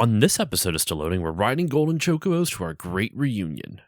On this episode of Still Loading, we're riding golden chocobos to our great reunion.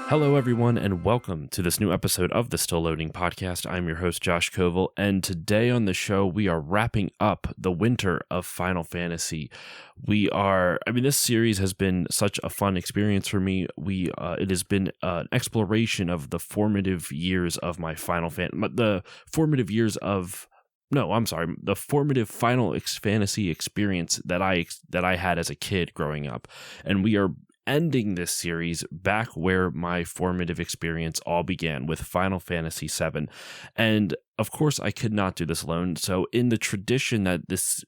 Hello, everyone, and welcome to this new episode of the Still Loading podcast. I'm your host, Josh Koval, and today on the show, we are wrapping up the winter of Final Fantasy. This series has been such a fun experience for me. It has been an exploration of the formative years of my the formative Final Fantasy experience that I had as a kid growing up, and we are ending this series back where my formative experience all began with Final Fantasy VII. And of course, I could not do this alone. So in the tradition that this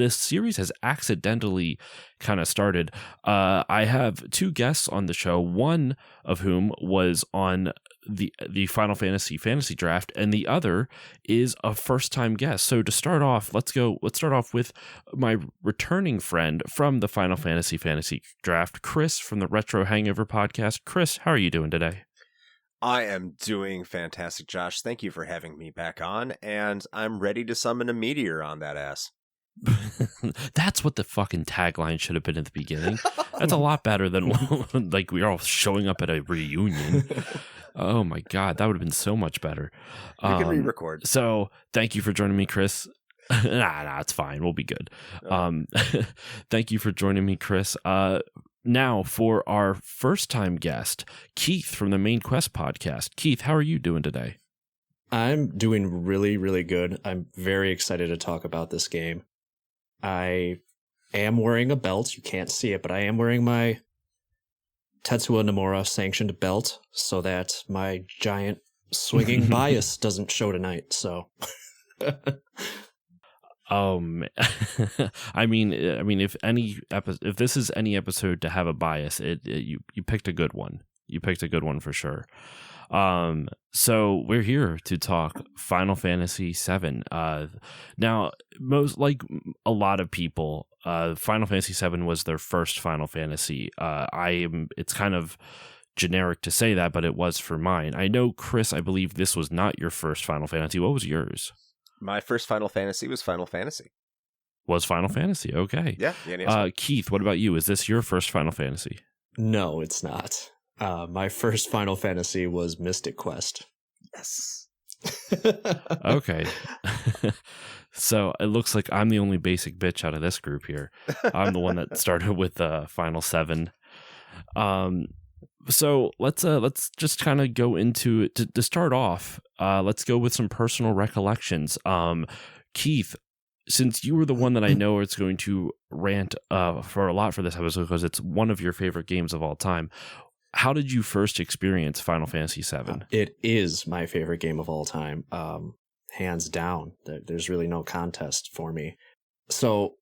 series has accidentally kind of started, I have two guests on the show, one of whom was on the Final Fantasy draft, and the other is a first-time guest. So to start off, let's start off with my returning friend from the Final Fantasy draft, Chris from the Retro Hangover podcast. Chris, how are you doing today? I am doing fantastic, Josh. Thank you for having me back on, and I'm ready to summon a meteor on that ass. That's what the fucking tagline should have been at the beginning. That's a lot better than like we're all showing up at a reunion. Oh my god, that would have been so much better. We can re-record. So thank you for joining me, Chris. Nah, it's fine. We'll be good. Thank you for joining me, Chris. Now for our first time guest, Keith from the Main Quest podcast. Keith, how are you doing today? I'm doing really, really good. I'm very excited to talk about this game. I am wearing a belt. You can't see it, but I am wearing my Tetsuya Nomura sanctioned belt so that my giant swinging bias doesn't show tonight. So, I mean, if this is any episode to have a bias, you picked a good one. You picked a good one for sure. So we're here to talk Final Fantasy VII. Now, a lot of people, Final Fantasy VII was their first Final Fantasy. It's kind of generic to say that, but it was for mine. I know, Chris, I believe this was not your first Final Fantasy. What was yours? My first Final Fantasy was Final Fantasy. Was Final Fantasy? Okay. Yeah. Keith, what about you? Is this your first Final Fantasy? No, it's not. My first Final Fantasy was Mystic Quest. Yes. Okay. So it looks like I'm the only basic bitch out of this group here. I'm the one that started with Final 7. So let's just kind of go into it. To start off, let's go with some personal recollections. Keith, since you were the one that I know is going to rant for a lot for this episode because it's one of your favorite games of all time, how did you first experience Final Fantasy VII? It is my favorite game of all time, hands down. There's really no contest for me. So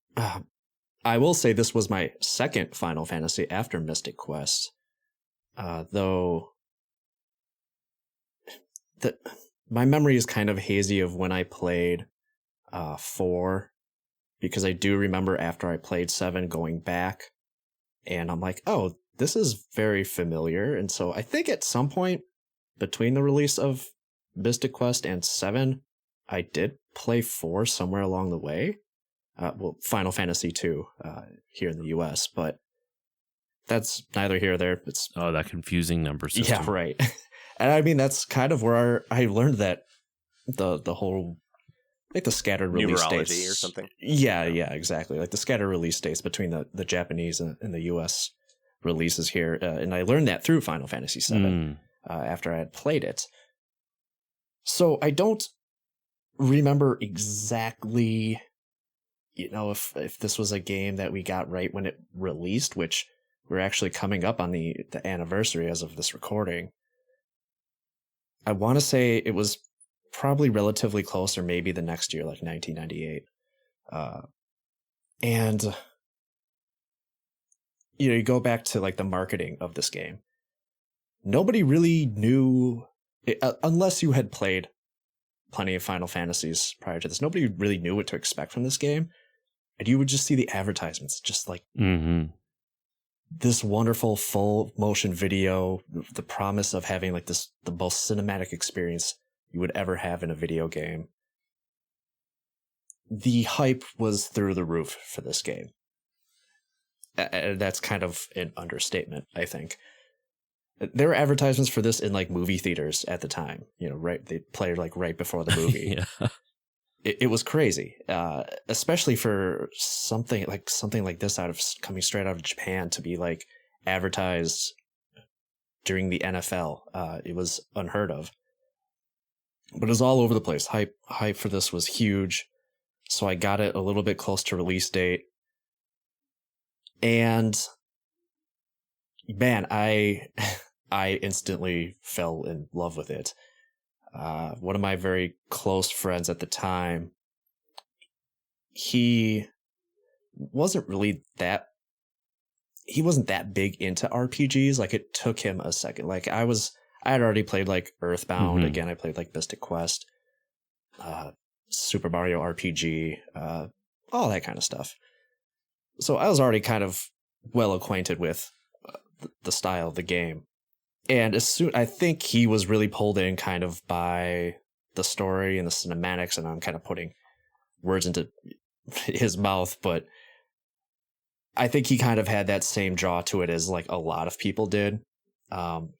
I will say this was my second Final Fantasy after Mystic Quest, though my memory is kind of hazy of when I played 4, because I do remember after I played 7 going back, and I'm like, oh, this is very familiar. And so I think at some point between the release of Mystic Quest and 7, I did play 4 somewhere along the way. Final Fantasy 2 here in the US, but that's neither here or there. It's that confusing number system. Yeah, right. And I mean, that's kind of where I learned that the whole, like the scattered release dates or something. Yeah, exactly. Like the scattered release dates between the Japanese and the US releases here, and I learned that through Final Fantasy VII after I had played it. So I don't remember exactly, if this was a game that we got right when it released, which we're actually coming up on the anniversary as of this recording. I want to say it was probably relatively close, or maybe the next year, like 1998. And you go back to like the marketing of this game. Nobody really knew, unless you had played plenty of Final Fantasies prior to this, nobody really knew what to expect from this game. And you would just see the advertisements, just like this wonderful full motion video, the promise of having like the most cinematic experience you would ever have in a video game. The hype was through the roof for this game. That's kind of an understatement, I think. There were advertisements for this in like movie theaters at the time, right? They played like right before the movie. Yeah. It was crazy, especially for something like this coming straight out of Japan to be like advertised during the NFL. It was unheard of, but it was all over the place. Hype for this was huge. So I got it a little bit close to release date, and man, I instantly fell in love with it. One of my very close friends at the time, he wasn't that big into RPGs. Like, it took him a second. Like, I had already played like Earthbound. Again, I played like Mystic Quest, Super Mario RPG, all that kind of stuff. So I was already kind of well acquainted with the style of the game. And I think he was really pulled in kind of by the story and the cinematics, and I'm kind of putting words into his mouth, but I think he kind of had that same draw to it as like a lot of people did.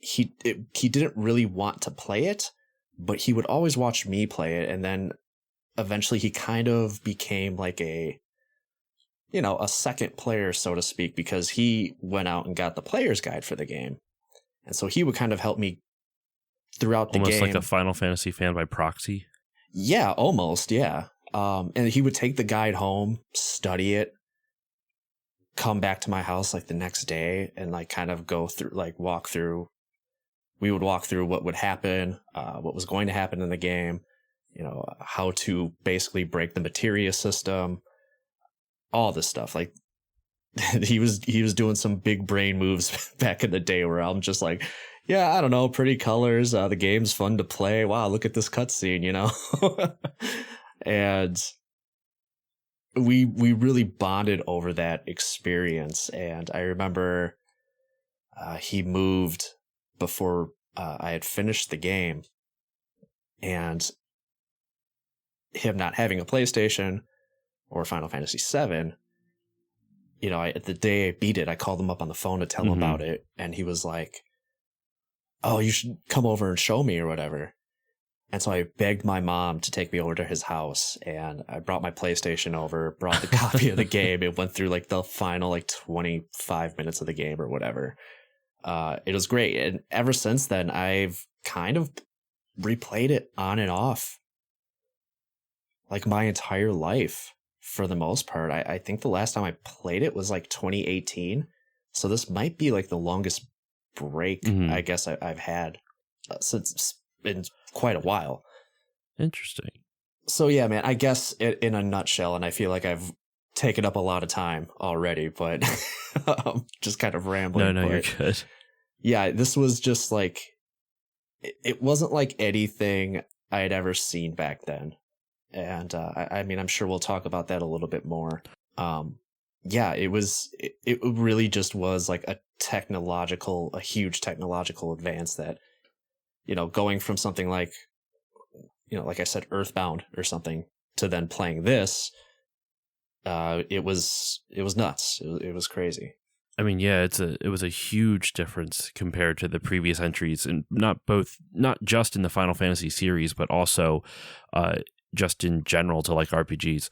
He didn't really want to play it, but he would always watch me play it, and then eventually he kind of became like a second player, so to speak, because he went out and got the player's guide for the game. And so he would kind of help me throughout the game. Almost like a Final Fantasy fan by proxy? Yeah, almost, yeah. And he would take the guide home, study it, come back to my house like the next day and like kind of go through, like walk through. We would walk through what would happen, what was going to happen in the game, how to basically break the materia system, all this stuff. Like, he was doing some big brain moves back in the day where I'm just like, yeah, I don't know, pretty colors, the game's fun to play. Wow, look at this cutscene, and we really bonded over that experience. And I remember he moved before I had finished the game, and him not having a PlayStation or Final Fantasy VII, the day I beat it, I called him up on the phone to tell him about it. And he was like, oh, you should come over and show me or whatever. And so I begged my mom to take me over to his house, and I brought my PlayStation over, brought the copy of the game. It went through like the final like 25 minutes of the game or whatever. It was great. And ever since then, I've kind of replayed it on and off like my entire life. For the most part, I think the last time I played it was like 2018. So this might be like the longest break I guess I've had since it's been quite a while. Interesting. So yeah, man, I guess in a nutshell, and I feel like I've taken up a lot of time already, but just kind of rambling. No, you're good. Yeah, this was just like, it wasn't like anything I had ever seen back then. And I mean, I'm sure we'll talk about that a little bit more. Yeah, it really just was like a huge technological advance that, going from something like, like I said, Earthbound or something, to then playing this, it was nuts. It was crazy. I mean, yeah, it was a huge difference compared to the previous entries, and not just in the Final Fantasy series, but also just in general to like RPGs.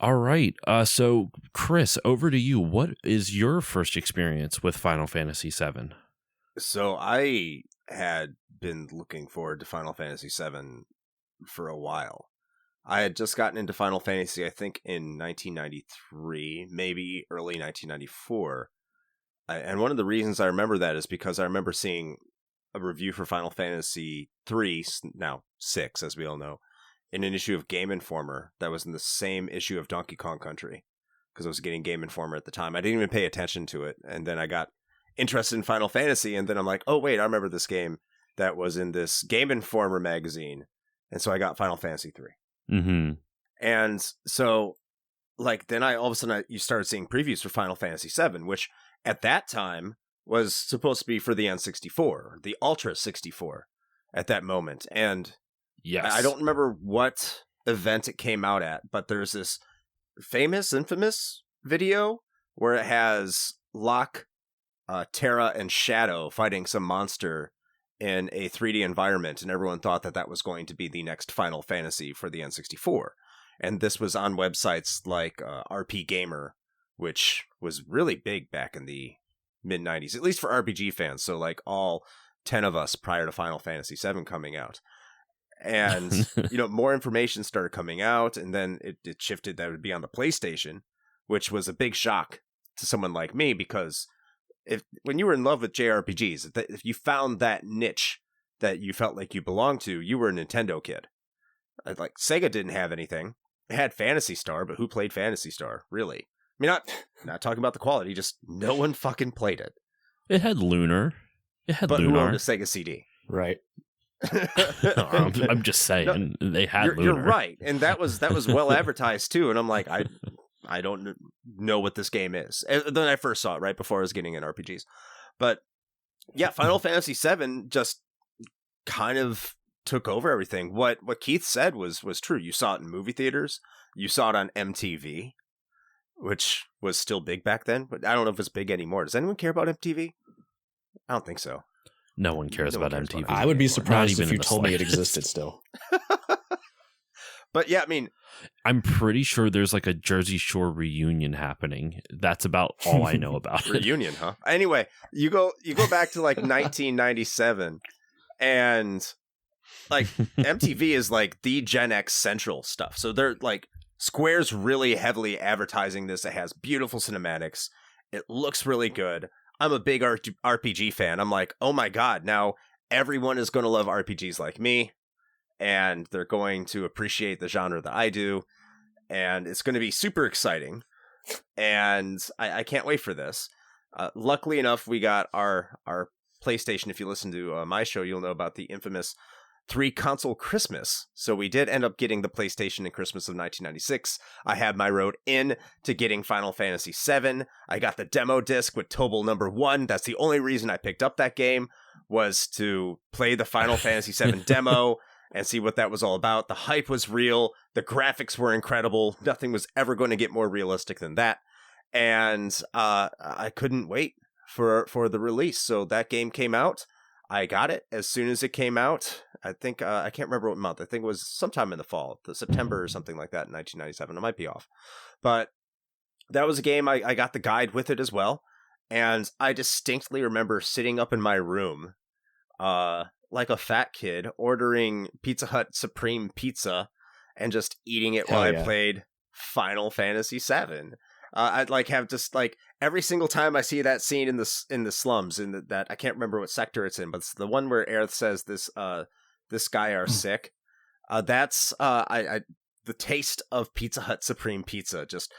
All right. So Chris, over to you. What is your first experience with Final Fantasy VII? So I had been looking forward to Final Fantasy VII for a while. I had just gotten into Final Fantasy, I think, in 1993, maybe early 1994. And one of the reasons I remember that is because I remember seeing a review for Final Fantasy 3, now 6, as we all know, in an issue of Game Informer that was in the same issue of Donkey Kong Country. because I was getting Game Informer at the time. I didn't even pay attention to it. And then I got interested in Final Fantasy. And then I'm like, oh, wait, I remember this game that was in this Game Informer magazine. And so I got Final Fantasy 3. Mm-hmm. And so, like, then all of a sudden you started seeing previews for Final Fantasy 7, which at that time was supposed to be for the N64, the Ultra 64 at that moment. And yes, I don't remember what event it came out at, but there's this infamous video where it has Locke, Terra, and Shadow fighting some monster in a 3D environment, and everyone thought that was going to be the next Final Fantasy for the N64. And this was on websites like RP Gamer, which was really big back in the mid-90s, at least for RPG fans. So like all 10 of us prior to Final Fantasy VII coming out. And, more information started coming out, and then it shifted that it would be on the PlayStation, which was a big shock to someone like me, because when you were in love with JRPGs, if you found that niche that you felt like you belonged to, you were a Nintendo kid. Like, Sega didn't have anything. It had Phantasy Star, but who played Phantasy Star, really? I mean, not talking about the quality, just no one fucking played it. It had Lunar. But who owned a Sega CD? Right. I'm just saying, they had Lunar. You're right, and that was well advertised too. And I'm like, I don't know what this game is. And then I first saw it right before I was getting in RPGs. But yeah, Final Fantasy VII just kind of took over everything. What Keith said was true. You saw it in movie theaters. You saw it on MTV, which was still big back then. But I don't know if it's big anymore. Does anyone care about MTV? I don't think so. No one cares about MTV. I would be surprised if you told me it slightest. existed still. But yeah, I mean, I'm pretty sure there's like a Jersey Shore reunion happening. That's about all I know about it. Reunion, huh? Anyway, you go back to like 1997, and like MTV is like the Gen X central stuff. So they're like, Square's really heavily advertising this. It has beautiful cinematics. It looks really good. I'm a big RPG fan. I'm like, oh my God, now everyone is going to love RPGs like me, and they're going to appreciate the genre that I do, and it's going to be super exciting, and I can't wait for this. Luckily enough, we got our PlayStation. If you listen to my show, you'll know about the infamous 3-console Christmas. So we did end up getting the PlayStation in Christmas of 1996. I had my road in to getting Final Fantasy VII. I got the demo disc with Tobal number 1. That's the only reason I picked up that game, was to play the Final Fantasy VII demo and see what that was all about. The hype was real. The graphics were incredible. Nothing was ever going to get more realistic than that. And I couldn't wait for the release. So that game came out. I got it as soon as it came out. I think, I can't remember what month. I think it was sometime in the fall, September or something like that in 1997. I might be off. But that was a game, I got the guide with it as well. And I distinctly remember sitting up in my room, like a fat kid, ordering Pizza Hut Supreme Pizza and just eating it while I played Final Fantasy VII. I'd like have just like every single time I see that scene in the slums that I can't remember what sector it's in, but it's the one where Aerith says this guy are sick. That's the taste of Pizza Hut Supreme Pizza just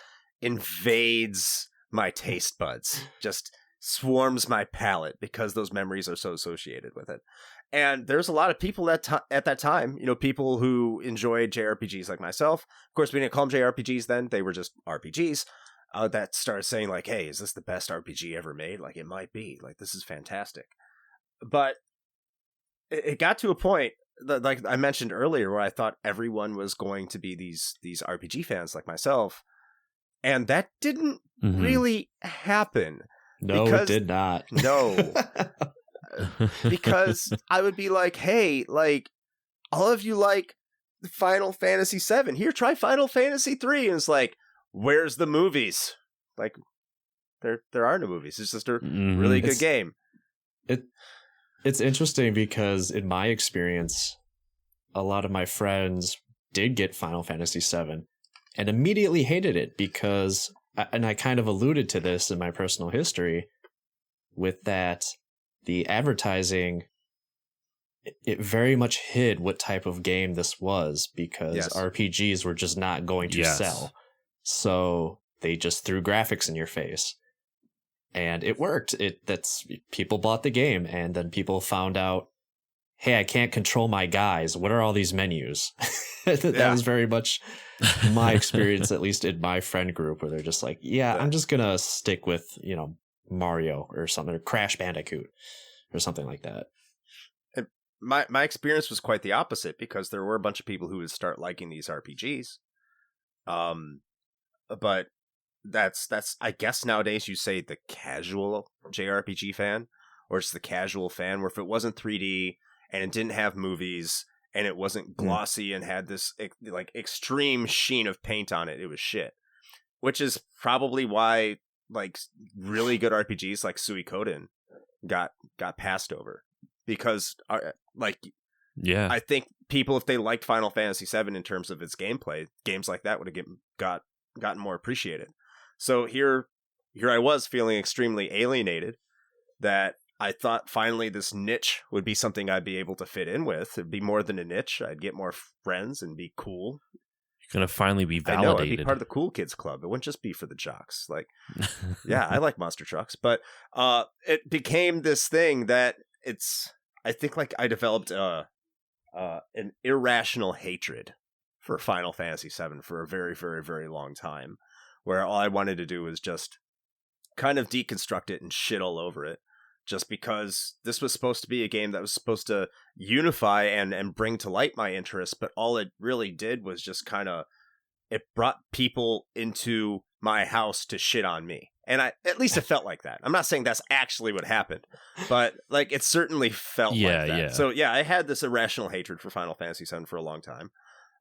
invades my taste buds, just swarms my palate because those memories are so associated with it. And there's a lot of people at that time, people who enjoyed JRPGs like myself. Of course, we didn't call them JRPGs then; they were just RPGs. That started saying like, hey, is this the best RPG ever made? Like, it might be. Like, this is fantastic. But it got to a point that, like I mentioned earlier, where I thought everyone was going to be these RPG fans like myself. And that didn't really happen. No, it did not. No. Because I would be like, hey, like, all of you like Final Fantasy VII. Here, try Final Fantasy 3. And it's like, where's the movies? Like, there are no movies. It's just a really good game. It's interesting because in my experience, a lot of my friends did get Final Fantasy VII and immediately hated it because, and I kind of alluded to this in my personal history, with that the advertising, it very much hid what type of game this was, because RPGs were just not going to sell. So they just threw graphics in your face. And it worked. People bought the game, and then people found out, hey, I can't control my guys. What are all these menus? That was very much my experience, at least in my friend group, where they're just like, I'm just going to stick with, Mario or something, or Crash Bandicoot or something like that. And my experience was quite the opposite, because there were a bunch of people who would start liking these RPGs. But that's I guess nowadays you say the casual JRPG fan, or it's the casual fan, where if it wasn't 3D and it didn't have movies and it wasn't glossy and had this like extreme sheen of paint on it, it was shit. Which is probably why like really good RPGs like Suikoden got passed over, because I think people, if they liked Final Fantasy VII in terms of its gameplay, games like that would have gotten more appreciated. So here I was feeling extremely alienated, that I thought finally this niche would be something I'd be able to fit in with. It'd be more than a niche. I'd get more friends and be cool. You're going to finally be validated. I know, I'd be part of the cool kids club. It wouldn't just be for the jocks. Like, yeah, I like monster trucks. But it became this thing that I think like I developed an irrational hatred for Final Fantasy VII for a very, very, very long time, where all I wanted to do was just kind of deconstruct it and shit all over it, just because this was supposed to be a game that was supposed to unify and bring to light my interests, but all it really did was just kind of, it brought people into my house to shit on me. And at least it felt like that. I'm not saying that's actually what happened, but like it certainly felt like that. Yeah. So yeah, I had this irrational hatred for Final Fantasy VII for a long time.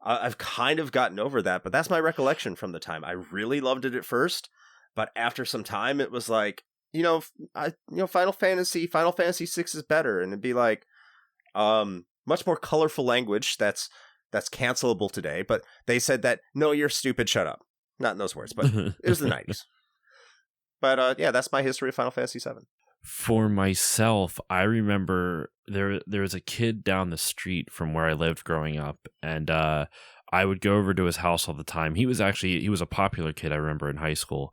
I've kind of gotten over that, but that's my recollection from the time. I really loved it at first, but after some time, it was like, Final Fantasy VI is better, and it'd be like, much more colorful language that's cancelable today. But they said that, no, you're stupid, shut up. Not in those words, but it was the 90s. But yeah, that's my history of Final Fantasy VII. For myself, I remember there was a kid down the street from where I lived growing up, and I would go over to his house all the time. He was a popular kid, I remember, in high school.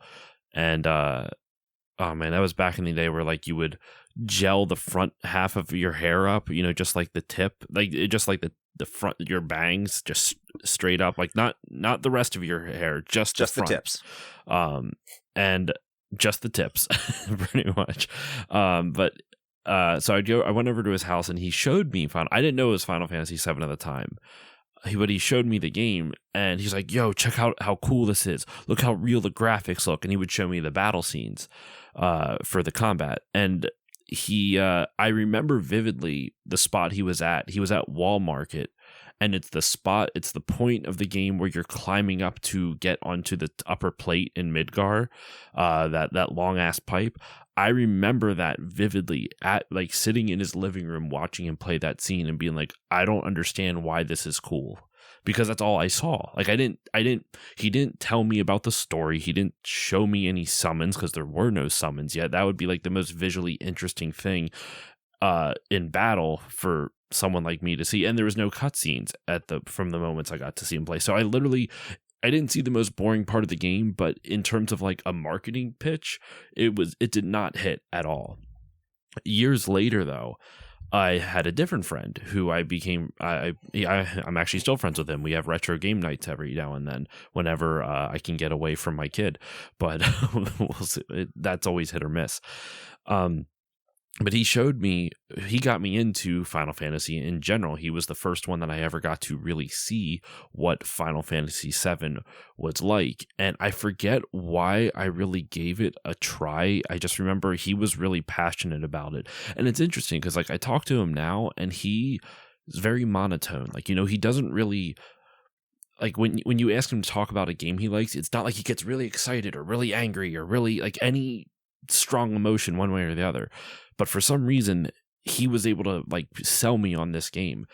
And oh man, that was back in the day where like you would gel the front half of your hair up, just like the tip, just like the front, your bangs just straight up, like not the rest of your hair, just the tips. And just the tips, pretty much. So I went over to his house and he showed me I didn't know it was Final Fantasy VII at the time. But he showed me the game and he's like, yo, check out how cool this is. Look how real the graphics look. And he would show me the battle scenes for the combat. And I remember vividly the spot he was at. He was at Wall Market, and it's the point of the game where you're climbing up to get onto the upper plate in Midgar, that long ass pipe. I remember that vividly, at like sitting in his living room watching him play that scene and being like, I don't understand why this is cool, because that's all I saw. Like he didn't tell me about the story. He didn't show me any summons, because there were no summons yet. That would be like the most visually interesting thing in battle for someone like me to see. And there was no cutscenes from the moments I got to see him play. So I didn't see the most boring part of the game, but in terms of like a marketing pitch, it did not hit at all. Years later, though, I had a different friend who I'm actually still friends with him. We have retro game nights every now and then whenever I can get away from my kid, but we'll see. That's always hit or miss. But he got me into Final Fantasy in general. He was the first one that I ever got to really see what Final Fantasy VII was like. And I forget why I really gave it a try. I just remember he was really passionate about it. And it's interesting because like I talk to him now and he is very monotone. Like, he doesn't really, like when you ask him to talk about a game he likes, it's not like he gets really excited or really angry or really like any strong emotion one way or the other. But for some reason, he was able to like sell me on this game.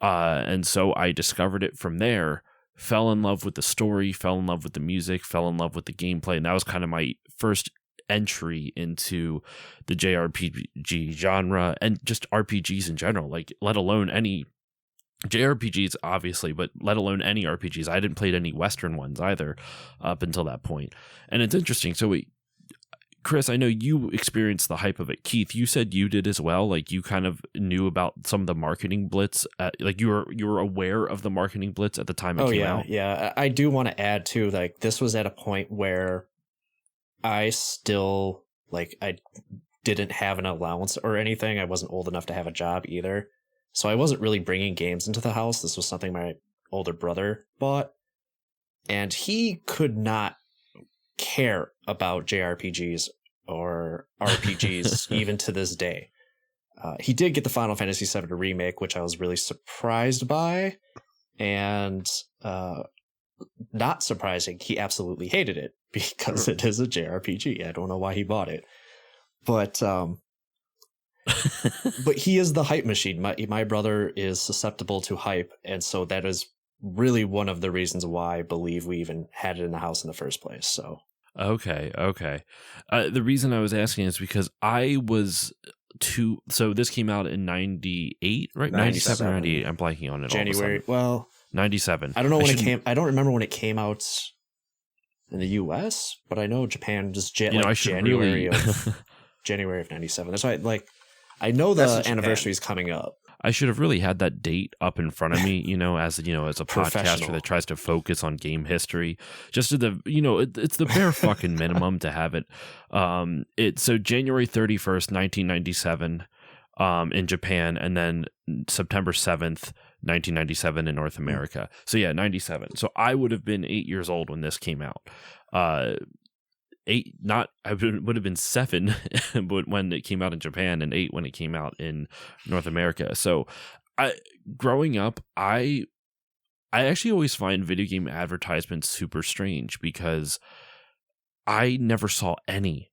And so I discovered it from there, fell in love with the story, fell in love with the music, fell in love with the gameplay. And that was kind of my first entry into the JRPG genre and just RPGs in general, like let alone any JRPGs, obviously, but let alone any RPGs. I didn't play any Western ones either up until that point. And it's interesting. So, Chris, I know you experienced the hype of it. Keith, you said you did as well. Like, you kind of knew about some of the marketing blitz. Like, you were aware of the marketing blitz at the time it came out. Yeah. I do want to add, too, like, this was at a point where I still, like, I didn't have an allowance or anything. I wasn't old enough to have a job either. So I wasn't really bringing games into the house. This was something my older brother bought. And he could not care about JRPGs or RPGs even to this day. He did get the Final Fantasy VII remake, which I was really surprised by. And not surprising, he absolutely hated it because it is a JRPG. I don't know why he bought it. But but he is the hype machine. My brother is susceptible to hype, and so that is really one of the reasons why I believe we even had it in the house in the first place. So okay. The reason I was asking is because I was so this came out in 98, right? 97 or 98. I'm blanking on it. January. Well, 97. I don't know when it came. I don't remember when it came out in the US, but I know Japan just January of January of 97. That's why I know the anniversary is coming up. I should have really had that date up in front of me, as a podcaster that tries to focus on game history. Just it's the bare fucking minimum to have it. So January 31st, 1997, in Japan, and then September 7th, 1997 in North America. So yeah, 97. So I would have been 8 years old when this came out. I would have been 7 when it came out in Japan and 8 when it came out in North America. So growing up, I actually always find video game advertisements super strange because I never saw any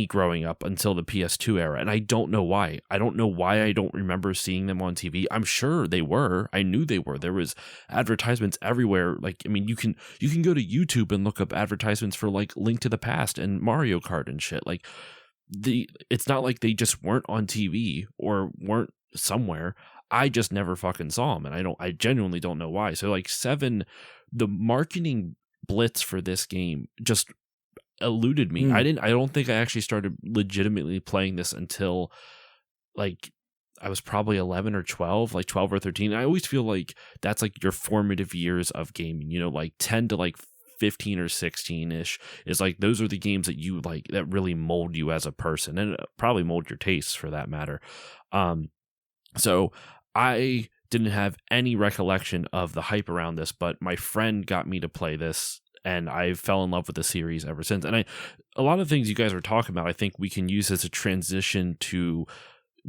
growing up until the PS2 era. And I don't know why. I don't know why I don't remember seeing them on TV. I'm sure they were. I knew they were. There was advertisements everywhere. You can go to YouTube and look up advertisements for Link to the Past and Mario Kart and shit. It's not like they just weren't on TV or weren't somewhere. I just never fucking saw them. And I genuinely don't know why. So 7, the marketing blitz for this game just eluded me. I don't think I actually started legitimately playing this until I was probably 11 or 12, 12 or 13. I always feel like that's your formative years of gaming, 10 to 15 or 16 ish is those are the games that you that really mold you as a person and probably mold your tastes for that matter. So I didn't have any recollection of the hype around this, but my friend got me to play this. And I fell in love with the series ever since. And a lot of things you guys are talking about, I think we can use as a transition to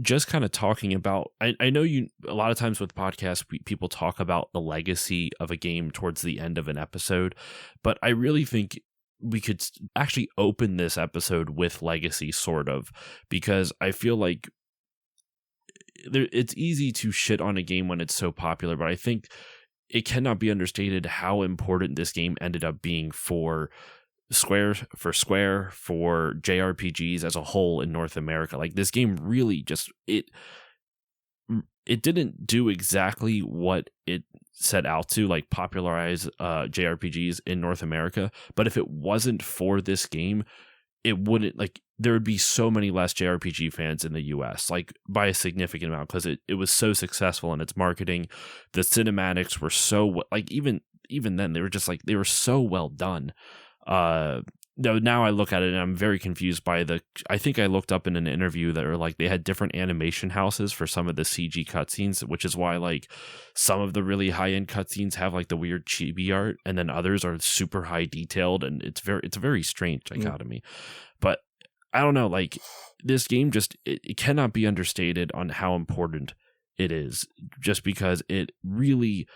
just kind of talking about. I know a lot of times with podcasts, people talk about the legacy of a game towards the end of an episode, but I really think we could actually open this episode with legacy, sort of, because I feel like it's easy to shit on a game when it's so popular, but I think it cannot be understated how important this game ended up being for Square, for JRPGs as a whole in North America. This game really just it didn't do exactly what it set out to, popularize JRPGs in North America. But if it wasn't for this game, it wouldn't there would be so many less JRPG fans in the US, by a significant amount, because it was so successful in its marketing. The cinematics were so even then they were just they were so well done. Now I look at it and I'm very confused by I think I looked up in an interview that were they had different animation houses for some of the CG cutscenes, which is why some of the really high end cutscenes have the weird chibi art, and then others are super high detailed, and it's a very strange dichotomy. But I don't know, this game just it cannot be understated on how important it is, just because it really.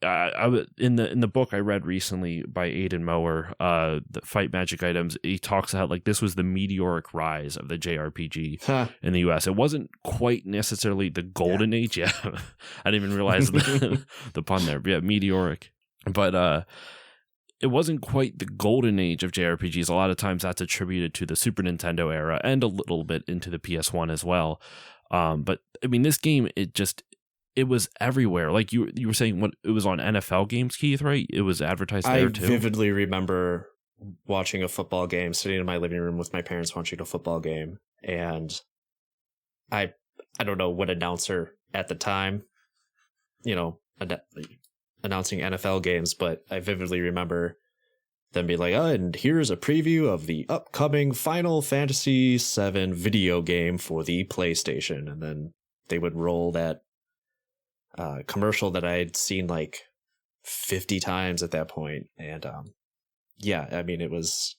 In the book I read recently by Aidan Mower, the Fight Magic Items, he talks about this was the meteoric rise of the JRPG in the US. It wasn't quite necessarily the golden age. Yeah, I didn't even realize the pun there. But yeah, meteoric. But it wasn't quite the golden age of JRPGs. A lot of times that's attributed to the Super Nintendo era and a little bit into the PS1 as well. But I mean, this game, it was everywhere. Like you were saying, what it was on NFL games, Keith, right? It was advertised there too. I vividly remember watching a football game, sitting in my living room with my parents watching a football game, and I don't know what announcer at the time, announcing NFL games, but I vividly remember them be like, and here's a preview of the upcoming Final Fantasy VII video game for the PlayStation. And then they would roll that commercial that I had seen like 50 times at that point. And I mean, it was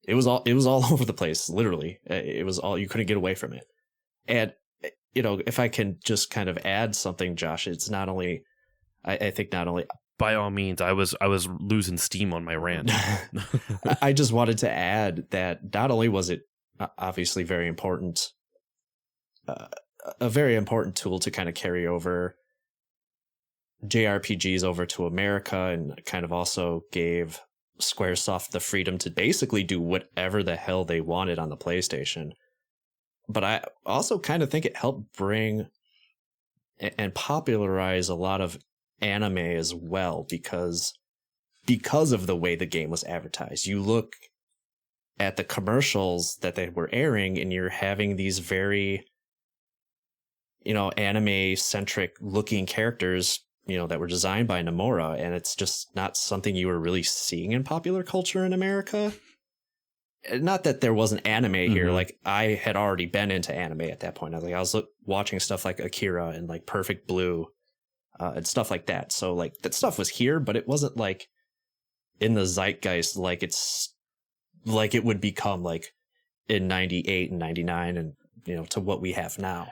all over the place, literally. It was all, you couldn't get away from it. And, if I can just kind of add something, Josh, it's not only, I think not only, by all means, I was losing steam on my rant. I just wanted to add that not only was it obviously very important, a very important tool to kind of carry over JRPGs over to America, and kind of also gave Squaresoft the freedom to basically do whatever the hell they wanted on the PlayStation. But I also kind of think it helped bring and popularize a lot of anime as well, because of the way the game was advertised. You look at the commercials that they were airing, and you're having these very, anime centric looking characters, that were designed by Nomura, and it's just not something you were really seeing in popular culture in America. Not that there wasn't anime here. Like, I had already been into anime at that point. I was watching stuff like Akira and like Perfect Blue, and stuff like that. So like that stuff was here, but it wasn't like in the zeitgeist like it would become like in 98 and 99 and to what we have now.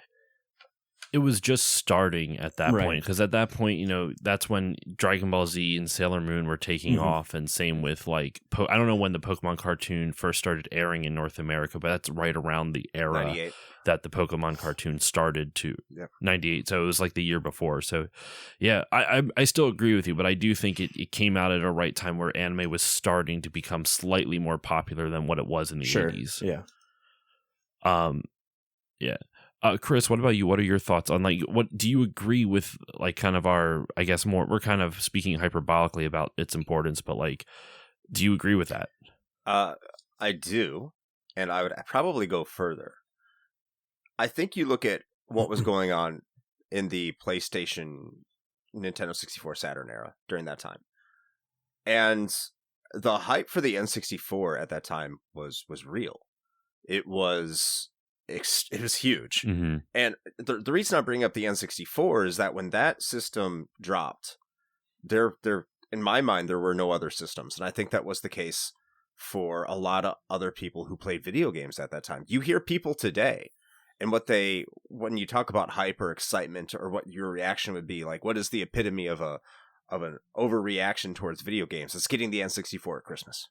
It was just starting at that Right. point, because at that point, that's when Dragon Ball Z and Sailor Moon were taking off, and same with like I don't know when the Pokemon cartoon first started airing in North America, but that's right around the era 98. that the Pokemon cartoon started to. Yep. 98, so it was like the year before. So yeah, I still agree with you, but I do think it came out at a right time where anime was starting to become slightly more popular than what it was in the 80s. Yeah. Yeah. Chris, what about you? What are your thoughts on, like, what do you agree with, like, kind of our, I guess more, we're kind of speaking hyperbolically about its importance, but like, do you agree with that? I do, and I would probably go further. I think you look at what was going on in the PlayStation, Nintendo 64, Saturn era during that time, and the hype for the N64 at that time was real. It was huge. Mm-hmm. And the reason I bring up the N64 is that when that system dropped, there in my mind there were no other systems, and I think that was the case for a lot of other people who played video games at that time. You hear people today, and when you talk about hype or excitement, or what your reaction would be, like, what is the epitome of an overreaction towards video games? It's getting the N64 at Christmas,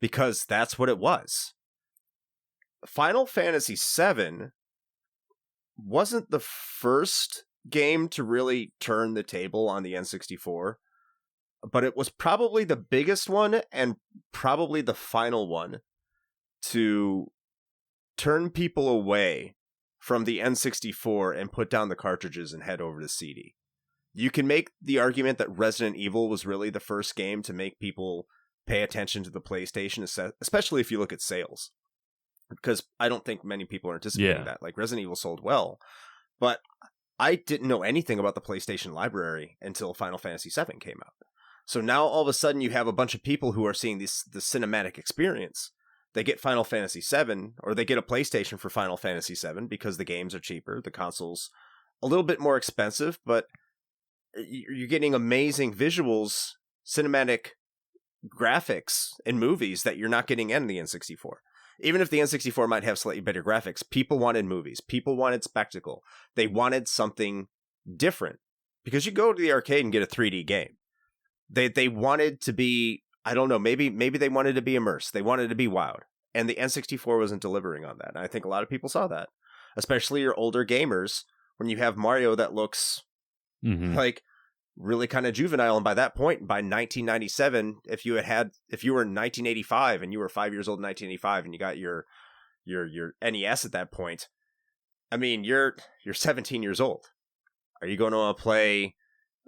because that's what it was. Final Fantasy VII wasn't the first game to really turn the table on the N64, but it was probably the biggest one, and probably the final one to turn people away from the N64 and put down the cartridges and head over to CD. You can make the argument that Resident Evil was really the first game to make people pay attention to the PlayStation, especially if you look at sales. Because I don't think many people are anticipating that. Like, Resident Evil sold well, but I didn't know anything about the PlayStation library until Final Fantasy VII came out. So now all of a sudden you have a bunch of people who are seeing the cinematic experience. They get Final Fantasy VII, or they get a PlayStation for Final Fantasy VII because the games are cheaper, the console's a little bit more expensive, but you're getting amazing visuals, cinematic graphics in movies that you're not getting in the N64. Even if the N64 might have slightly better graphics, people wanted movies. People wanted spectacle. They wanted something different. Because you go to the arcade and get a 3D game. They wanted to be, I don't know, maybe they wanted to be immersed. They wanted to be wowed. And the N64 wasn't delivering on that. And I think a lot of people saw that. Especially your older gamers, when you have Mario that looks like really kind of juvenile. And by that point, by 1997, if you were in 1985 and you were 5 years old in 1985 and you got your NES at that point, I mean, you're 17 years old. Are you going to play?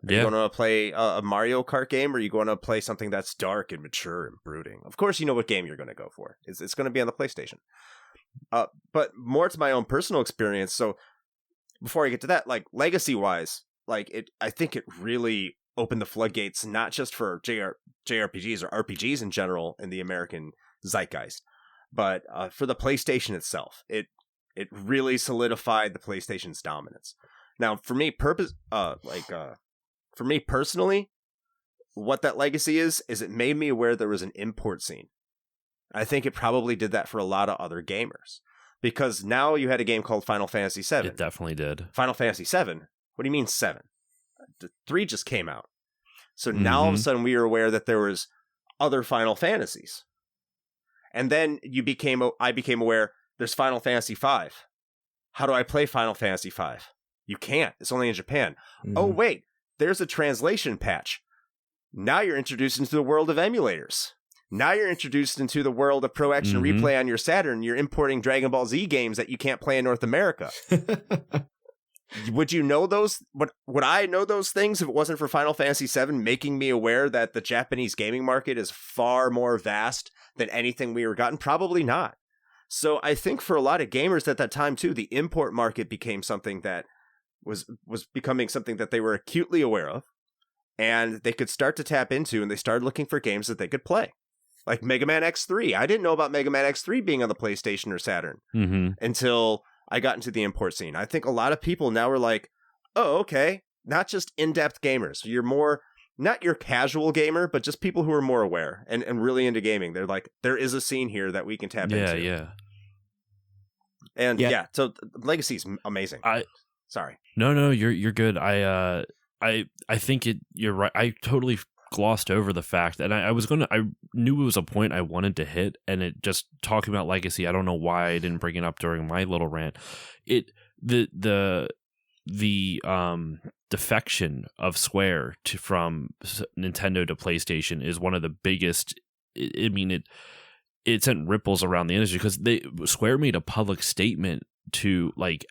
Are you going to play a Mario Kart game, or are you going to play something that's dark and mature and brooding? Of course, you know what game you're going to go for. It's going to be on the PlayStation. But more to my own personal experience. So before I get to that, like legacy-wise, like I think it really opened the floodgates, not just for JRPGs or RPGs in general in the American zeitgeist, but for the PlayStation itself. It really solidified the PlayStation's dominance. Now, for me, for me personally, what that legacy is it made me aware there was an import scene. I think it probably did that for a lot of other gamers, because now you had a game called Final Fantasy VII. It definitely did. Final Fantasy VII? What do you mean 7? 3 just came out. So now all of a sudden we were aware that there was other Final Fantasies. And then I became aware there's Final Fantasy V. How do I play Final Fantasy V? You can't. It's only in Japan. Oh, wait. There's a translation patch. Now you're introduced into the world of emulators. Now you're introduced into the world of Pro Action Replay on your Saturn. You're importing Dragon Ball Z games that you can't play in North America. Would you know those? Would I know those things if it wasn't for Final Fantasy VII making me aware that the Japanese gaming market is far more vast than anything we were gotten? Probably not. So I think for a lot of gamers at that time too, the import market became something that was becoming something that they were acutely aware of, and they could start to tap into, and they started looking for games that they could play. Like Mega Man X3. I didn't know about Mega Man X3 being on the PlayStation or Saturn until I got into the import scene. I think a lot of people now are like, oh, okay, not just in-depth gamers. You're more, not your casual gamer, but just people who are more aware and really into gaming. They're like, there is a scene here that we can tap into. Yeah. And so Legacy's amazing. Sorry. No, you're good. I think you're right. I totally glossed over the fact, and I knew it was a point I wanted to hit, and it just talking about Legacy, I don't know why I didn't bring it up during my little rant. The defection of Square from Nintendo to PlayStation is one of the biggest. It sent ripples around the industry because Square made a public statement to like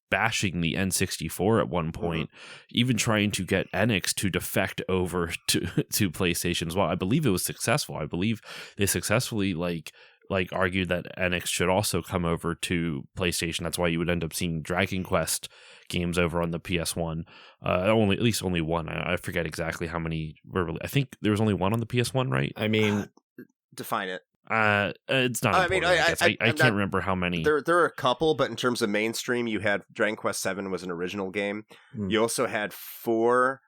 bashing the N64 at one point, even trying to get Enix to defect over to PlayStation as well. I believe it was successful. I believe they successfully like argued that Enix should also come over to PlayStation. That's why you would end up seeing Dragon Quest games over on the PS1. At least only one. I forget exactly how many were. I think there was only one on the PS1, right? I mean, define it. It's not. I can't remember how many. There are a couple, but in terms of mainstream, you had Dragon Quest VII was an original game. You also had 4.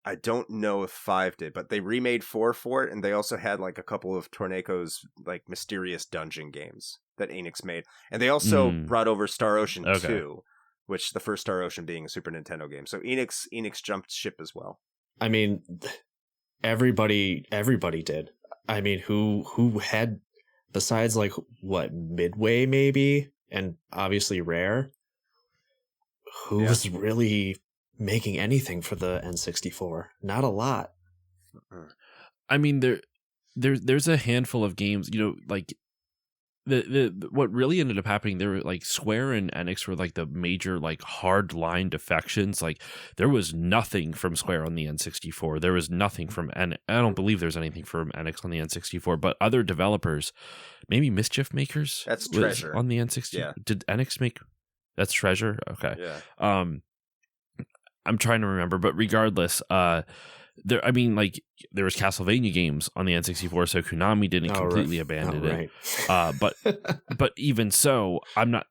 I don't know if 5 did, but they remade 4 for it, and they also had like a couple of Tornaco's like mysterious dungeon games that Enix made, and they also brought over Star Ocean 2, which the first Star Ocean being a Super Nintendo game. So Enix jumped ship as well. I mean, everybody did. I mean, who had, besides like what, Midway maybe, and obviously Rare, who was really making anything for the N64? Not a lot. I mean, there's a handful of games, like the what really ended up happening, there were like Square and Enix were like the major like hard line defections. Like there was nothing from Square on the N64. There was nothing from I don't believe there's anything from Enix on the N64, but other developers, maybe Mischief Makers. That's Treasure on the N64. Yeah. Did Enix make? That's Treasure. Okay. Yeah. I'm trying to remember, but regardless, there was Castlevania games on the N64, so Konami didn't completely abandon it. But even so,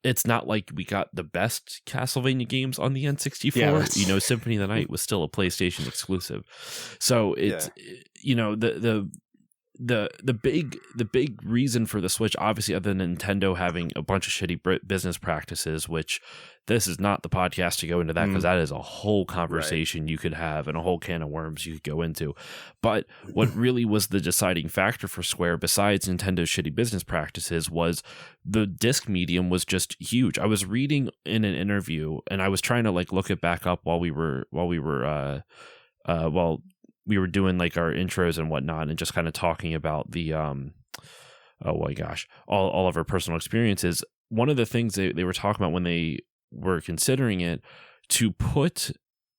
it's not like we got the best Castlevania games on the N64. Yeah, Symphony of the Night was still a PlayStation exclusive. So it's the big reason for the Switch, obviously, other than Nintendo having a bunch of shitty business practices, which this is not the podcast to go into that, because that is a whole conversation you could have and a whole can of worms you could go into. But what really was the deciding factor for Square, besides Nintendo's shitty business practices, was the disc medium was just huge. I was reading in an interview, and I was trying to like look it back up while we were doing like our intros and whatnot, and just kind of talking about the all of our personal experiences. One of the things they were talking about when they were considering it, to put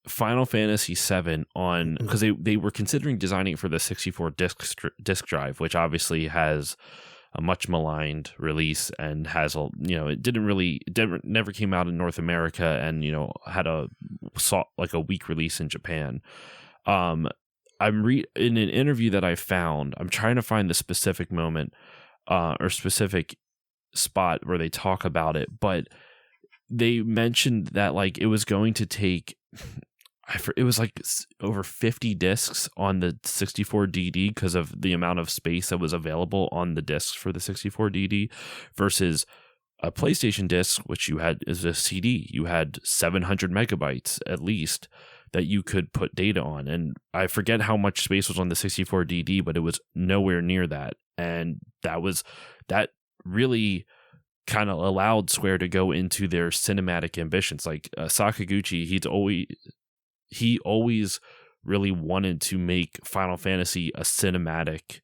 Final Fantasy VII on, because they were considering designing it for the 64 disc drive, which obviously has a much maligned release and has a, it never came out in North America, and had a weak release in Japan. In an interview that I found, I'm trying to find the specific moment or specific spot where they talk about it, but they mentioned that like it was going to take, it was like over 50 discs on the 64DD because of the amount of space that was available on the discs for the 64DD versus a PlayStation disc, which you had as a CD. You had 700 megabytes at least that you could put data on. And I forget how much space was on the 64DD, but it was nowhere near that. And that really kind of allowed Square to go into their cinematic ambitions. Like Sakaguchi, he always really wanted to make Final Fantasy a cinematic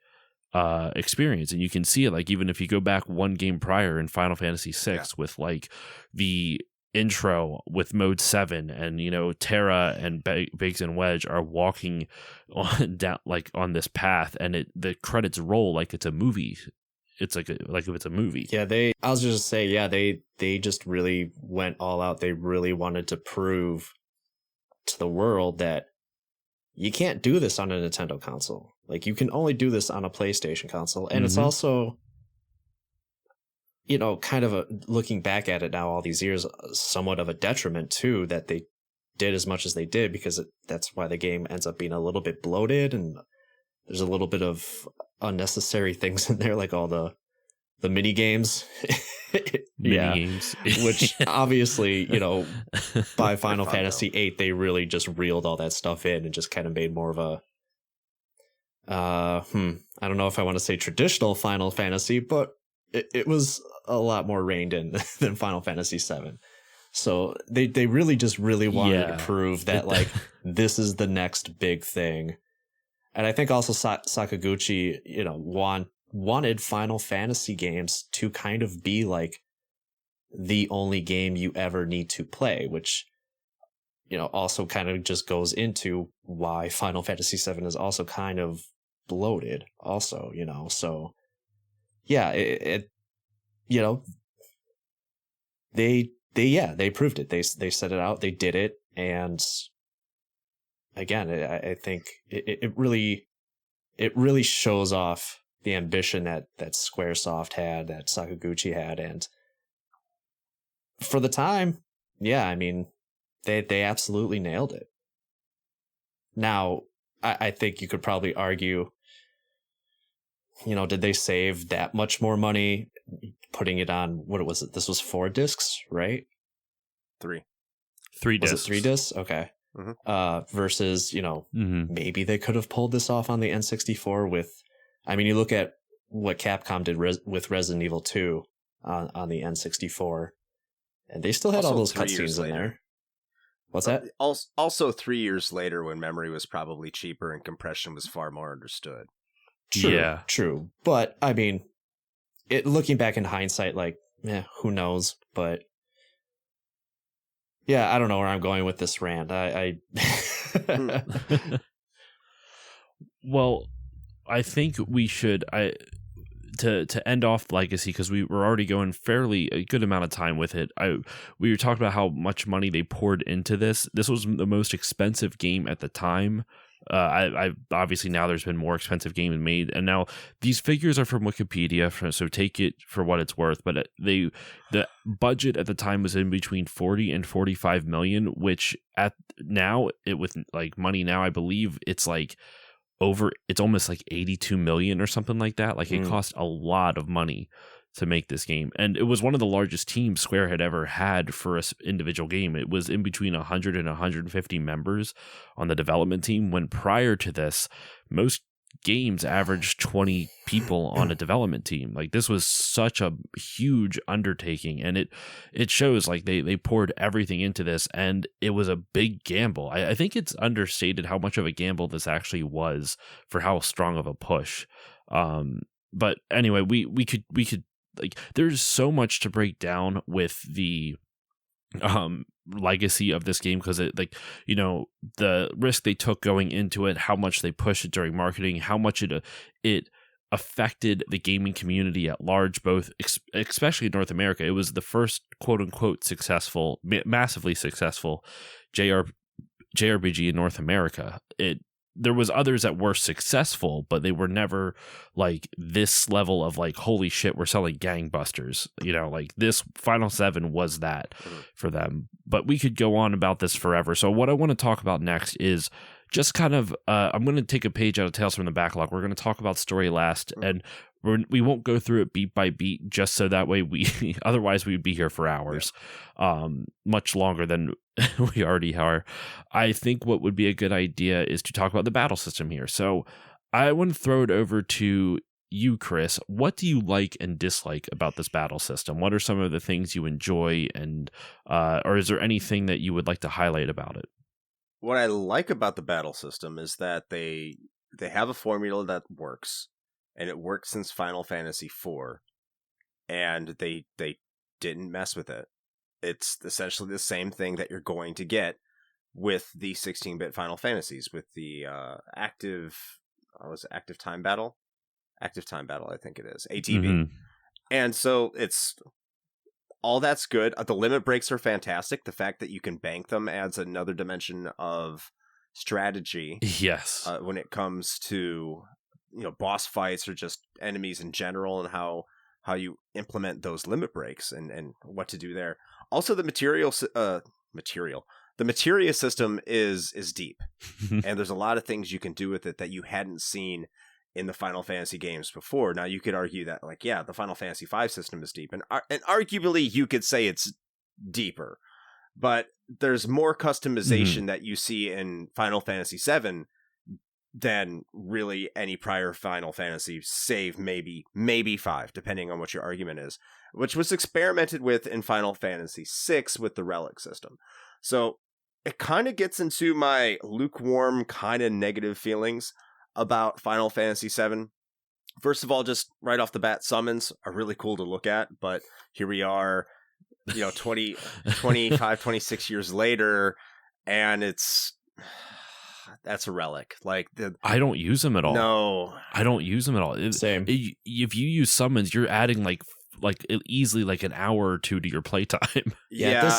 experience, and you can see it like even if you go back one game prior in Final Fantasy VI with like the intro with Mode 7, and Terra and Biggs and Wedge are walking on down like on this path, and the credits roll like it's a movie. It's like if it's a movie. Yeah, I was just say, yeah, they just really went all out. They really wanted to prove to the world that you can't do this on a Nintendo console. Like, you can only do this on a PlayStation console. And it's also, kind of looking back at it now all these years, somewhat of a detriment too, that they did as much as they did, because that's why the game ends up being a little bit bloated, and there's a little bit of unnecessary things in there, like all the mini games. Games. Which obviously, by Final Fantasy VIII, they really just reeled all that stuff in and just kind of made more of a I don't know if I want to say traditional Final Fantasy, but it was a lot more reined in than Final Fantasy VII. So they really just really wanted to prove that like this is the next big thing. And I think also Sakaguchi, wanted Final Fantasy games to kind of be like the only game you ever need to play, which, also kind of just goes into why Final Fantasy VII is also kind of bloated also, so yeah, they proved it. They set it out, they did it. And again, I think it really shows off the ambition that Squaresoft had, that Sakaguchi had, and for the time, yeah, I mean, they absolutely nailed it. Now, I think you could probably argue, did they save that much more money putting it on, what was it? This was 4 discs, right? 3 discs. Was it 3 discs? Okay. Mm-hmm. Versus, maybe they could have pulled this off on the N64 with, you look at what Capcom did with Resident Evil 2 on the N64, and they still had all those cutscenes in there. What's that? Also 3 years later, when memory was probably cheaper and compression was far more understood. True. But, looking back in hindsight, like, who knows? But, yeah, I don't know where I'm going with this rant. Well, I think we should to end off Legacy, because we were already going fairly a good amount of time with it. We were talking about how much money they poured into this. This was the most expensive game at the time. I obviously now there's been more expensive games made, and now these figures are from Wikipedia, so take it for what it's worth. But the budget at the time was in between 40 and 45 million, which with like money now, I believe it's like it's almost like 82 million or something like that. Like it cost a lot of money to make this game, and it was one of the largest teams Square had ever had for an individual game. It was in between 100 and 150 members on the development team, when prior to this, most games averaged 20 people on a development team. Like, this was such a huge undertaking, and it shows like they poured everything into this, and it was a big gamble. I think it's understated how much of a gamble this actually was for how strong of a push. But anyway, we could like, there's so much to break down with the legacy of this game, because it, like, you know, the risk they took going into it, how much they pushed it during marketing, how much it affected the gaming community at large, both especially in North America. It was the first quote unquote successful, massively successful JRPG in North America. There was others that were successful, but they were never like this level of like, holy shit, we're selling gangbusters. You know, like this Final 7 was that for them. But we could go on about this forever. So what I want to talk about next is just kind of, I'm going to take a page out of Tales from the Backlog. We're going to talk about story last, and we won't go through it beat by beat, just so that way otherwise we would be here for hours, much longer than we already are. I think what would be a good idea is to talk about the battle system here. So I want to throw it over to you, Chris. What do you like and dislike about this battle system? What are some of the things you enjoy, and or is there anything that you would like to highlight about it? What I like about the battle system is that they have a formula that works, and it worked since Final Fantasy IV, and they didn't mess with it. It's essentially the same thing that you're going to get with the 16-bit Final Fantasies, with the active time battle, I think it is, ATB. Mm-hmm. And so it's all that's good. The limit breaks are fantastic. The fact that you can bank them adds another dimension of strategy. Yes. When it comes to, you know, boss fights or just enemies in general, and how you implement those limit breaks and what to do there. Also, the the materia system is deep, and there's a lot of things you can do with it that you hadn't seen in the Final Fantasy games before. Now, you could argue that, like, yeah, the Final Fantasy V system is deep, and arguably you could say it's deeper, but there's more customization that you see in Final Fantasy VII than really any prior Final Fantasy, save maybe V, depending on what your argument is, which was experimented with in Final Fantasy VI with the relic system. So it kind of gets into my lukewarm, kind of negative feelings about Final Fantasy VII. First of all, just right off the bat, summons are really cool to look at, but here we are, you know, 25, 26 years later, and that's a relic. Like, I don't use them at all. No, I don't use them at all. Same. If you use summons, you're adding like easily like an hour or two to your playtime. Yeah.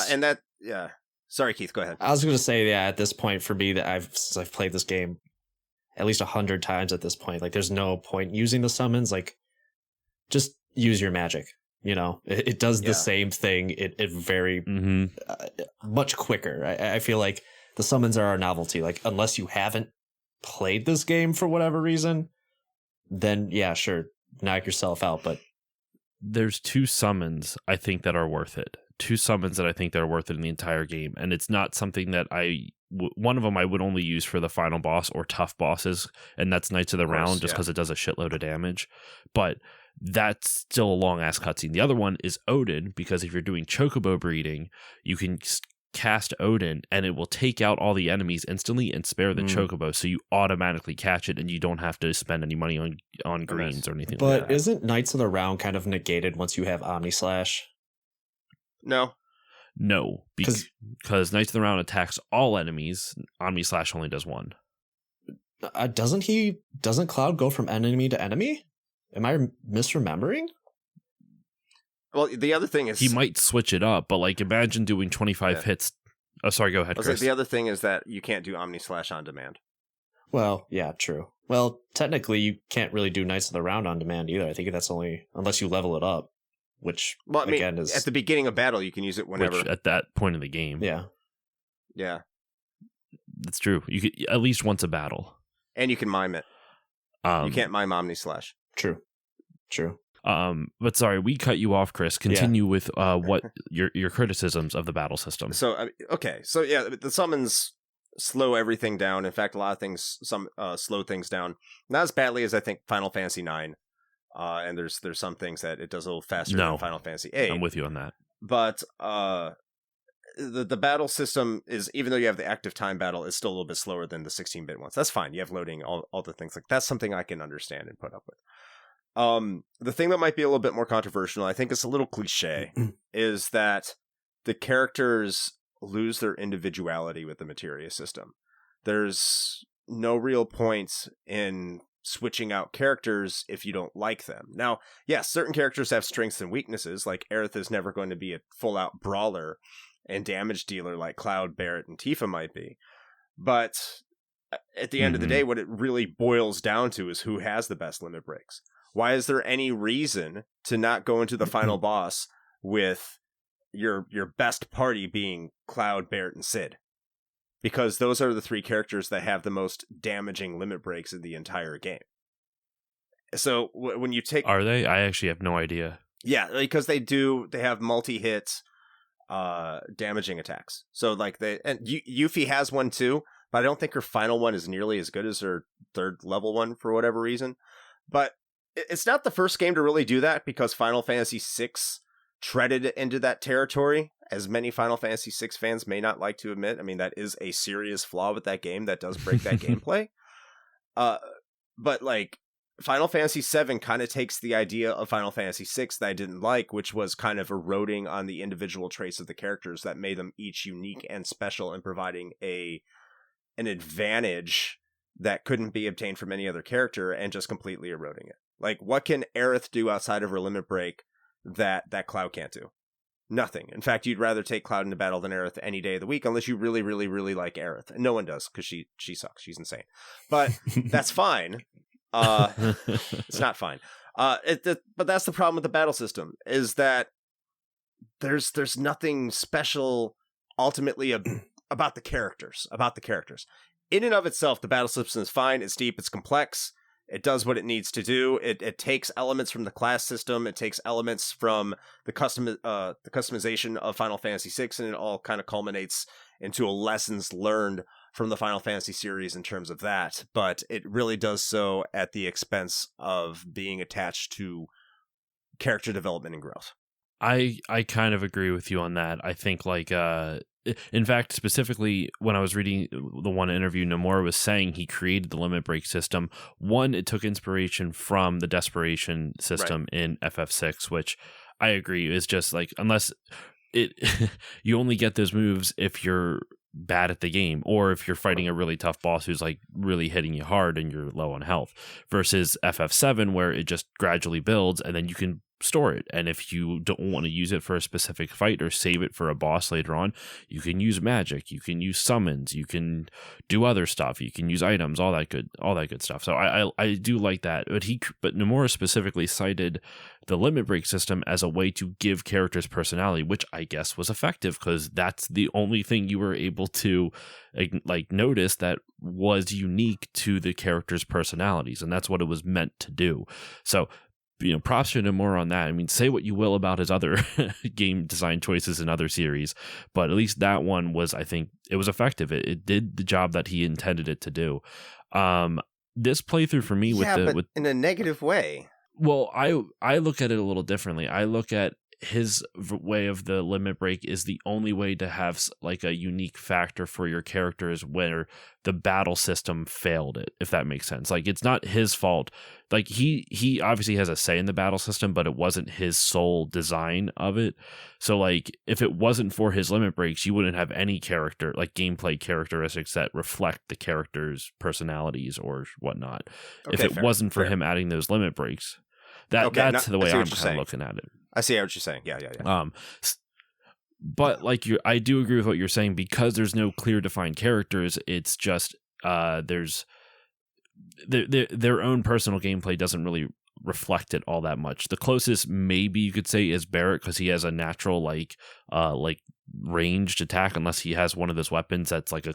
Sorry, Keith, go ahead. I was going to say, yeah, at this point for me, that since I've played this game at least 100 times at this point, like, there's no point using the summons. Like, just use your magic. You know, it does the same thing. It very much quicker. I feel like the summons are a novelty. Like, unless you haven't played this game for whatever reason, then yeah, sure, knock yourself out. But there's two summons I think that are worth it. Two summons that I think that are worth it in the entire game, and it's not something that one of them I would only use for the final boss or tough bosses, and that's Knights of the Round, just because it does a shitload of damage. But that's still a long ass cutscene. The other one is Odin, because if you're doing chocobo breeding, you can cast Odin and it will take out all the enemies instantly and spare the chocobo, so you automatically catch it and you don't have to spend any money on greens or anything like that. But isn't Knights of the Round kind of negated once you have Omni Slash? No, because Knights of the Round attacks all enemies. Omni Slash only does one. Doesn't Cloud go from enemy to enemy? Am I misremembering? Well, the other thing is he might switch it up, but like, imagine doing 25 hits. Oh, sorry, go ahead, Chris. The other thing is that you can't do Omni Slash on demand. Well, yeah, true. Well, technically, you can't really do Knights of the Round on demand either. I think that's only unless you level it up, which again is at the beginning of battle. You can use it whenever. At that point in the game, yeah, that's true. You could at least once a battle, and you can mime it. You can't mime Omni Slash. True. But sorry, we cut you off, Chris. Continue with what your criticisms of the battle system. So the summons slow everything down. In fact, a lot of things slow things down, not as badly as I think Final Fantasy IX. And there's some things that it does a little faster than Final Fantasy VIII. I'm with you on that. But the battle system is, even though you have the active time battle, is still a little bit slower than the 16-bit ones. That's fine. You have loading, all the things like that's something I can understand and put up with. The thing that might be a little bit more controversial, I think it's a little cliche, is that the characters lose their individuality with the materia system. There's no real point in switching out characters if you don't like them. Now, yes, certain characters have strengths and weaknesses, like Aerith is never going to be a full-out brawler and damage dealer like Cloud, Barret, and Tifa might be. But at the end of the day, what it really boils down to is who has the best limit breaks. Why is there any reason to not go into the final boss with your best party being Cloud, Barret, and Sid? Because those are the three characters that have the most damaging limit breaks in the entire game. So when you take... Are they? I actually have no idea. Yeah, because they have multi-hit damaging attacks. So like Yuffie has one too, but I don't think her final one is nearly as good as her third level one for whatever reason. But it's not the first game to really do that, because Final Fantasy VI treaded into that territory, as many Final Fantasy VI fans may not like to admit. I mean, that is a serious flaw with that game that does break that gameplay. But like Final Fantasy VII kind of takes the idea of Final Fantasy VI that I didn't like, which was kind of eroding on the individual traits of the characters that made them each unique and special, and providing an advantage that couldn't be obtained from any other character, and just completely eroding it. Like, what can Aerith do outside of her limit break that Cloud can't do? Nothing. In fact, you'd rather take Cloud into battle than Aerith any day of the week, unless you really, really, really like Aerith. And no one does, because she sucks. She's insane. But that's fine. It's not fine. But that's the problem with the battle system, is that there's nothing special ultimately about the characters. In and of itself, the battle system is fine. It's deep. It's complex. It does what it needs to do. It takes elements from the class system. It takes elements from the customization of Final Fantasy VI, and it all kind of culminates into a lessons learned from the Final Fantasy series in terms of that. But it really does so at the expense of being attached to character development and growth. I kind of agree with you on that. I think in fact, specifically when I was reading the one interview, Nomura was saying he created the limit break system. One, it took inspiration from the desperation system in FF6, which I agree is just like, unless you only get those moves if you're bad at the game, or if you're fighting a really tough boss who's like really hitting you hard and you're low on health, versus FF7 where it just gradually builds and then you can store it. And if you don't want to use it for a specific fight or save it for a boss later on, you can use magic, you can use summons, you can do other stuff, you can use items, all that good stuff. So I do like that. But Nomura specifically cited the limit break system as a way to give characters personality, which I guess was effective, because that's the only thing you were able to like notice that was unique to the characters' personalities, and that's what it was meant to do. So, props to Nomura on that. I mean, say what you will about his other game design choices in other series, but at least that one was, I think, it was effective. It did the job that he intended it to do. This playthrough for me with in a negative way. Well, I look at it a little differently. I look at his way of the limit break is the only way to have like a unique factor for your characters where the battle system failed it, if that makes sense. Like, it's not his fault. Like, he obviously has a say in the battle system, but it wasn't his sole design of it. So like, if it wasn't for his limit breaks, you wouldn't have any character, like gameplay characteristics that reflect the characters' personalities or whatnot. Okay, if it wasn't for him adding those limit breaks, that's the way I'm kind of looking at it. I see what you're saying. Yeah. But like I do agree with what you're saying, because there's no clear defined characters. It's just there's their own personal gameplay doesn't really reflect it all that much. The closest maybe you could say is Barret, because he has a natural like ranged attack, unless he has one of those weapons that's like a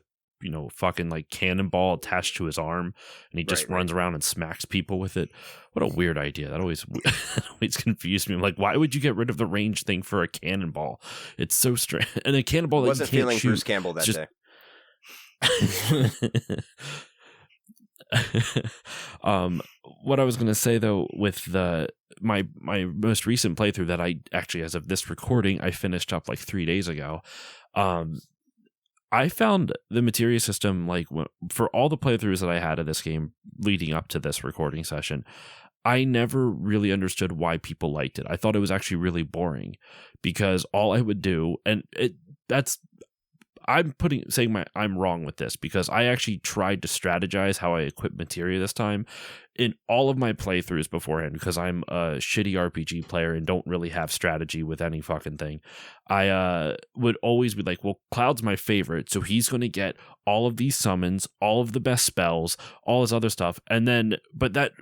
fucking like cannonball attached to his arm, and he just runs around and smacks people with it. What a weird idea. That always confused me. I'm like, why would you get rid of the range thing for a cannonball? It's so strange. And a cannonball that wasn't you can't feeling shoot. Bruce Campbell that day. What I was going to say though, with my most recent playthrough that I actually, as of this recording, I finished up like 3 days ago. I found the materia system, like, for all the playthroughs that I had of this game leading up to this recording session, I never really understood why people liked it. I thought it was actually really boring, because all I would do, and that's I'm I'm wrong with this because I actually tried to strategize how I equip materia this time in all of my playthroughs beforehand, because I'm a shitty RPG player and don't really have strategy with any fucking thing. I would always be like, well, Cloud's my favorite, so he's going to get all of these summons, all of the best spells, all this other stuff. And then, but that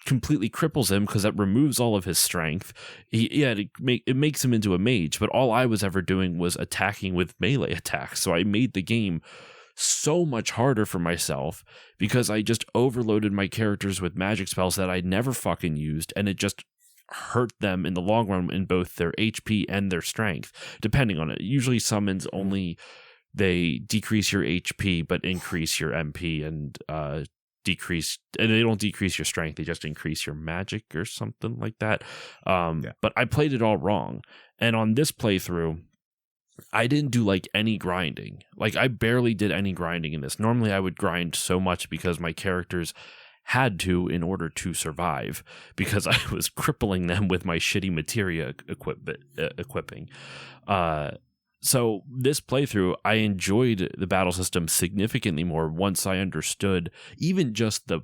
completely cripples him because that removes all of his strength. It makes him into a mage, but all I was ever doing was attacking with melee attacks. So I made the game so much harder for myself because I just overloaded my characters with magic spells that I never fucking used, and it just hurt them in the long run in both their HP and their strength, depending on it. Usually summons only, they decrease your HP but increase your MP, and they don't decrease your strength, they just increase your magic or something like that. But I played it all wrong, and on this playthrough I didn't do like any grinding. Like I barely did any grinding in this. Normally I would grind so much because my characters had to in order to survive, because I was crippling them with my shitty materia equipping. So this playthrough, I enjoyed the battle system significantly more once I understood even just the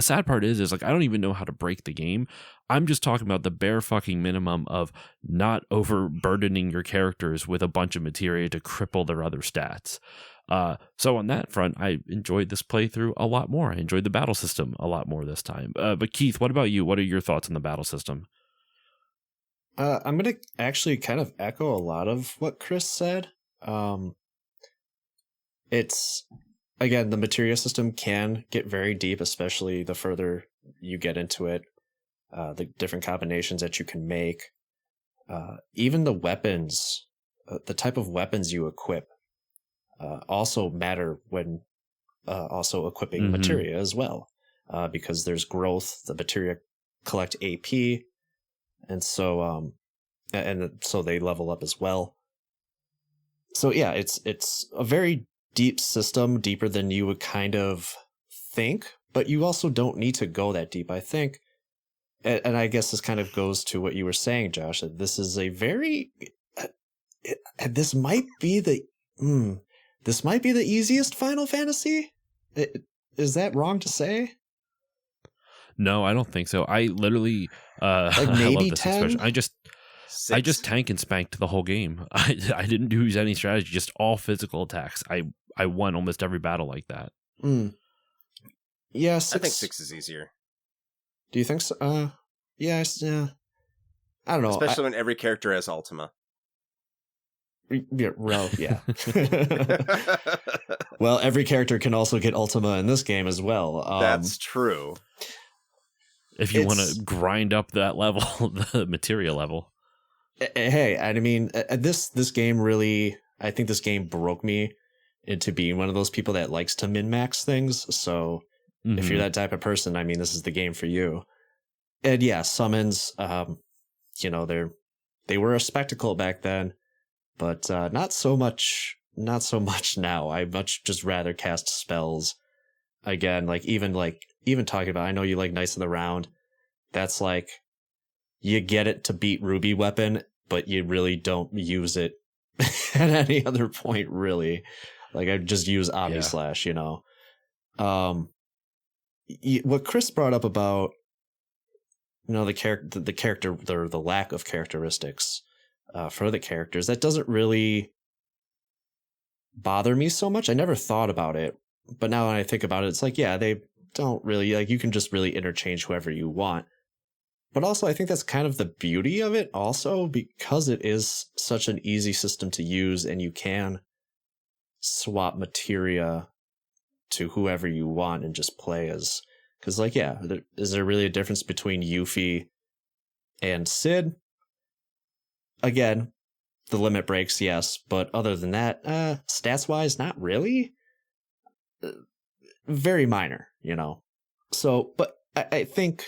sad part is like I don't even know how to break the game. I'm just talking about the bare fucking minimum of not overburdening your characters with a bunch of materia to cripple their other stats. So on that front, I enjoyed this playthrough a lot more. I enjoyed the battle system a lot more this time. But Keith, what about you? What are your thoughts on the battle system? I'm going to actually kind of echo a lot of what Chris said. It's, again, the materia system can get very deep, especially the further you get into it. The different combinations that you can make. Even the weapons, the type of weapons you equip, also matter when also equipping materia as well. Because there's growth, the materia collect AP, and so so they level up as well. So yeah, it's a very deep system, deeper than you would kind of think, but you also don't need to go that deep, I think. And I guess this kind of goes to what you were saying, Josh, that this is a very this might be the easiest Final Fantasy. Is that wrong to say? No, I don't think so. I literally like maybe I love this 10? expression. I just tank and spanked the whole game. I didn't use any strategy, just all physical attacks. I won almost every battle like that. Yeah, I think 6 is easier. Do you think so? Yeah. I don't know. Especially when every character has Ultima. Yeah. Well, every character can also get Ultima in this game as well. That's true. If you want to grind up that level, the materia level. Hey, I mean, this game really, I think this game broke me into being one of those people that likes to min-max things. So if you're that type of person, I mean, this is the game for you. And yeah, summons, they were a spectacle back then, but not so much now. I much just rather cast spells. Again, like even talking about, I know you like Knights of the Round. That's like, you get it to beat Ruby Weapon, but you really don't use it at any other point, really. Like, I just use Omni Slash, what Chris brought up about, the lack of characteristics for the characters, that doesn't really bother me so much. I never thought about it, but now when I think about it, it's like, yeah, they don't really, like, you can just really interchange whoever you want. But also, I think that's kind of the beauty of it also, because it is such an easy system to use, and you can swap materia to whoever you want and just play as. Because, like, yeah, is there really a difference between Yuffie and Cid? Again, the limit breaks, yes, but other than that, stats-wise, not really. Very minor, So, but I think,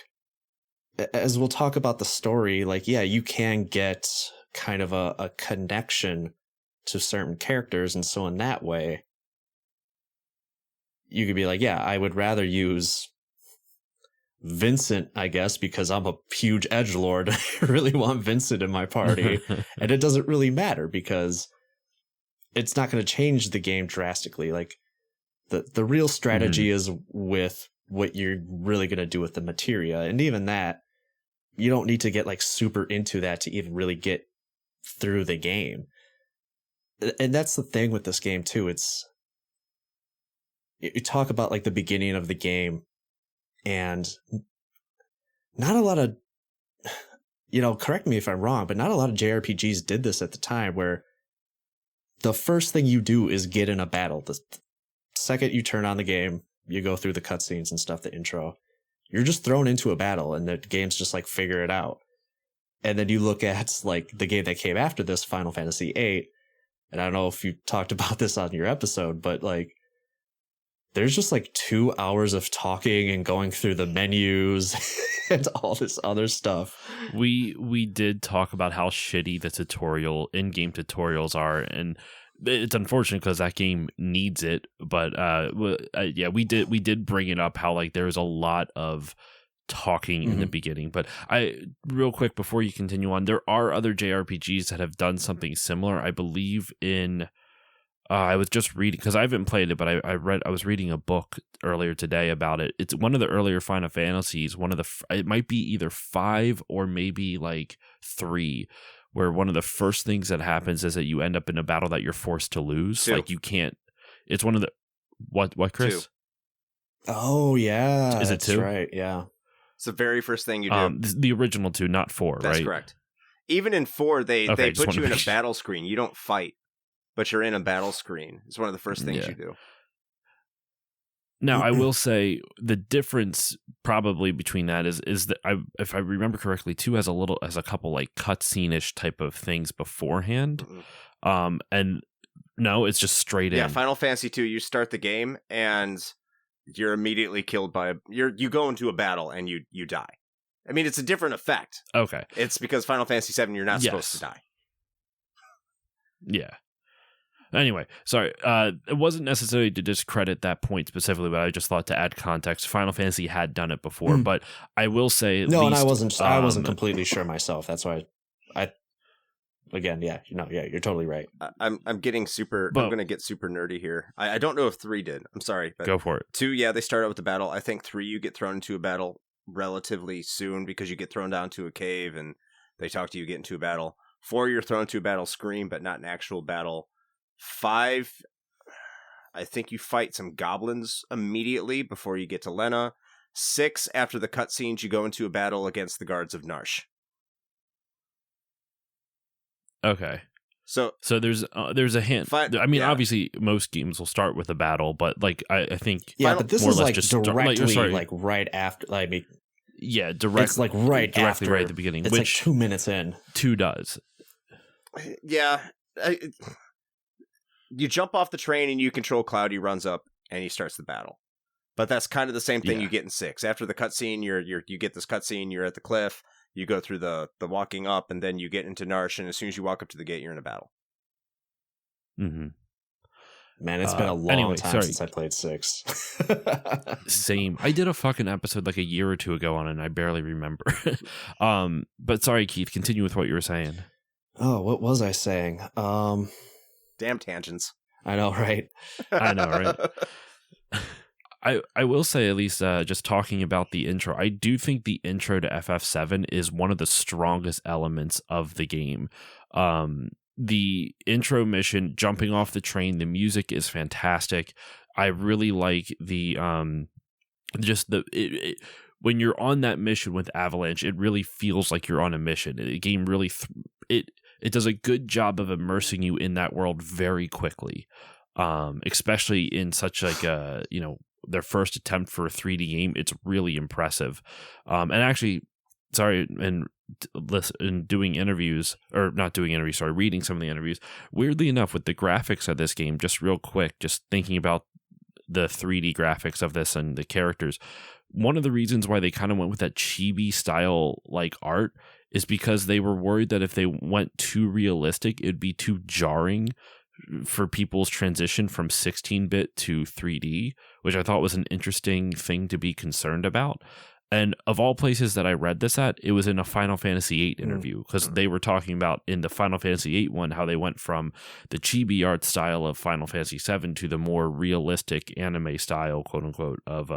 as we'll talk about the story, like, yeah, you can get kind of a connection to certain characters, and so in that way, you could be like, yeah, I would rather use Vincent, I guess, because I'm a huge edgelord. I really want Vincent in my party. And it doesn't really matter because it's not going to change the game drastically. Like the real strategy is with what you're really going to do with the materia. And even that, you don't need to get like super into that to even really get through the game. And that's the thing with this game too. You talk about like the beginning of the game, and not a lot of, correct me if I'm wrong, but not a lot of JRPGs did this at the time, where the first thing you do is get in a battle. The second you turn on the game, you go through the cutscenes and stuff, the intro, you're just thrown into a battle and the game's just like, figure it out. And then you look at like the game that came after this, Final Fantasy VIII, and I don't know if you talked about this on your episode, but like, there's just like 2 hours of talking and going through the menus and all this other stuff. We did talk about how shitty the in-game tutorials are, and it's unfortunate because that game needs it. But yeah, we did bring it up how like there's a lot of talking in the beginning. But real quick before you continue on, there are other JRPGs that have done something similar. I believe in. I was just reading, because I haven't played it, but I was reading a book earlier today about it. It's one of the earlier Final Fantasies. It might be either 5 or maybe like 3, where one of the first things that happens is that you end up in a battle that you're forced to lose. 2. Like you can't. It's one of the what Chris? 2. Oh yeah, is it 2? That's right, yeah. It's the very first thing you do. The original 2, not 4. That's right? correct. Even in 4, they put you in a sure. battle screen. You don't fight, but you're in a battle screen. It's one of the first things you do. Now, I will say the difference probably between that is that if I remember correctly, 2 has a couple like cutscene-ish type of things beforehand. And no, it's just straight in. Yeah, Final Fantasy 2, you start the game and you're immediately killed by you go into a battle and you die. I mean, it's a different effect. Okay. It's because Final Fantasy 7 you're not supposed to die. Yeah. Anyway, sorry. It wasn't necessarily to discredit that point specifically, but I just thought to add context. Final Fantasy had done it before, but I will say and I wasn't completely sure myself. That's why you're totally right. I'm getting super. I'm going to get super nerdy here. I don't know if 3 did. I'm sorry, but go for it. 2, yeah, they start out with the battle. I think 3, you get thrown into a battle relatively soon because you get thrown down to a cave and they talk to you, get into a battle. 4, you're thrown into a battle screen, but not an actual battle. 5, I think you fight some goblins immediately before you get to Lena. 6, after the cutscenes, you go into a battle against the guards of Narsh. Okay. So there's a hint. Obviously, most games will start with a battle, but like I think but this is like directly like right after. Yeah, directly. It's like directly after, right at the beginning. It's which like 2 minutes in. 2 does. Yeah. You jump off the train and you control Cloud. He runs up and he starts the battle. But that's kind of the same thing you get in 6. After the cutscene, you get this cutscene. You're at the cliff. You go through the walking up, and then you get into Narsh. And as soon as you walk up to the gate, you're in a battle. Mm-hmm. Man, it's been a long time since I played 6. Same. I did a fucking episode like a year or 2 ago on it, and I barely remember. But sorry, Keith. Continue with what you were saying. Oh, what was I saying? Damn tangents. I know, right? I know, right? I will say, at least just talking about the intro, I do think the intro to FF7 is one of the strongest elements of the game. The intro mission, jumping off the train, the music is fantastic. I really like the when you're on that mission with Avalanche, it really feels like you're on a mission. The game really it does a good job of immersing you in that world very quickly, especially in such like a their first attempt for a 3D game. It's really impressive. And actually, doing interviews, or not doing interviews, sorry, reading some of the interviews, weirdly enough, with the graphics of this game, just real quick, just thinking about the 3D graphics of this and the characters, one of the reasons why they kind of went with that chibi style like art is because they were worried that if they went too realistic, it'd be too jarring for people's transition from 16-bit to 3D, which I thought was an interesting thing to be concerned about. And of all places that I read this at, it was in a Final Fantasy VIII interview, because they were talking about in the Final Fantasy VIII one how they went from the chibi art style of Final Fantasy VII to the more realistic anime style, quote unquote, of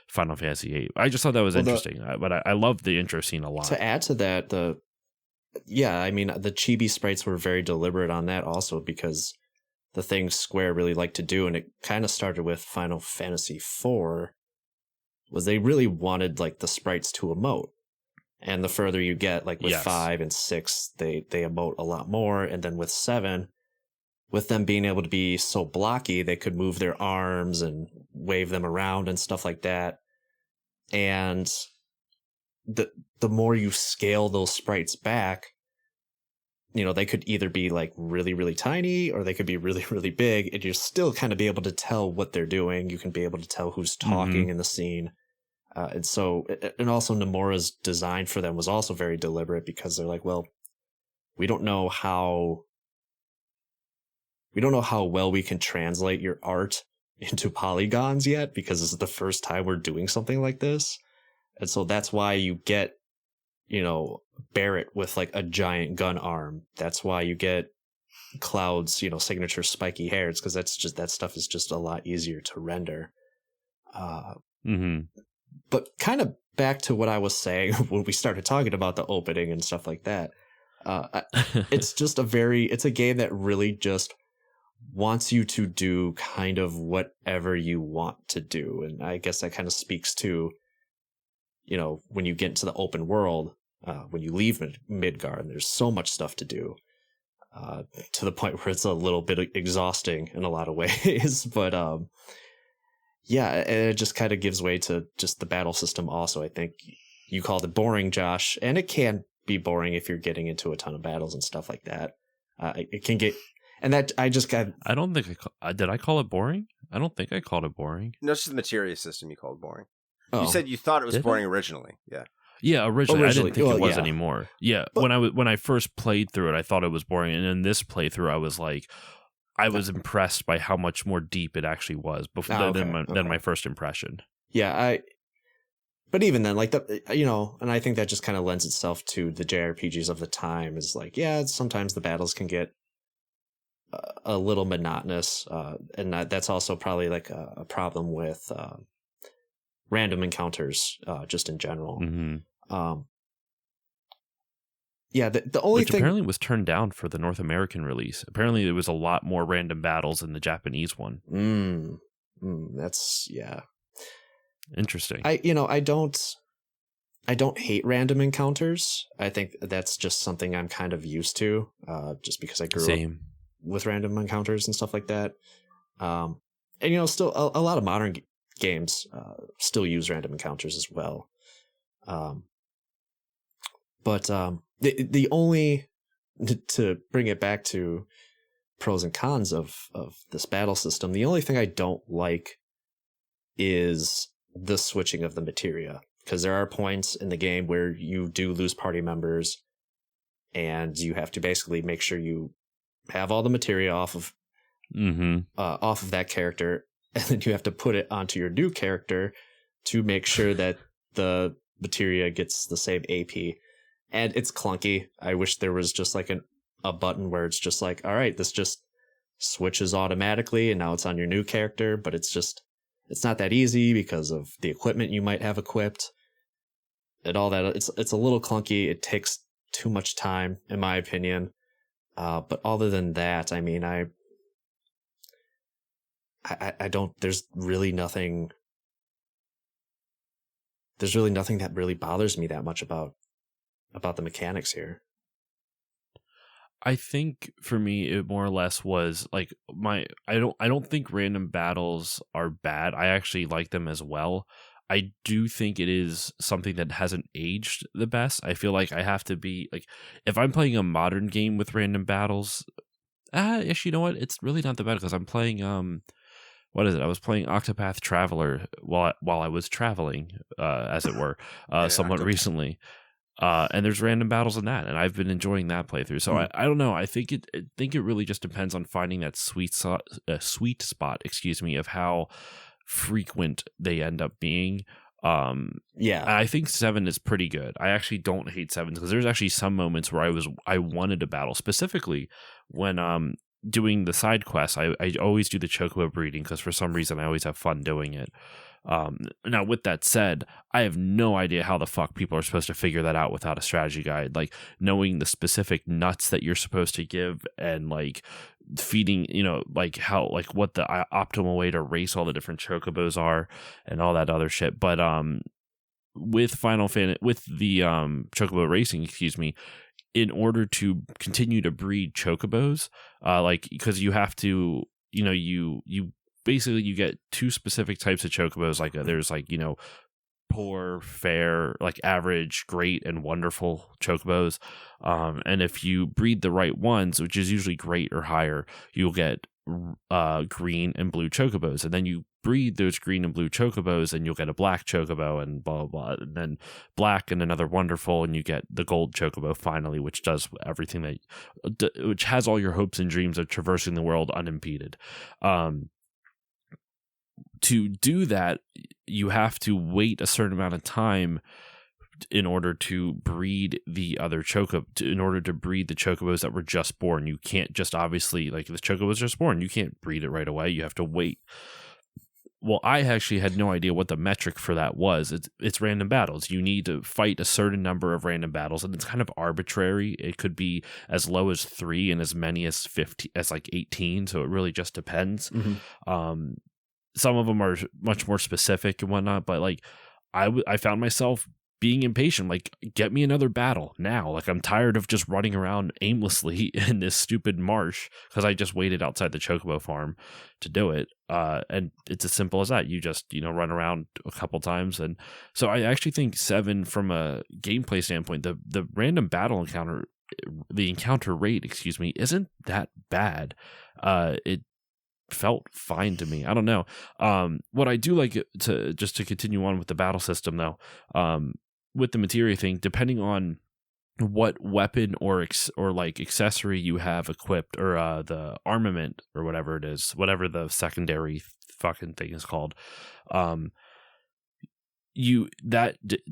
Final Fantasy VIII. I just thought that was interesting, but I love the intro scene a lot. To add to that, the chibi sprites were very deliberate on that also, because the thing Square really liked to do, and it kind of started with Final Fantasy IV, was they really wanted like the sprites to emote. And the further you get, like with 5 and 6, they emote a lot more. And then with 7, with them being able to be so blocky, they could move their arms and wave them around and stuff like that. And the more you scale those sprites back, they could either be like really, really tiny, or they could be really, really big, and you're still kind of be able to tell what they're doing. You can be able to tell who's talking in the scene. And also Nomura's design for them was also very deliberate, because they're like, well, we don't know how well we can translate your art into polygons yet, because this is the first time we're doing something like this. And so that's why you get, Barrett with like a giant gun arm. That's why you get Cloud's, signature spiky hair. It's because that stuff is just a lot easier to render. But kind of back to what I was saying when we started talking about the opening and stuff like that. It's just it's a game that really just wants you to do kind of whatever you want to do. And I guess that kind of speaks to, when you get into the open world, when you leave Midgard, and there's so much stuff to do, to the point where it's a little bit exhausting in a lot of ways. But yeah, and it just kind of gives way to just the battle system also. I think you called it boring, Josh, and it can be boring if you're getting into a ton of battles and stuff like that. It can get... And that I don't think did I call it boring? I don't think I called it boring. No, it's just the materia system you called boring. Oh. You said you thought it was boring originally. Yeah. Yeah, originally I didn't think it was anymore. Yeah, but when I first played through it, I thought it was boring, and in this playthrough, I was like, I was impressed by how much more deep it actually was than my first impression. Yeah, but even then, like and I think that just kind of lends itself to the JRPGs of the time. Is like, sometimes the battles can get a little monotonous, and that's also probably like a problem with random encounters, just in general. The only Which thing apparently was turned down for the North American release. Apparently there was a lot more random battles in the Japanese one. That's interesting. I don't hate random encounters. I think that's just something I'm kind of used to, just because I grew up with random encounters and stuff like that. And still a lot of modern games still use random encounters as well. But the only, to bring it back to pros and cons of this battle system, the only thing I don't like is the switching of the materia, because there are points in the game where you do lose party members, and you have to basically make sure you have all the materia off of that character, and then you have to put it onto your new character to make sure that the materia gets the same AP. And it's clunky. I wish there was just like a button where it's just like, all right, this just switches automatically, and now it's on your new character. But it's not that easy because of the equipment you might have equipped and all that. It's a little clunky. It takes too much time, in my opinion. But other than that, I mean, I don't. There's really nothing that really bothers me that much about the mechanics here. I think for me, it more or less was like I don't think random battles are bad. I actually like them as well. I do think it is something that hasn't aged the best. I feel like I have to be like, if I'm playing a modern game with random battles, actually, you know what? It's really not that bad, because I'm playing what is it? I was playing Octopath Traveler while I was traveling, as it were, somewhat recently. And there's random battles in that, and I've been enjoying that playthrough. So I don't know. I think it really just depends on finding that sweet spot, of how frequent they end up being. Yeah, I think 7 is pretty good. I actually don't hate 7 because there's actually some moments where I wanted to battle, specifically when doing the side quests. I always do the chocobo breeding because for some reason I always have fun doing it. Now with that said, I have no idea how the fuck people are supposed to figure that out without a strategy guide, like knowing the specific nuts that you're supposed to give and like feeding, like how, like what the optimal way to race all the different chocobos are and all that other shit. But with with the chocobo racing, excuse me, in order to continue to breed chocobos, like because you have to, you basically you get two specific types of chocobos. Like there's like poor, fair, like average, great, and wonderful chocobos. And if you breed the right ones, which is usually great or higher, you'll get green and blue chocobos. And then you breed those green and blue chocobos and you'll get a black chocobo and blah, blah, blah. And then black and another wonderful, and you get the gold chocobo finally, which does everything which has all your hopes and dreams of traversing the world unimpeded. To do that, you have to wait a certain amount of time in order to breed the other in order to breed the chocobos that were just born. You can't just obviously, like the chocobos just born, you can't breed it right away. You have to wait. Well, I actually had no idea what the metric for that was. It's random battles. You need to fight a certain number of random battles, and it's kind of arbitrary. It could be as low as 3 and as many as 50, as like 18. So it really just depends. Mm-hmm. Some of them are much more specific and whatnot, but like I found myself being impatient. Like, get me another battle now. Like, I'm tired of just running around aimlessly in this stupid marsh because I just waited outside the chocobo farm to do it. And it's as simple as that. You just, run around a couple times. And so I actually think 7, from a gameplay standpoint, the random battle encounter, the encounter rate, isn't that bad. It felt fine to me. I don't know. What I do like to continue on with the battle system though, with the materia thing, depending on what weapon or like accessory you have equipped, or the armament or whatever it is, whatever the secondary fucking thing is called,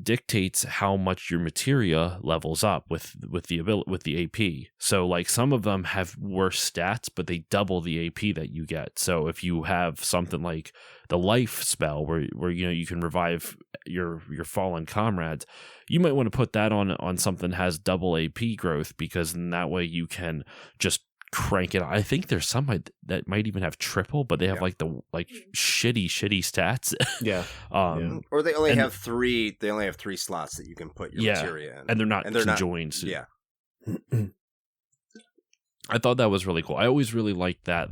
dictates how much your materia levels up with the AP. So like some of them have worse stats, but they double the AP that you get. So if you have something like the life spell where you can revive your fallen comrades, you might want to put that on something that has double AP growth, because in that way you can just crank it. I think there's some that might even have triple, but they have like the shitty stats. Yeah. Or they only have 3. They only have 3 slots that you can put your materia in, and they're not conjoined. Yeah. I thought that was really cool. I always really liked that.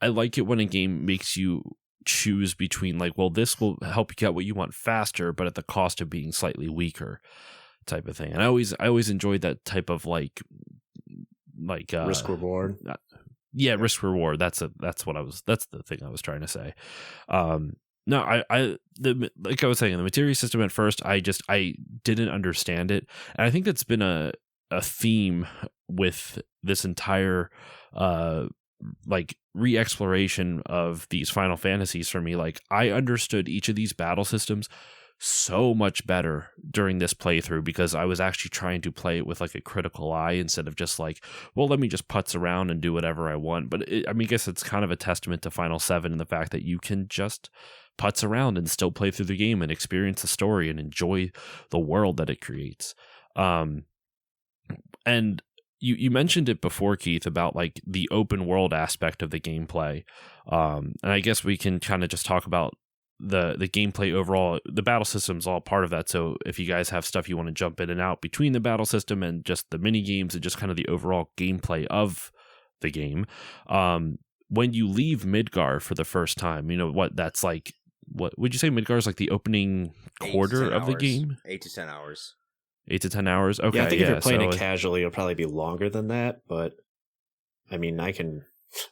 I like it when a game makes you choose between like, well, this will help you get what you want faster, but at the cost of being slightly weaker, type of thing. And I always enjoyed that type of like risk reward. Risk reward. That's the thing I was trying to say. No, like I was saying, the materia system at first, I didn't understand it, and I think that's been a theme with this entire like re-exploration of these Final Fantasies for me. Like, I understood each of these battle systems so much better during this playthrough because I was actually trying to play it with like a critical eye instead of just like, well, let me just putz around and do whatever I want. But I guess it's kind of a testament to Final 7 in the fact that you can just putz around and still play through the game and experience the story and enjoy the world that it creates. And you mentioned it before, Keith, about like the open world aspect of the gameplay. And I guess we can kind of just talk about the gameplay overall. The battle system is all part of that. So if you guys have stuff you want to jump in and out between the battle system and just the mini games and just kind of the overall gameplay of the game, when you leave Midgar for the first time, what that's like. What would you say Midgar is like the opening quarter of the game? 8 to 10 hours. 8 to 10 hours. Okay. Yeah, I think if you're playing it casually, it'll probably be longer than that. But I mean,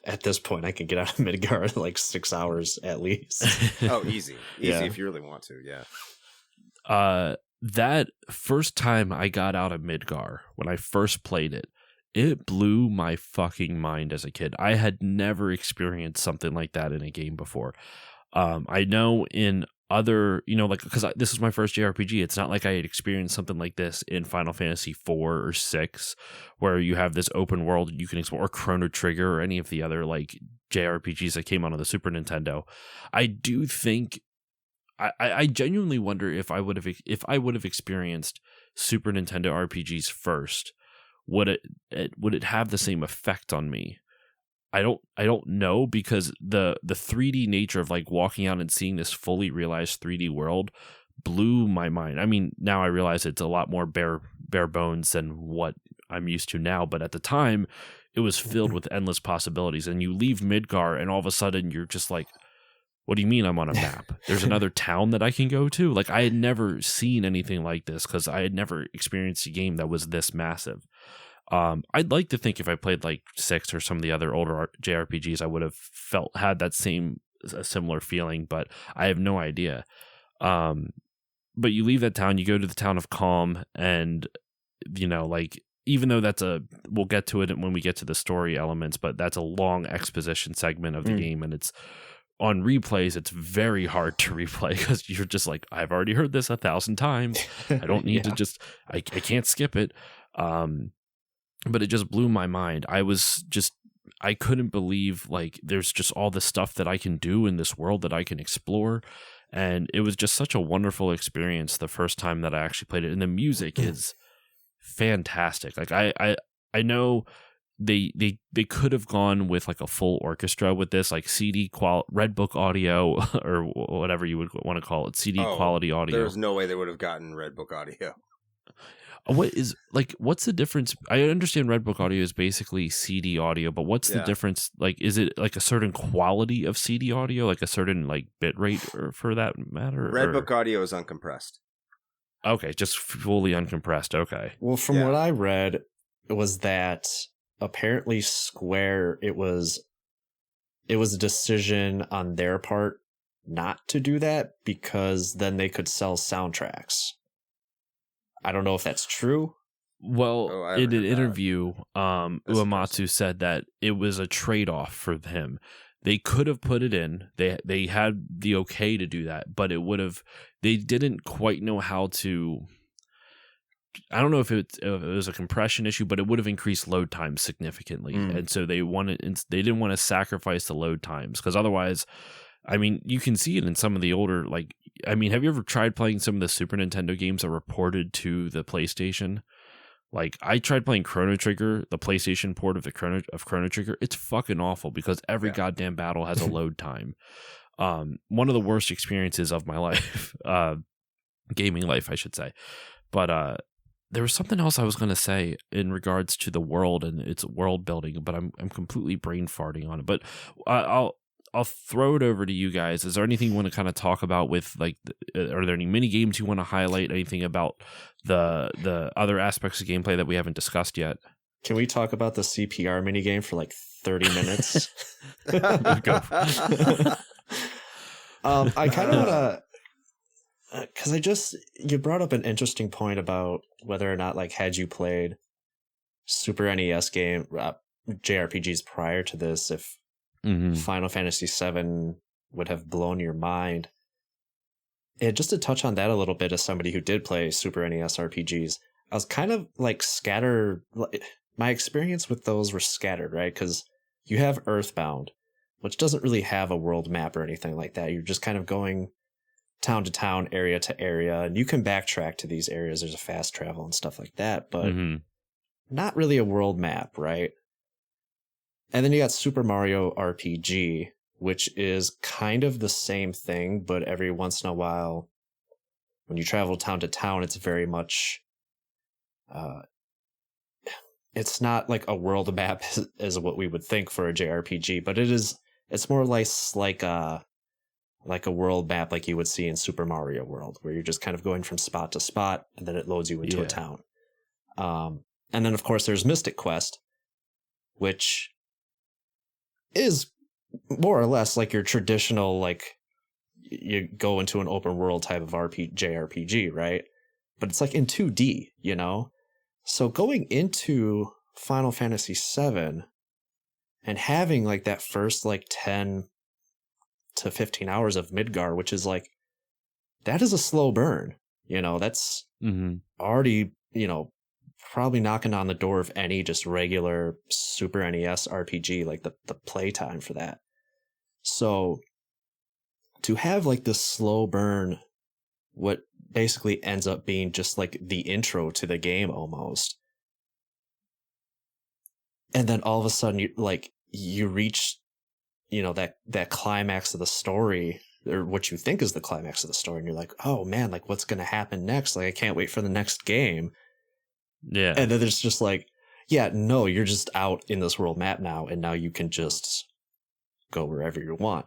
at this point, I can get out of Midgar in like 6 hours at least. Oh, easy if you really want to. Yeah. That first time I got out of Midgar, when I first played it, it blew my fucking mind as a kid. I had never experienced something like that in a game before. I know in other, like, because this was my first JRPG. It's not like I had experienced something like this in Final Fantasy 4 or 6, where you have this open world you can explore, or Chrono Trigger, or any of the other like JRPGs that came out on the Super Nintendo. I do think I genuinely wonder if I would have experienced Super Nintendo RPGs first, would it have the same effect on me? I don't know, because the 3D nature of like walking out and seeing this fully realized 3D world blew my mind. I mean, now I realize it's a lot more bare bones than what I'm used to now, but at the time it was filled with endless possibilities. And you leave Midgar and all of a sudden you're just like, what do you mean I'm on a map? There's another town that I can go to? Like, I had never seen anything like this because I had never experienced a game that was this massive. I'd like to think if I played like 6 or some of the other older JRPGs, I would have had that a similar feeling, but I have no idea. But you leave that town, you go to the town of Calm, and like, even though we'll get to it when we get to the story elements, but that's a long exposition segment of the game, and it's on replays, it's very hard to replay because you're just like, I've already heard this 1,000 times. I don't need to I can't skip it. But it just blew my mind. I couldn't believe, like, there's just all this stuff that I can do in this world that I can explore. And it was just such a wonderful experience the first time that I actually played it. And the music is fantastic. Like, I know they could have gone with like a full orchestra with this, like Red Book audio or whatever you would want to call it, CD quality audio. There's no way they would have gotten Red Book audio. What's the difference? I understand Red Book audio is basically CD audio, but what's the difference? Like, is it like a certain quality of CD audio, like a certain like bit rate, or for that matter? Red Book audio is uncompressed. Okay, just fully uncompressed. Okay. Well, from what I read, it was that apparently Square, it was a decision on their part not to do that because then they could sell soundtracks. I don't know if that's true. Well, in an interview, Uematsu said that it was a trade-off for him. They could have put it in. They had the okay to do that, but they didn't quite know how to. I don't know if it was a compression issue, but it would have increased load times significantly, and so they didn't want to sacrifice the load times, because otherwise, I mean, you can see it in some of the older, like, I mean, have you ever tried playing some of the Super Nintendo games that were ported to the PlayStation? Like, I tried playing Chrono Trigger, the PlayStation port of Chrono Trigger. It's fucking awful because every goddamn battle has a load time. One of the worst experiences of my life, gaming life, I should say. But there was something else I was going to say in regards to the world and its world building, but I'm completely brain farting on it. But I'll throw it over to you guys. Is there anything you want to kind of talk about with, like, are there any mini games you want to highlight? Anything about the other aspects of gameplay that we haven't discussed yet? Can we talk about the CPR mini game for like 30 minutes? Go. I kind of want to, because you brought up an interesting point about whether or not, like, had you played Super NES game JRPGs prior to this, if Final Fantasy VII would have blown your mind. And just to touch on that a little bit, as somebody who did play Super NES RPGs, I was kind of like scattered. My experience with those were scattered, right? Because you have Earthbound, which doesn't really have a world map or anything like that. You're just kind of going town to town, area to area, and you can backtrack to these areas. There's a fast travel and stuff like that, but not really a world map, right? And then you got Super Mario RPG, which is kind of the same thing, but every once in a while, when you travel town to town, it's very much, it's not like a world map is what we would think for a JRPG, but it's more or less like a world map like you would see in Super Mario World, where you're just kind of going from spot to spot, and then it loads you into a town. And then, of course, there's Mystic Quest, which is more or less like your traditional, like, you go into an open world type of JRPG, right? But it's like in 2D, you know? So going into Final Fantasy VII and having like that first like 10 to 15 hours of Midgar, which is like that is a slow burn. That's already, probably knocking on the door of any just regular Super NES RPG, like the playtime for that. So to have like this slow burn, what basically ends up being just like the intro to the game almost. And then all of a sudden you reach, that climax of the story, or what you think is the climax of the story, and you're like, oh man, like what's going to happen next? Like I can't wait for the next game. Yeah. And then there's just like, yeah, no, you're just out in this world map now, and now you can just go wherever you want.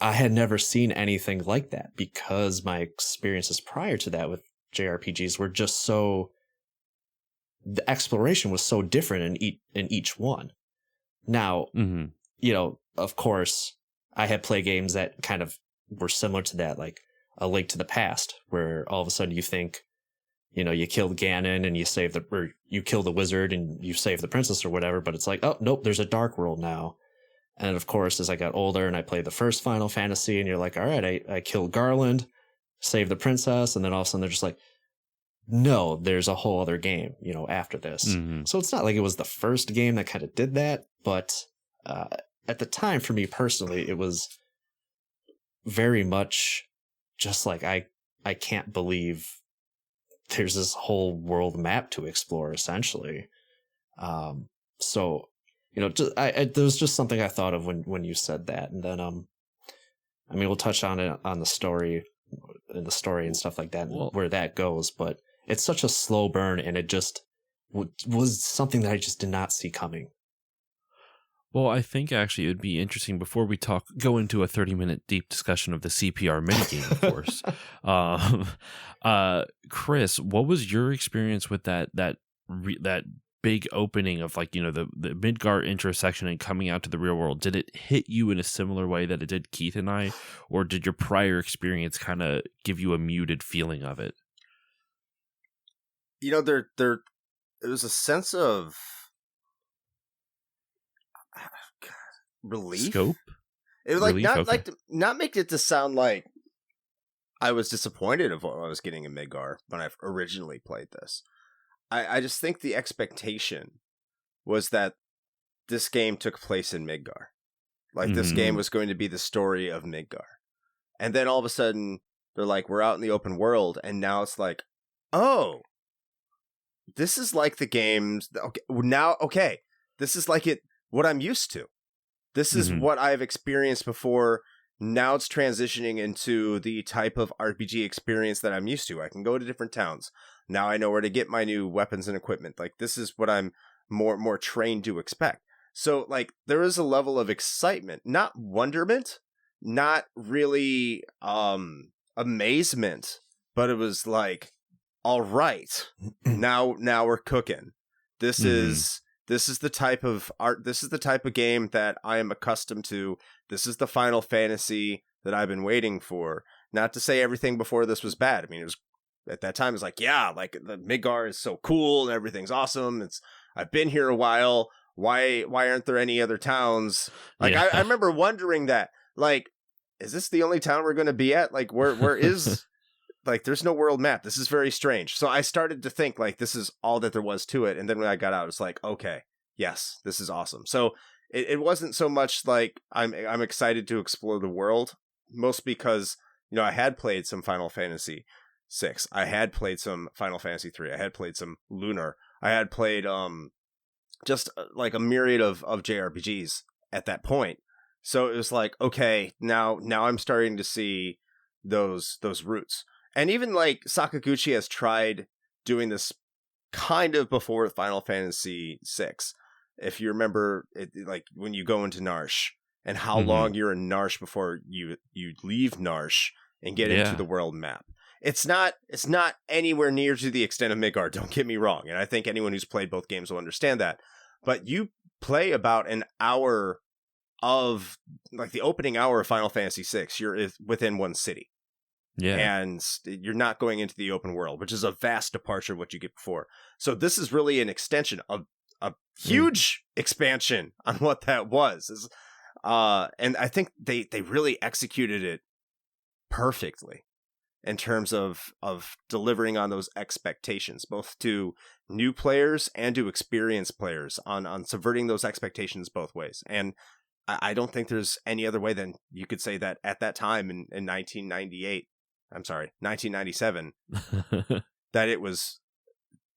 I had never seen anything like that, because my experiences prior to that with JRPGs were just so, the exploration was so different in each one. Now, of course, I had played games that kind of were similar to that, like A Link to the Past, where all of a sudden you think, you killed Ganon and you kill the wizard and you save the princess or whatever, but it's like, oh, nope, there's a dark world now. And of course, as I got older and I played the first Final Fantasy, and you're like, all right, I killed Garland, saved the princess, and then all of a sudden they're just like, no, there's a whole other game, after this. So it's not like it was the first game that kind of did that, but at the time, for me personally, it was very much just like, I can't believe there's this whole world map to explore, essentially. So, there was just something I thought of when you said that. And then, we'll touch on it on the story and stuff like that, and where that goes, but it's such a slow burn, and it just was something that I just did not see coming. Well, I think actually it would be interesting, before we go into a 30-minute deep discussion of the CPR minigame, of course. Chris, what was your experience with that big opening of, like, the Midgar intro section and coming out to the real world? Did it hit you in a similar way that it did Keith and I, or did your prior experience kind of give you a muted feeling of it? There was a sense of relief. Scope? It was like, not make it to sound like I was disappointed of what I was getting in Midgar when I originally played this. I just think the expectation was that this game took place in Midgar. Like, this game was going to be the story of Midgar. And then all of a sudden, they're like, we're out in the open world, and now it's like, oh, this is like the games. Okay, this is like what I'm used to. This is what I've experienced before. Now it's transitioning into the type of RPG experience that I'm used to. I can go to different towns. Now I know where to get my new weapons and equipment. Like, this is what I'm more trained to expect. So, like, there is a level of excitement, not wonderment, not really amazement, but it was like, all right, now we're cooking. This is the type of art. This is the type of game that I am accustomed to. This is the Final Fantasy that I've been waiting for. Not to say everything before this was bad. I mean, it was, at that time, it was like, yeah, like, the Midgar is so cool and everything's awesome. I've been here a while. Why aren't there any other towns? Like, yeah. I remember wondering that, like, is this the only town we're going to be at? Like, where is, like, there's no world map. This is very strange. So I started to think, like, this is all that there was to it. And then when I got out, it's like, okay, yes, this is awesome. So it wasn't so much like I'm excited to explore the world, most because, I had played some Final Fantasy VI. I had played some Final Fantasy 3. I had played some Lunar. I had played just like a myriad of JRPGs at that point. So it was like, okay, now I'm starting to see those roots. And even like Sakaguchi has tried doing this kind of before Final Fantasy VI. If you remember, like when you go into Narsh and how long you're in Narsh before you leave Narsh and get into the world map. It's not anywhere near to the extent of Midgar, don't get me wrong. And I think anyone who's played both games will understand that. But you play about an hour of, like, the opening hour of Final Fantasy VI, you're within one city. Yeah. And you're not going into the open world, which is a vast departure of what you get before. So this is really an extension of a huge expansion on what that was. And I think they really executed it perfectly in terms of delivering on those expectations, both to new players and to experienced players, on subverting those expectations both ways. And I don't think there's any other way than you could say that at that time in 1997, that it was,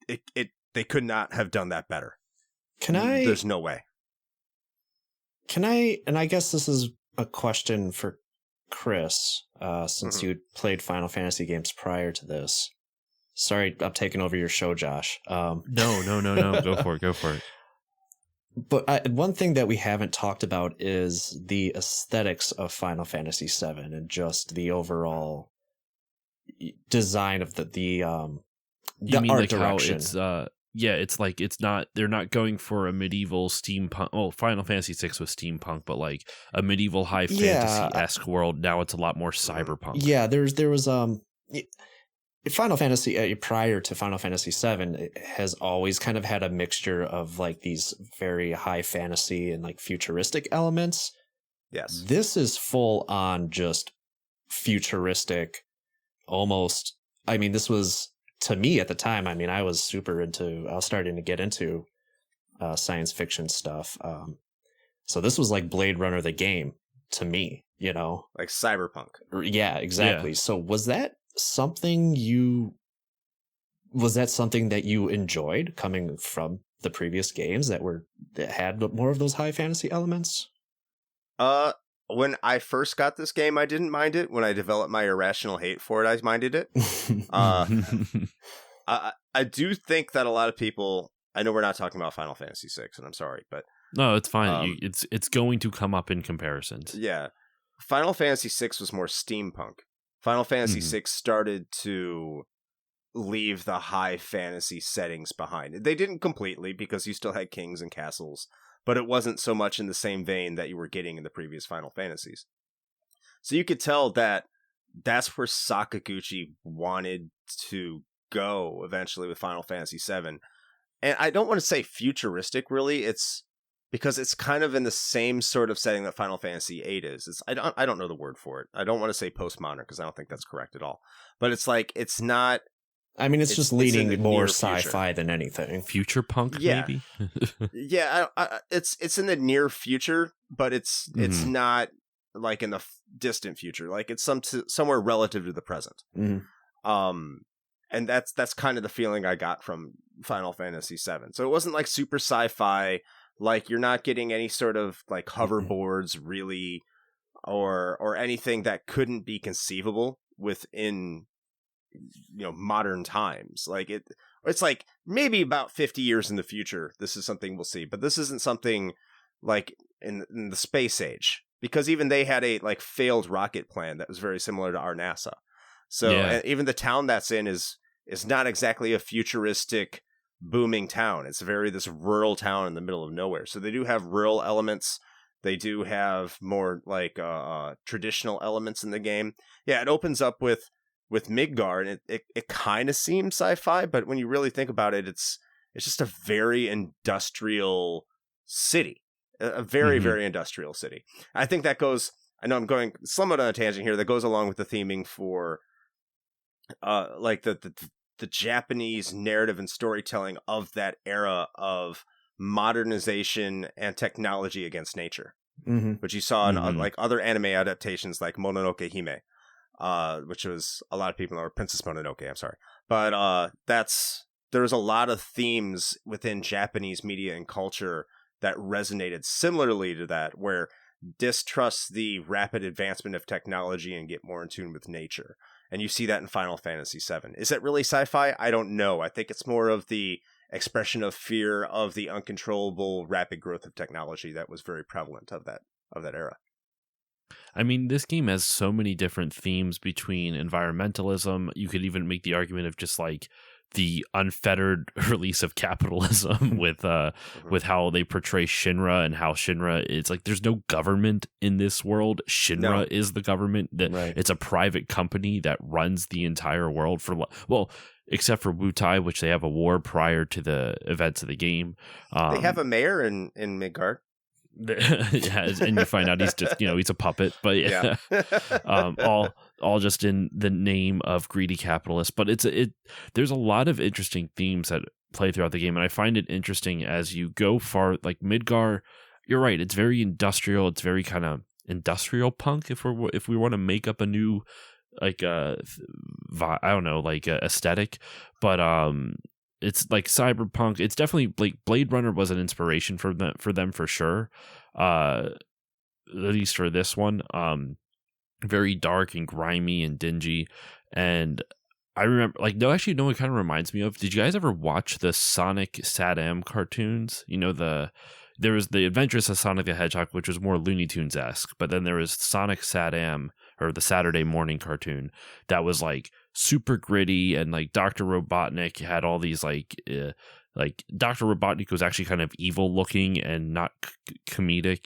they could not have done that better. There's no way. And I guess this is a question for Chris, since you played Final Fantasy games prior to this. Sorry, I'm taking over your show, Josh. No. Go for it. But one thing that we haven't talked about is the aesthetics of Final Fantasy VII and just the overall design of the you mean art like direction. How it's like they're not going for a medieval steampunk. Well, Final Fantasy VI was steampunk, but like a medieval high fantasy-esque world. Now it's a lot more cyberpunk. Yeah, there was Final Fantasy prior to Final Fantasy VII has always kind of had a mixture of like these very high fantasy and like futuristic elements. Yes. This is full on just futuristic, almost. I mean, this was, to me at the time, I mean, I was starting to get into science fiction stuff. So this was like Blade Runner the game to me, you know? Like cyberpunk. Yeah, exactly. Yeah. So was that something that you enjoyed coming from the previous games that had more of those high fantasy elements? When I first got this game, I didn't mind it. When I developed my irrational hate for it, I minded it. I do think that a lot of people, I know we're not talking about Final Fantasy VI, and I'm sorry, but no, it's fine. It's going to come up in comparisons. Yeah. Final Fantasy VI was more steampunk. Final Fantasy VI started to leave the high fantasy settings behind. They didn't completely, because you still had kings and castles, but it wasn't so much in the same vein that you were getting in the previous Final Fantasies. So you could tell that that's where Sakaguchi wanted to go eventually with Final Fantasy VII. And I don't want to say futuristic, really. It's because it's kind of in the same sort of setting that Final Fantasy VIII is. I don't know the word for it. I don't want to say postmodern because I don't think that's correct at all. But it's like, it's not. I mean, it's just leaning more sci-fi than anything. Future punk, maybe. Yeah, it's in the near future, but it's not like in the distant future. Like it's somewhere relative to the present. And that's kind of the feeling I got from Final Fantasy VII. So it wasn't like super sci-fi. Like you're not getting any sort of like hoverboards really, or anything that couldn't be conceivable within, modern times. Like it's like maybe about 50 years in the future, this is something we'll see, but this isn't something like in the space age, because even they had a like failed rocket plan that was very similar to our NASA. So and even the town that's in is not exactly a futuristic booming town. It's this rural town in the middle of nowhere. So they do have rural elements. They do have more like traditional elements in the game. Yeah, it opens up with Midgard, and it kind of seems sci-fi, but when you really think about it, it's just a very industrial city. A very, very industrial city. I think that goes, I know I'm going somewhat on a tangent here, that goes along with the theming for like the Japanese narrative and storytelling of that era of modernization and technology against nature, which you saw in like other anime adaptations like Mononoke Hime, which was a lot of people know, Princess Mononoke, I'm sorry. But there's a lot of themes within Japanese media and culture that resonated similarly to that, where distrust the rapid advancement of technology and get more in tune with nature. And you see that in Final Fantasy VII. Is it really sci-fi? I don't know. I think it's more of the expression of fear of the uncontrollable rapid growth of technology that was very prevalent of that era. I mean, this game has so many different themes between environmentalism. You could even make the argument of just like the unfettered release of capitalism with how they portray Shinra, and how Shinra is like, there's no government in this world. Shinra is the government. It's a private company that runs the entire world except for Wutai, which they have a war prior to the events of the game. They have a mayor in Midgard. Yeah, and you find out he's just he's a puppet, but all just in the name of greedy capitalists. But there's a lot of interesting themes that play throughout the game, and I find it interesting as you go far. Like Midgar, you're right, it's very industrial. It's very kind of industrial punk. If we want to make up a new like I don't know, like aesthetic, but it's like cyberpunk. It's definitely like Blade Runner was an inspiration for them for sure. At least for this one, very dark and grimy and dingy. And I remember, like, no, actually, no, it kind of reminds me of. Did you guys ever watch the Sonic Sad-Am cartoons? You know, there was the Adventures of Sonic the Hedgehog, which was more Looney Tunes esque, but then there was Sonic Sad-Am, or the Saturday morning cartoon, that was like super gritty, and like Dr. Robotnik had all these like Dr. Robotnik was actually kind of evil looking and not comedic.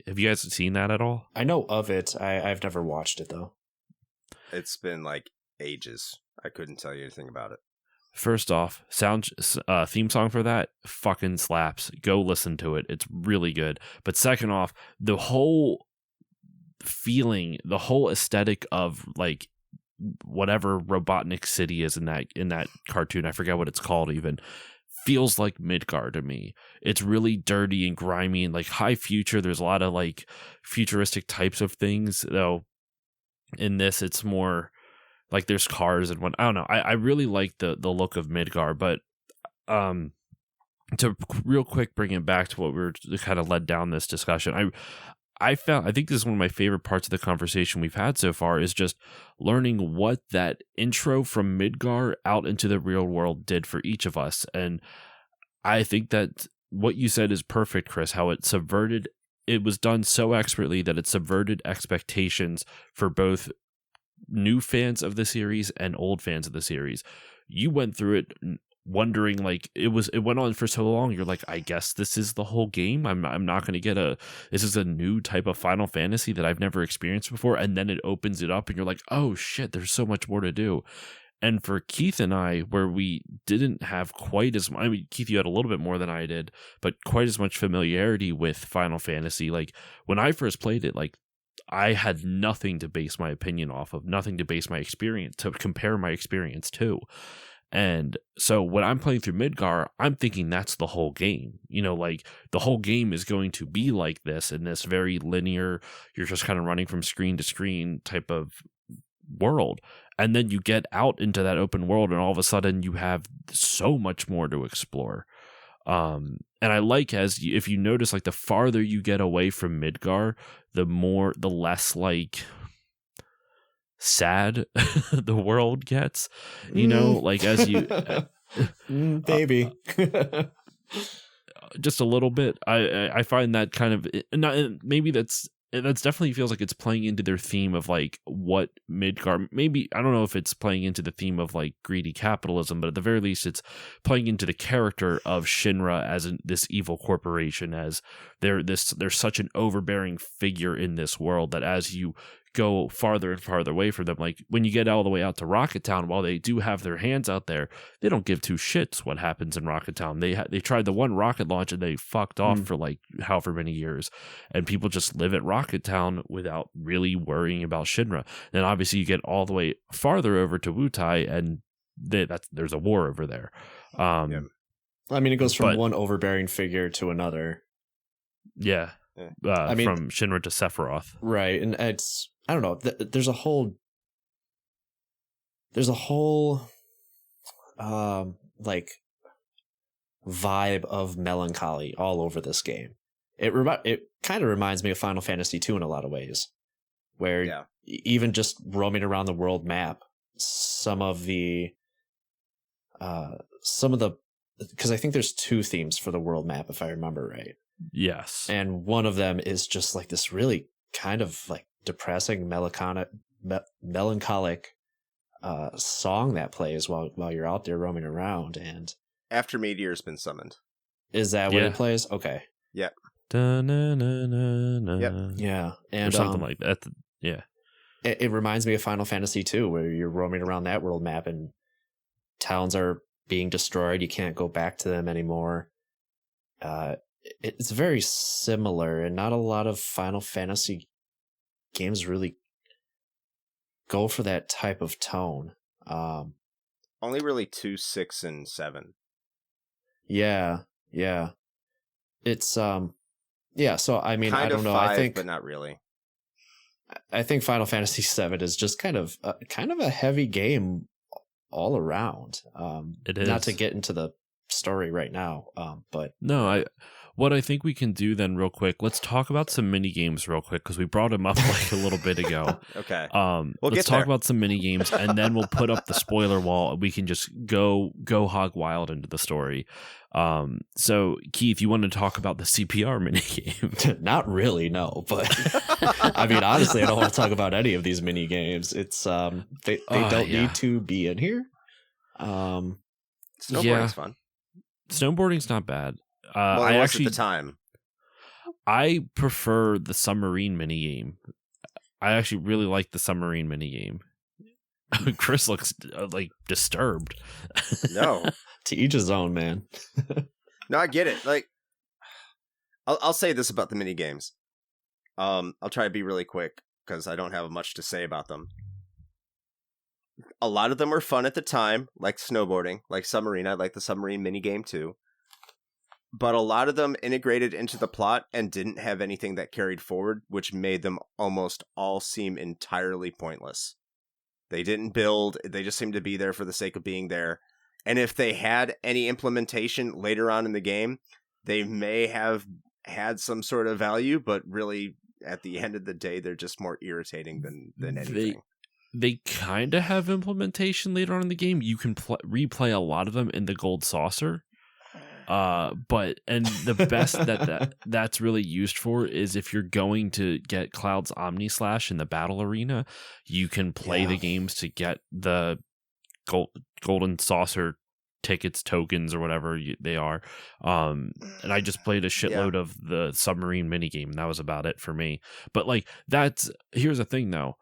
Have you guys seen that at all? I know of it. I've never watched it though. It's been like ages. I couldn't tell you anything about it. First off, theme song for that fucking slaps. Go listen to it. It's really good. But second off, the whole feeling, the whole aesthetic of like whatever Robotnik city is in that cartoon, I forget what it's called even, feels like Midgar to me. It's really dirty and grimy and like high future. There's a lot of like futuristic types of things, though. In this, it's more like there's cars and what, I don't know. I really like the look of Midgar, but to real quick bring it back to what we were kind of led down this discussion, I think this is one of my favorite parts of the conversation we've had so far, is just learning what that intro from Midgar out into the real world did for each of us. And I think that what you said is perfect, Chris, how it was done so expertly that it subverted expectations for both new fans of the series and old fans of the series. You went through it wondering, like, it went on for so long, you're like, I guess this is the whole game. I'm not going to get this is a new type of Final Fantasy that I've never experienced before, and then it opens it up and you're like, oh shit, there's so much more to do. And for Keith and I, where we didn't have quite as much, I mean, Keith, you had a little bit more than I did, but quite as much familiarity with Final Fantasy. Like, when I first played it, like, I had nothing to base my opinion off of, nothing to base my experience, to compare my experience to. And so when I'm playing through Midgar, I'm thinking that's the whole game. You know, like, the whole game is going to be like this, in this very linear, you're just kind of running from screen to screen type of world. And then you get out into that open world, and all of a sudden you have so much more to explore. And I like, if you notice, like, the farther you get away from Midgar, the less like sad the world gets, you know, like, as you baby just a little bit. I find that kind of maybe that's definitely feels like it's playing into their theme of like what Midgar, maybe, I don't know if it's playing into the theme of like greedy capitalism, but at the very least it's playing into the character of Shinra as this evil corporation, as they're such an overbearing figure in this world that as you go farther and farther away from them, like when you get all the way out to Rocket Town, while they do have their hands out there, they don't give two shits what happens in Rocket Town. They tried the one rocket launch and they fucked off for like however many years, and people just live at Rocket Town without really worrying about Shinra. Then obviously you get all the way farther over to Wutai, and there's a war over there. Yeah. I mean, it goes from one overbearing figure to another. Yeah. I mean, from Shinra to Sephiroth, right? And it's, I don't know, there's a whole like vibe of melancholy all over this game. It kind of reminds me of Final Fantasy II in a lot of ways, where even just roaming around the world map, some of the because I think there's two themes for the world map, if I remember right. Yes. And one of them is just like this really kind of like depressing, melancholic song that plays while you're out there roaming around. And After Meteor's been summoned. Is that what it plays? Okay. Yep. Yep. Yeah. And or something like that. Yeah. It reminds me of Final Fantasy II, where you're roaming around that world map and towns are being destroyed. You can't go back to them anymore. It's very similar, and not a lot of Final Fantasy games really go for that type of tone. Only really 2, 6, and 7. Yeah. It's yeah. So I mean, Kind I don't of know. 5, I think, but not really. I think Final Fantasy VII is just kind of a heavy game all around. It is. Not to get into the story right now, but no, what I think we can do then real quick, let's talk about some mini games real quick because we brought them up like a little bit ago. Okay. Let's talk about some mini games and then we'll put up the spoiler wall and we can just go hog wild into the story. So Keith, you want to talk about the CPR mini game? Not really, no. But I mean, honestly, I don't want to talk about any of these mini games. It's they don't need to be in here. Snowboarding's fun. Snowboarding's not bad. Well, I actually at the time. I prefer the submarine mini game. I actually really like the submarine mini game. Chris looks like disturbed. No, to each his own, man. No, I get it. Like, I'll say this about the mini games. I'll try to be really quick because I don't have much to say about them. A lot of them were fun at the time, like snowboarding, like submarine. I like the submarine mini game too. But a lot of them integrated into the plot and didn't have anything that carried forward, which made them almost all seem entirely pointless. They didn't build, they just seemed to be there for the sake of being there. And if they had any implementation later on in the game, they may have had some sort of value, but really, at the end of the day, they're just more irritating than anything. They kind of have implementation later on in the game. You can replay a lot of them in the Gold Saucer. But the best that's really used for is if you're going to get Cloud's Omni Slash in the battle arena, you can play the games to get the Golden Saucer tickets, tokens, or whatever they are. And I just played a shitload of the submarine minigame, and that was about it for me. But like here's the thing though.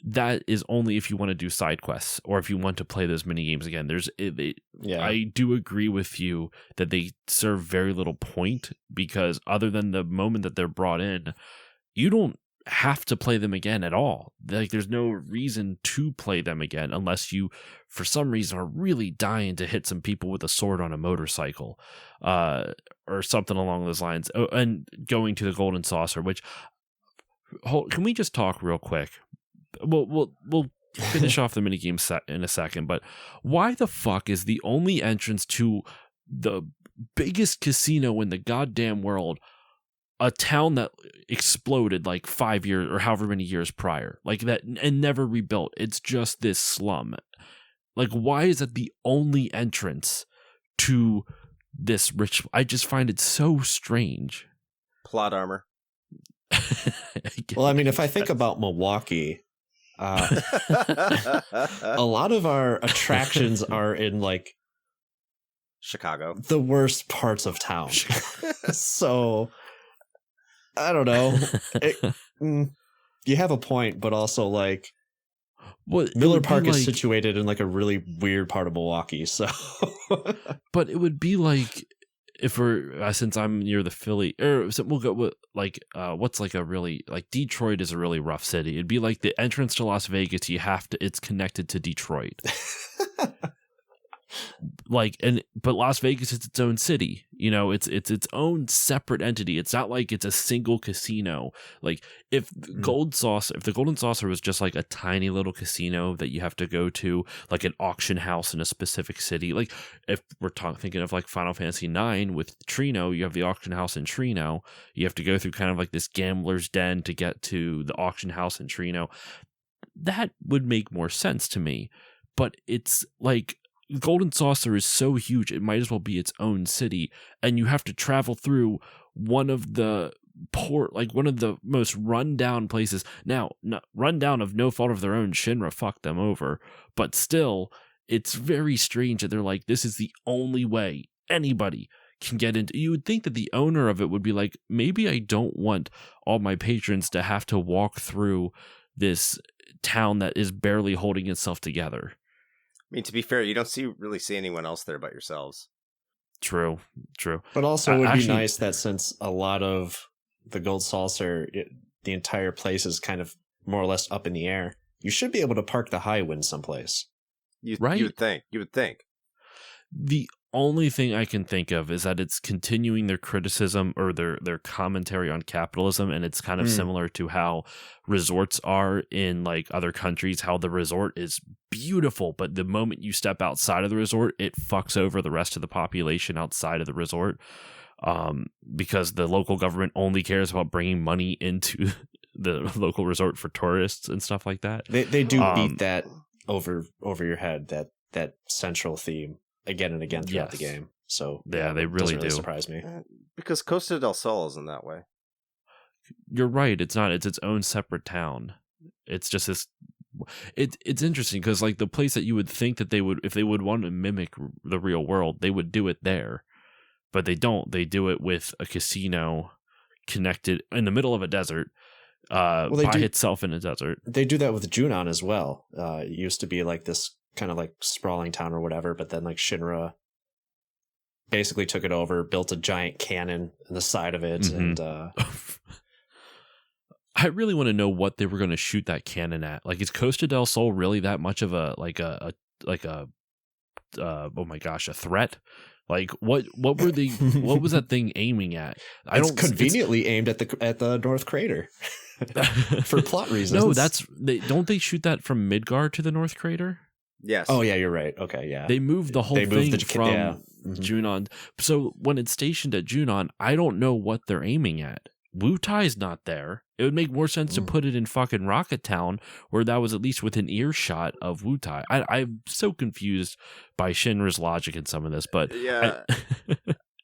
That is only if you want to do side quests or if you want to play those mini games again. I do agree with you that they serve very little point because other than the moment that they're brought in, you don't have to play them again at all. Like there's no reason to play them again unless you, for some reason, are really dying to hit some people with a sword on a motorcycle, or something along those lines. Oh, and going to the Golden Saucer, which can we just talk real quick? We'll finish off the minigame set in a second, but why the fuck is the only entrance to the biggest casino in the goddamn world a town that exploded like 5 years or however many years prior, like that, and never rebuilt? It's just this slum. Like, why is that the only entrance to this rich? I just find it so strange. Plot armor. Well, I mean, if I think about Milwaukee, a lot of our attractions are in like Chicago, the worst parts of town. So I don't know. You have a point, but also like Miller Park is situated in like a really weird part of Milwaukee. So, but it would be like if we're since I'm near the Philly, or we'll go with like what's like a really like Detroit is a really rough city. It'd be like the entrance to Las Vegas. It's connected to Detroit. But Las Vegas is its own city. You know, it's its own separate entity. It's not like it's a single casino. Like if the Golden Saucer was just like a tiny little casino that you have to go to, like an auction house in a specific city. Like if we're thinking of like Final Fantasy IX with Trino, you have the auction house in Trino. You have to go through kind of like this gambler's den to get to the auction house in Trino. That would make more sense to me. But it's like Golden Saucer is so huge, it might as well be its own city, and you have to travel through one of the most rundown places. Now, not rundown of no fault of their own, Shinra fucked them over, but still, it's very strange that they're like, this is the only way anybody can get into. You would think that the owner of it would be like, maybe I don't want all my patrons to have to walk through this town that is barely holding itself together. I mean, to be fair, you don't really see anyone else there but yourselves. True. But also, it would be nice that since a lot of the Gold Saucer, the entire place is kind of more or less up in the air, you should be able to park the Highwind someplace. Right? You would think. The only thing I can think of is that it's continuing their criticism or their commentary on capitalism, and it's kind of similar to how resorts are in like other countries, how the resort is beautiful, but the moment you step outside of the resort, it fucks over the rest of the population outside of the resort, because the local government only cares about bringing money into the local resort for tourists and stuff like that. They do beat that over your head, that central theme again and again throughout the game. So yeah, they really do. Surprise me, because Costa del Sol isn't that way. You're right. It's not. It's its own separate town. It's just this. It's interesting because like the place that you would think that they would, if they would want to mimic the real world, they would do it there, but they don't. They do it with a casino connected in the middle of a desert. By itself in a desert. They do that with Junon as well. It used to be like this kind of like sprawling town or whatever, but then like Shinra basically took it over, built a giant cannon in the side of it, and I really want to know what they were going to shoot that cannon at. Like, is Costa del Sol really that much of a oh my gosh, a threat? Like, what were they? What was that thing aiming at? It's conveniently aimed at the North Crater for plot reasons. No, don't they shoot that from Midgar to the North Crater? Yes. Oh yeah, you're right. Okay, yeah. They moved the whole thing from Junon. So when it's stationed at Junon, I don't know what they're aiming at. Wutai's not there. It would make more sense to put it in fucking Rocket Town, where that was at least within earshot of Wutai. I'm so confused by Shinra's logic in some of this, but yeah.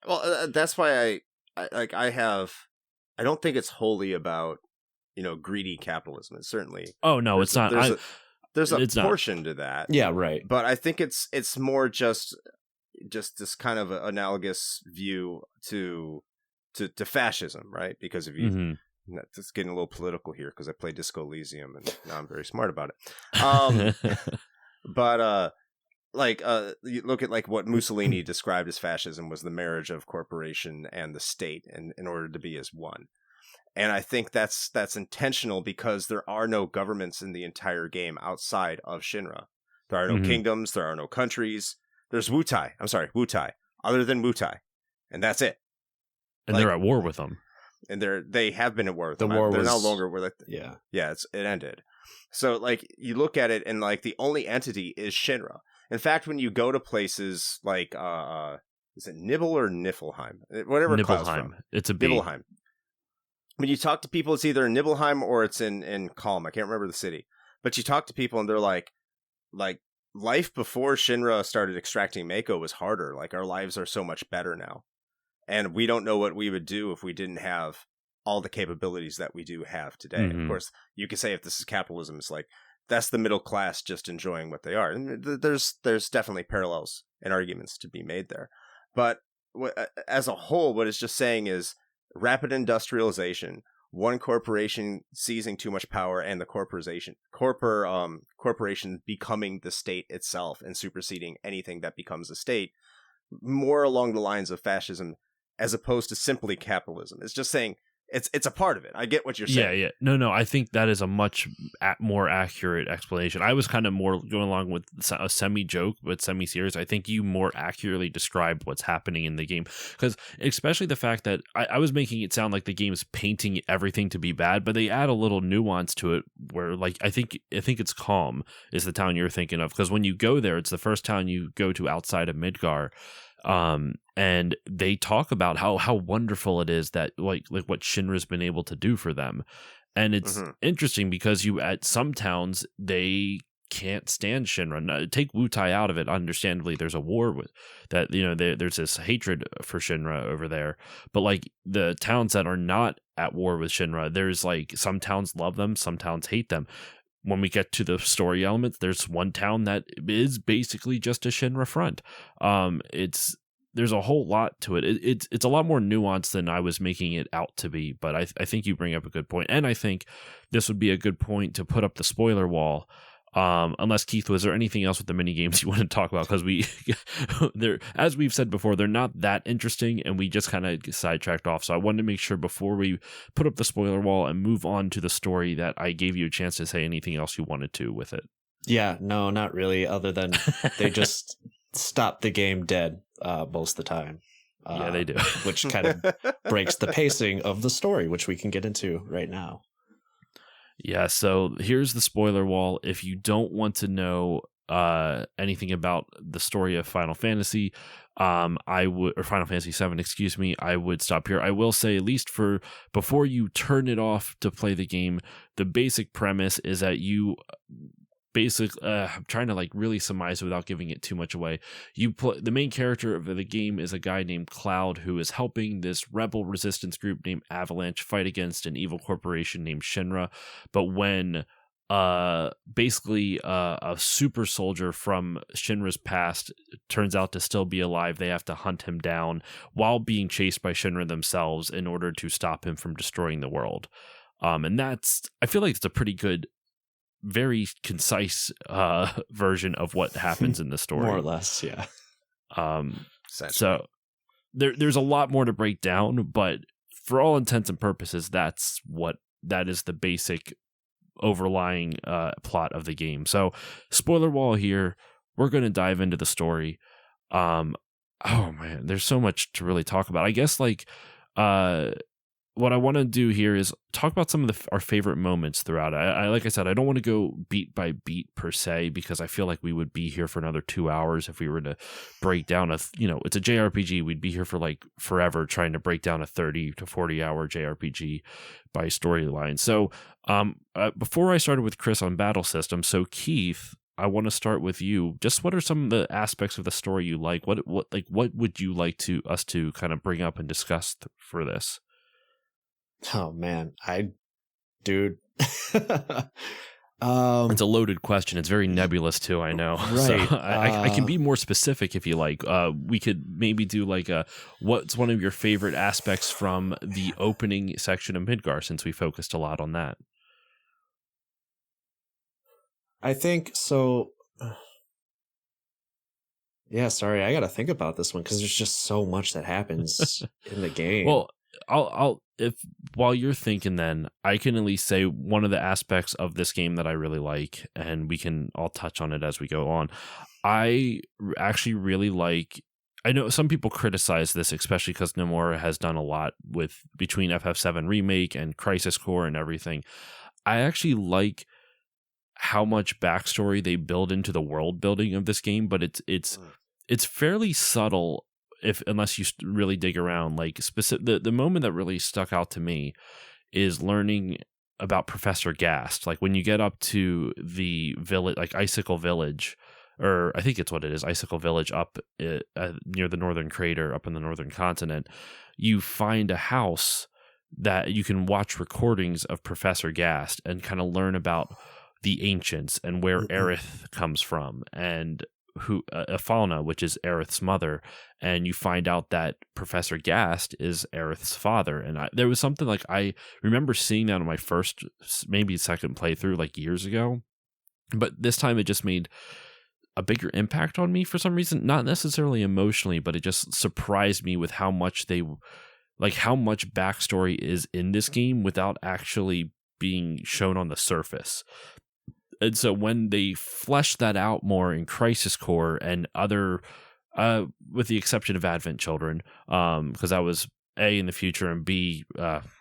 Well, that's why I don't think it's wholly about greedy capitalism. It's certainly it's not. There's a portion to that. Yeah, right. But I think it's more just this kind of analogous view to fascism, right? Because if you just getting a little political here because I play Disco Elysium and now I'm very smart about it. But you look at like what Mussolini described as fascism was the marriage of corporation and the state, and in order to be as one. And I think that's intentional because there are no governments in the entire game outside of Shinra. There are no kingdoms. There are no countries. There's Wutai. Wutai. Other than Wutai, and that's it. And they're at war with them. And they have been at war with them. They're no longer with it. Yeah. It ended. So like you look at it, and like the only entity is Shinra. In fact, when you go to places like is it Nibble or Niflheim? Whatever Cloud's from. It's a B. Nibelheim. When you talk to people, it's either in Nibelheim or it's in Kalm. I can't remember the city. But you talk to people and they're like life before Shinra started extracting Mako was harder. Like our lives are so much better now. And we don't know what we would do if we didn't have all the capabilities that we do have today. Of course, you could say if this is capitalism, it's like that's the middle class just enjoying what they are. And there's definitely parallels and arguments to be made there. But as a whole, what it's just saying is rapid industrialization, one corporation seizing too much power, and the corporation becoming the state itself and superseding anything that becomes a state, more along the lines of fascism as opposed to simply capitalism. It's just saying it's a part of it. I get what you're saying. Yeah. No, I think that is a much more accurate explanation. I was kind of more going along with a semi-joke, but semi-serious. I think you more accurately described what's happening in the game. Because especially the fact that I was making it sound like the game is painting everything to be bad, but they add a little nuance to it where, like, I think it's Calm is the town you're thinking of. Because when you go there, it's the first town you go to outside of Midgar. And they talk about how wonderful it is that like what Shinra's been able to do for them. And it's interesting because at some towns, they can't stand Shinra. Now, take Wutai out of it. Understandably, there's a war with that, there's this hatred for Shinra over there. But like the towns that are not at war with Shinra, there's like some towns love them, some towns hate them. When we get to the story elements, there's one town that is basically just a Shinra front. There's a whole lot to it. It's a lot more nuanced than I was making it out to be, but I think you bring up a good point. And I think this would be a good point to put up the spoiler wall Unless Keith, was there anything else with the mini games you want to talk about? Because they're, as we've said before, they're not that interesting, and we just kind of sidetracked off. So I wanted to make sure before we put up the spoiler wall and move on to the story that I gave you a chance to say anything else you wanted to with it. Yeah, no, not really. Other than they just stop the game dead most of the time. Yeah, they do, which kind of breaks the pacing of the story, which we can get into right now. Yeah, so here's the spoiler wall. If you don't want to know anything about the story of Final Fantasy, or Final Fantasy VII, excuse me, I would stop here. I will say, at least for before you turn it off to play the game, the basic premise is that you I'm trying to like really surmise without giving it too much away. The main character of the game is a guy named Cloud, who is helping this rebel resistance group named Avalanche fight against an evil corporation named Shinra. But when basically a super soldier from Shinra's past turns out to still be alive, they have to hunt him down while being chased by Shinra themselves in order to stop him from destroying the world. And I feel like it's a pretty good, very concise version of what happens in the story. More or less, yeah. So there's a lot more to break down, but for all intents and purposes, that is the basic overlying plot of the game. So spoiler wall here, we're going to dive into the story. Oh man, there's so much to really talk about. I guess what I want to do here is talk about some of our favorite moments throughout it. Like I said, I don't want to go beat by beat per se, because I feel like we would be here for another 2 hours if we were to break down it's a JRPG. We'd be here for like forever trying to break down a 30 to 40 hour JRPG by storyline. So before I started with Chris on battle system, so Keith, I want to start with you. Just what are some of the aspects of the story you like? What would you like us to kind of bring up and discuss for this? Oh man, dude. It's a loaded question. It's very nebulous too, I know. Right. So I can be more specific if you like. We could maybe do like what's one of your favorite aspects from the opening section of Midgar, since we focused a lot on that. I think so. Yeah, sorry, I got to think about this one because there's just so much that happens in the game. Well, while you're thinking, then I can at least say one of the aspects of this game that I really like, and we can all touch on it as we go on. I actually really like. I know some people criticize this, especially because Nomura has done a lot between FF7 Remake and Crisis Core and everything. I actually like how much backstory they build into the world building of this game, but it's fairly subtle. Unless you really dig around, like the moment that really stuck out to me is learning about Professor Gast. Like when you get up to the village, like Icicle Village, or I think it's what it is, Icicle Village up near the Northern Crater, up in the Northern Continent, you find a house that you can watch recordings of Professor Gast and kind of learn about the ancients and where Aerith comes from, and Falna, which is Aerith's mother, and you find out that Professor Gast is Aerith's father. And there was something like I remember seeing that on my first, maybe second playthrough, like years ago, but this time it just made a bigger impact on me for some reason, not necessarily emotionally, but it just surprised me with how much how much backstory is in this game without actually being shown on the surface. And so when they flesh that out more in Crisis Core and other, with the exception of Advent Children, because that was A, in the future, and B,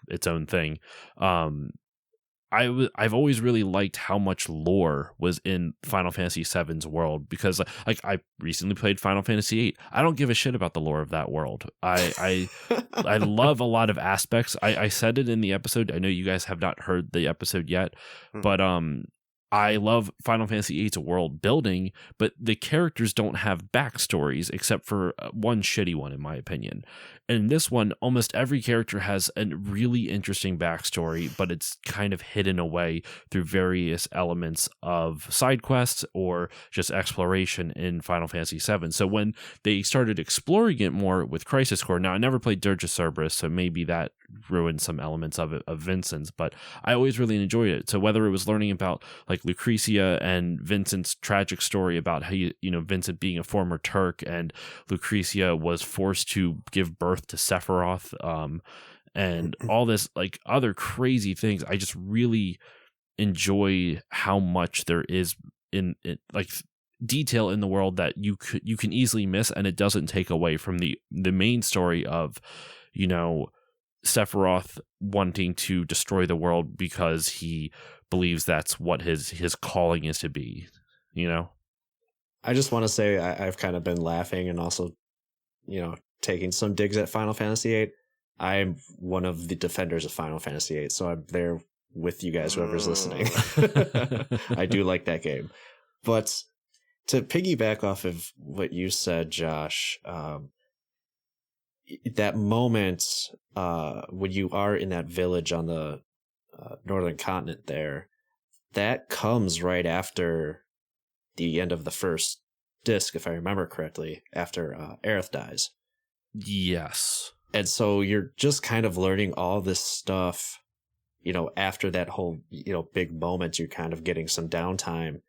its own thing. I've always really liked how much lore was in Final Fantasy VII's world, because like I recently played Final Fantasy VIII. I don't give a shit about the lore of that world. I love a lot of aspects. I said it in the episode. I know you guys have not heard the episode yet, but I love Final Fantasy VIII's world building, but the characters don't have backstories except for one shitty one, in my opinion. In this one, almost every character has a really interesting backstory, but it's kind of hidden away through various elements of side quests or just exploration in Final Fantasy VII. So when they started exploring it more with Crisis Core, now I never played Dirge of Cerberus, so maybe that ruined some elements of Vincent's, but I always really enjoyed it. So whether it was learning about like Lucretia and Vincent's tragic story about how Vincent being a former Turk and Lucretia was forced to give birth to Sephiroth, and all this like other crazy things, I just really enjoy how much there is in it, like detail in the world that you can easily miss, and it doesn't take away from the main story of Sephiroth wanting to destroy the world because he believes that's what his calling is to be. I just want to say I've kind of been laughing and also taking some digs at Final Fantasy VIII. I'm one of the defenders of Final Fantasy VIII, so I'm there with you guys, whoever's listening. I do like that game. But to piggyback off of what you said, Josh, that moment when you are in that village on the northern continent there, that comes right after the end of the first disc, if I remember correctly, after Aerith dies. Yes. And so you're just kind of learning all this stuff, after that whole, big moment. You're kind of getting some downtime.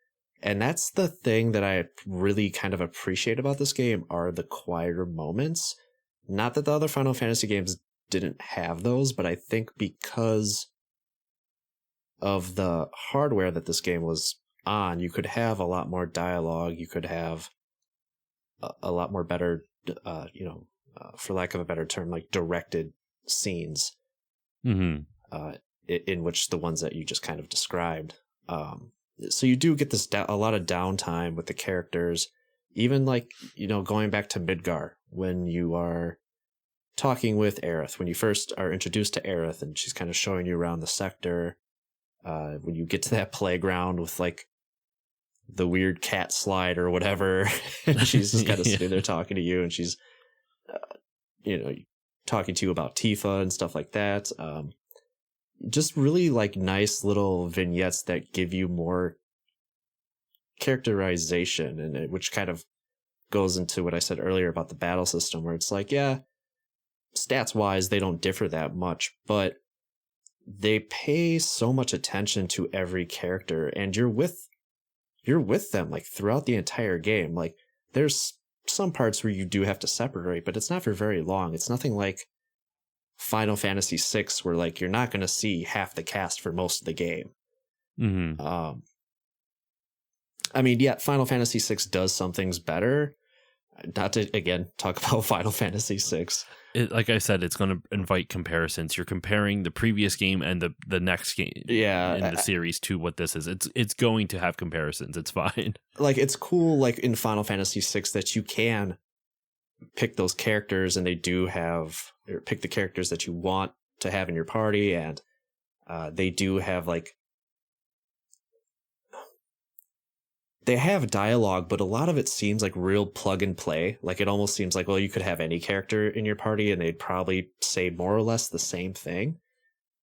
And that's the thing that I really kind of appreciate about this game, are the quieter moments. Not that the other Final Fantasy games didn't have those, but I think because of the hardware that this game was on, you could have a lot more dialogue. You could have a lot more better, for lack of a better term, like directed scenes, in which the ones that you just kind of described. So you do get this a lot of downtime with the characters, even like, going back to Midgar, when you are talking with Aerith, when you first are introduced to Aerith and she's kind of showing you around the sector, when you get to that playground with like the weird cat slide or whatever, and she's just kind of sitting there talking to you, and she's, talking to you about Tifa and stuff like that. Just really like nice little vignettes that give you more characterization, and which kind of goes into what I said earlier about the battle system, where it's like, yeah, stats wise, they don't differ that much, but they pay so much attention to every character, and you're with them like throughout the entire game. Like there's some parts where you do have to separate, but it's not for very long. It's nothing like Final Fantasy VI, where like you're not going to see half the cast for most of the game. I mean, yeah, Final Fantasy VI does some things better. Not to again talk about Final Fantasy VI. Like I said, it's going to invite comparisons. You're comparing the previous game and the next game in the series to what this is. It's going to have comparisons. It's fine. Like it's cool, like in Final Fantasy VI, that you can pick those characters, and they do have, or pick the characters that you want to have in your party, and they do have like, they have dialogue, but a lot of it seems like real plug and play. Like it almost seems like, well, you could have any character in your party and they'd probably say more or less the same thing.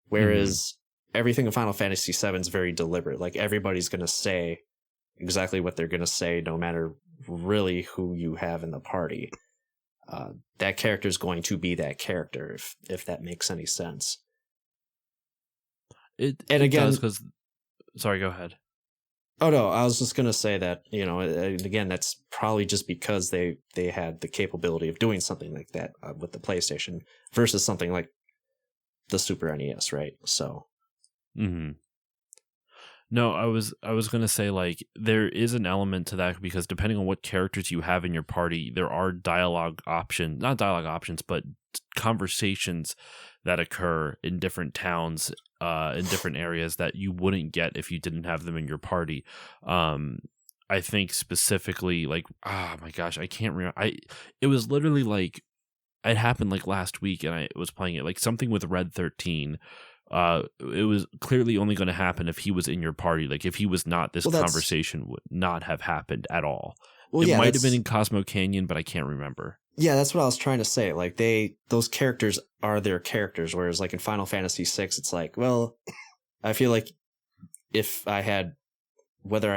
Whereas everything in Final Fantasy VII is very deliberate. Like everybody's going to say exactly what they're going to say, no matter really who you have in the party. That character is going to be that character, if that makes any sense. It does, because... Sorry, go ahead. Oh, no, I was just going to say that, again, that's probably just because they had the capability of doing something like that with the PlayStation versus something like the Super NES, right? So. No, I was going to say, like, there is an element to that, because depending on what characters you have in your party, there are not dialogue options, but conversations that occur in different towns, in different areas, that you wouldn't get if you didn't have them in your party. I think specifically, like, oh my gosh, I can't remember. It was literally like, it happened like last week, and I was playing it, like something with Red 13. It was clearly only going to happen if he was in your party. Like if he was not, this conversation would not have happened at all. Well, it might have been in Cosmo Canyon, but I can't remember. Yeah, that's what I was trying to say. Like those characters are their characters, whereas like in Final Fantasy VI, it's like, well, I feel like if I had, why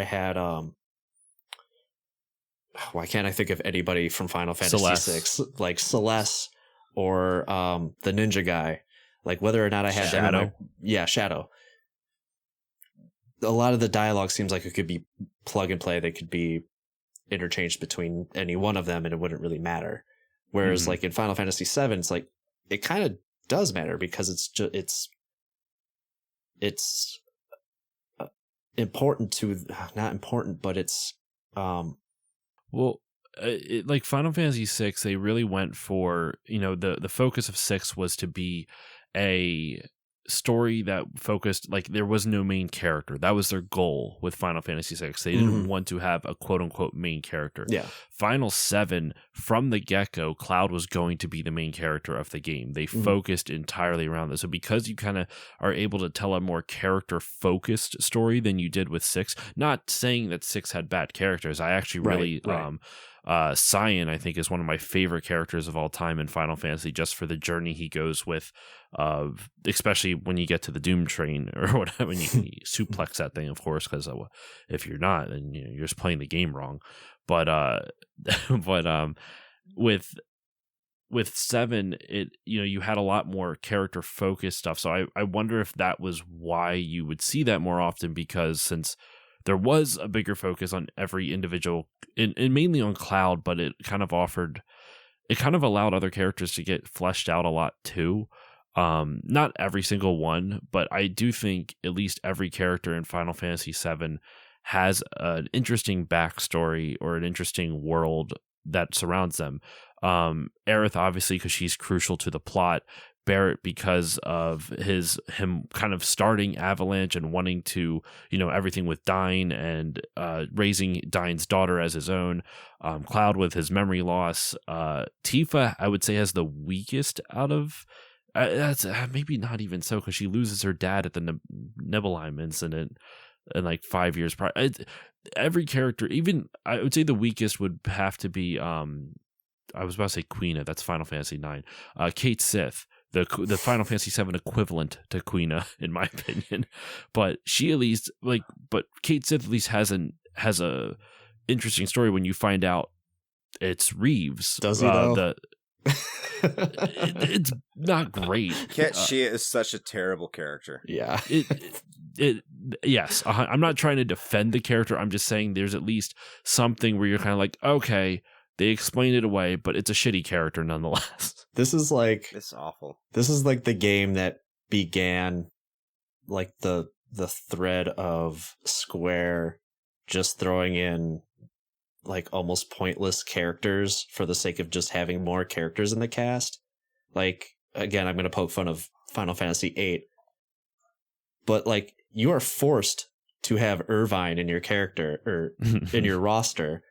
can't I think of anybody from Final Fantasy VI, like Celeste or the ninja guy? Like whether or not I had them in my, Shadow. A lot of the dialogue seems like it could be plug and play. They could be interchanged between any one of them and it wouldn't really matter. Whereas like in Final Fantasy VII, it's like it kind of does matter because it's just it's important to not important, but it's like Final Fantasy VI, they really went for, the focus of 6 was to be a story that focused, like there was no main character. That was their goal with Final Fantasy VI. They didn't want to have a quote unquote main character. Yeah. Final 7, from the get-go, Cloud was going to be the main character of the game. They focused entirely around this. So because you kind of are able to tell a more character-focused story than you did with 6, not saying that 6 had bad characters. I actually really Cyan, I think, is one of my favorite characters of all time in Final Fantasy, just for the journey he goes with, especially when you get to the Doom Train or whatever, when you suplex that thing, of course, because if you're not, then you're just playing the game wrong. But with 7, it you had a lot more character focused stuff. So I wonder if that was why you would see that more often, because since there was a bigger focus on every individual, and mainly on Cloud, but it kind of allowed other characters to get fleshed out a lot too. Not every single one, but I do think at least every character in Final Fantasy VII has an interesting backstory or an interesting world that surrounds them. Aerith, obviously, because she's crucial to the plot. Barrett, because of him kind of starting Avalanche and wanting to, everything with Dyne and raising Dyne's daughter as his own. Cloud with his memory loss. Tifa, I would say, has the weakest out of. That's maybe not even so, because she loses her dad at the Nibelheim incident, and like 5 years prior. Every character, even I would say the weakest would have to be. I was about to say Quina. That's Final Fantasy IX. Kate Sith. The Final Fantasy VII equivalent to Quina, in my opinion, but she at least but Kate Sith at least has a interesting story when you find out it's Reeves. Does he though? It's not great. She is such a terrible character. Yeah. Yes. I'm not trying to defend the character. I'm just saying there's at least something where you're kind of like, okay, they explained it away, but it's a shitty character nonetheless. This is like it's awful. This is like the game that began like the thread of Square just throwing in like almost pointless characters for the sake of just having more characters in the cast. Like, again, I'm going to poke fun of Final Fantasy VIII, but like you are forced to have Irvine in your character or in your roster,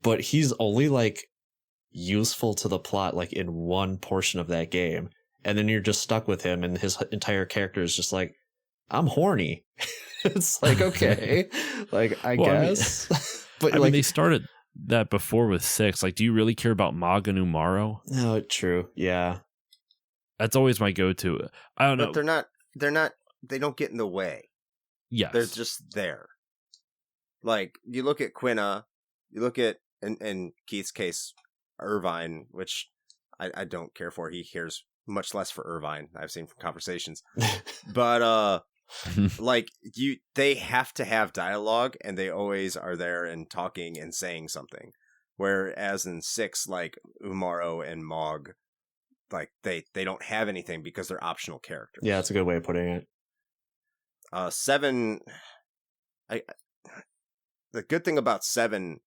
but he's only like useful to the plot like in one portion of that game, and then you're just stuck with him and his entire character is just like, I'm horny. It's like, okay, like I guess. But I mean, they started that before with 6. Like, do you really care about Mag and Umaro? No, true. Yeah, that's always my go-to. I don't know. But they don't get in the way. Yes, they're just there. Like, you look at Quina, you look at in Keith's case, Irvine, which I don't care for. He cares much less for Irvine, I've seen from conversations. But like they have to have dialogue, and they always are there and talking and saying something. Whereas in 6, like Umaro and Mog, like they don't have anything because they're optional characters. Yeah, that's a good way of putting it. 7, the good thing about 7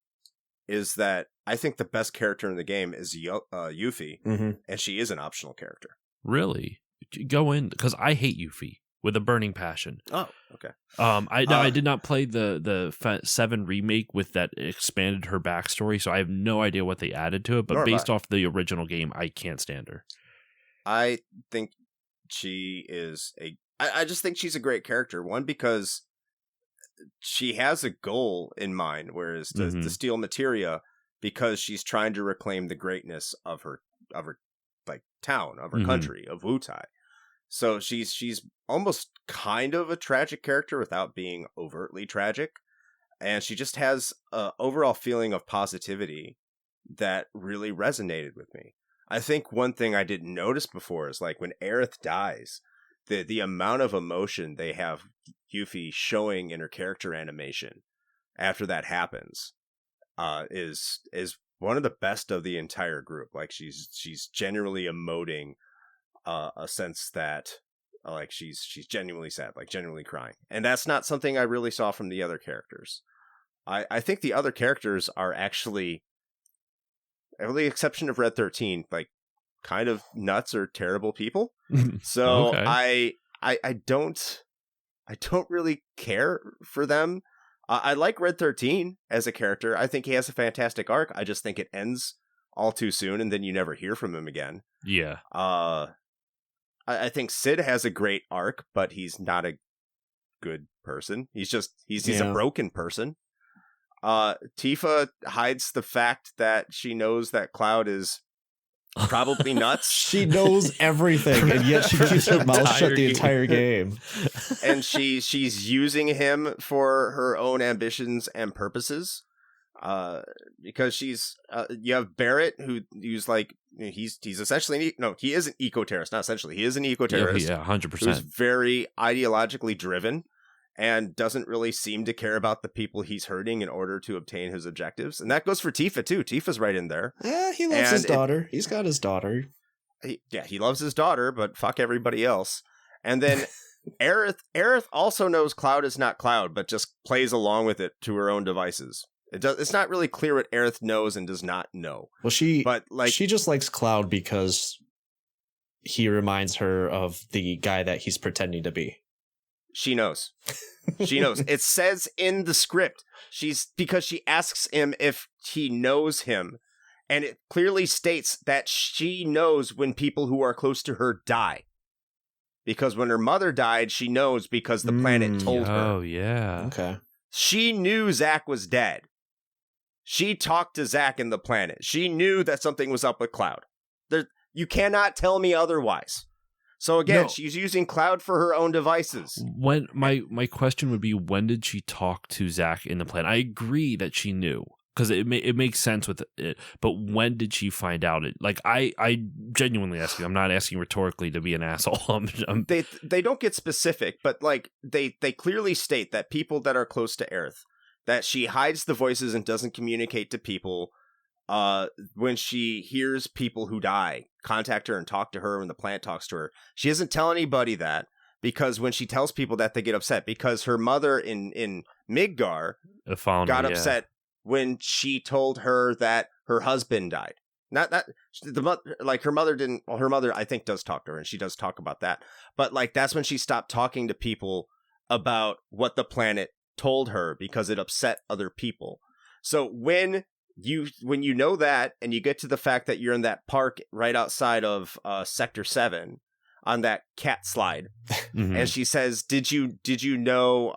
is that I think the best character in the game is Yuffie, and she is an optional character. Really? Go in, because I hate Yuffie with a burning passion. Oh, okay. I did not play the 7 remake with that expanded her backstory, so I have no idea what they added to it. But based off the original game, I can't stand her. I think she is I just think she's a great character. One, because she has a goal in mind, whereas to steal materia, because she's trying to reclaim the greatness of her like town, of her country, of Wutai. So she's almost kind of a tragic character without being overtly tragic, and she just has an overall feeling of positivity that really resonated with me. I think one thing I didn't notice before is like when Aerith dies, the amount of emotion they have Yuffie showing in her character animation after that happens is one of the best of the entire group. Like she's genuinely emoting a sense that like she's genuinely sad, like genuinely crying, and that's not something I really saw from the other characters. I think the other characters are actually, with the exception of Red 13, like kind of nuts or terrible people. So Okay. I don't really care for them. I like Red 13 as a character. I think he has a fantastic arc. I just think it ends all too soon, and then you never hear from him again. Yeah. I think Sid has a great arc, but he's not a good person. He's a broken person. Tifa hides the fact that she knows that Cloud is probably nuts. She knows everything, and yet she keeps her mouth shut the entire game. And she's using him for her own ambitions and purposes. Because she's you have Barrett who's like he's essentially he is an eco-terrorist, not essentially, he is an eco-terrorist. Yeah, 100%. Who's very ideologically driven and doesn't really seem to care about the people he's hurting in order to obtain his objectives. And that goes for Tifa too. Tifa's right in there. Yeah, he loves his daughter. He's got his daughter. He loves his daughter, but fuck everybody else. And then Aerith also knows Cloud is not Cloud, but just plays along with it to her own devices. It's not really clear what Aerith knows and does not know. Well, she just likes Cloud because he reminds her of the guy that he's pretending to be. She knows. She knows. It says in the script. Because she asks him if he knows him, and it clearly states that she knows when people who are close to her die. Because when her mother died, she knows because the planet told her. Oh, yeah. Okay. She knew Zack was dead. She talked to Zack in the planet. She knew that something was up with Cloud. You cannot tell me otherwise. So again, she's using Cloud for her own devices. When my question would be, when did she talk to Zack in the planet? I agree that she knew, because it makes sense with it. But when did she find out it? Like I genuinely asking. I'm not asking rhetorically to be an asshole. They don't get specific, but like they clearly state that people that are close to Aerith, that she hides the voices and doesn't communicate to people. When she hears people who die contact her and talk to her, when the plant talks to her, she doesn't tell anybody that, because when she tells people that, they get upset, because her mother in Midgar got upset when she told her that her husband died. Not that her mother I think does talk to her, and she does talk about that, but like that's when she stopped talking to people about what the planet told her, because it upset other people. So when you know that, and you get to the fact that you're in that park right outside of Sector 7 on that cat slide, and she says, did you know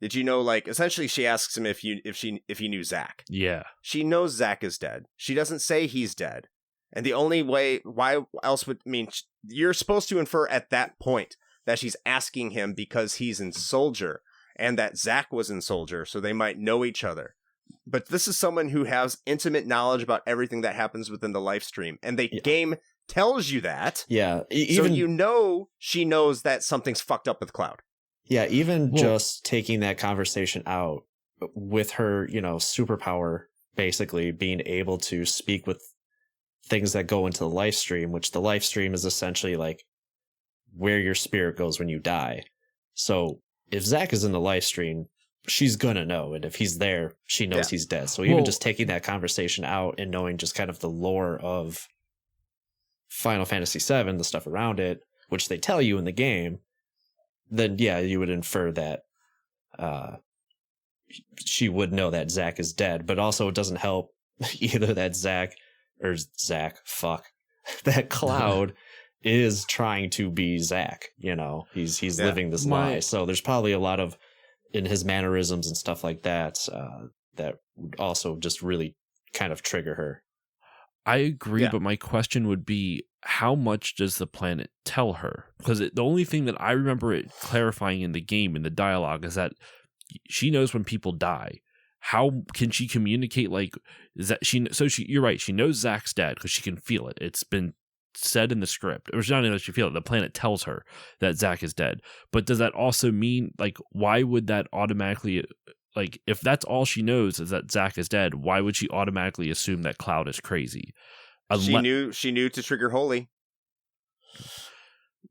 like, essentially she asks him if he knew Zack. Yeah. She knows Zack is dead. She doesn't say he's dead. And the only way, why else would, you're supposed to infer at that point that she's asking him because he's in Soldier and that Zack was in Soldier, so they might know each other. But this is someone who has intimate knowledge about everything that happens within the life stream, and the game tells you that. Yeah, so she knows that something's fucked up with Cloud. Yeah, even just taking that conversation out with her, superpower, basically being able to speak with things that go into the life stream, which the life stream is essentially like where your spirit goes when you die. So if Zack is in the life stream, she's gonna know, and if he's there, she knows he's dead. So even just taking that conversation out and knowing just kind of the lore of Final Fantasy VII, the stuff around it, which they tell you in the game, then you would infer that she would know that Zack is dead. But also it doesn't help either that that Cloud is trying to be Zack. He's living this lie. So there's probably a lot of in his mannerisms and stuff like that that would also just really kind of trigger her. I agree, but my question would be, how much does the planet tell her? Because the only thing that I remember it clarifying in the game, in the dialogue, is that she knows when people die. how can she communicate? Like, is that you're right. She knows Zach's dead because she can feel it. It's been said in the script, or it's not even that she feel it. The planet tells her that Zach is dead. But does that also mean, like, why would that automatically, like, if that's all she knows is that Zach is dead, why would she automatically assume that Cloud is crazy? She knew to trigger Holy.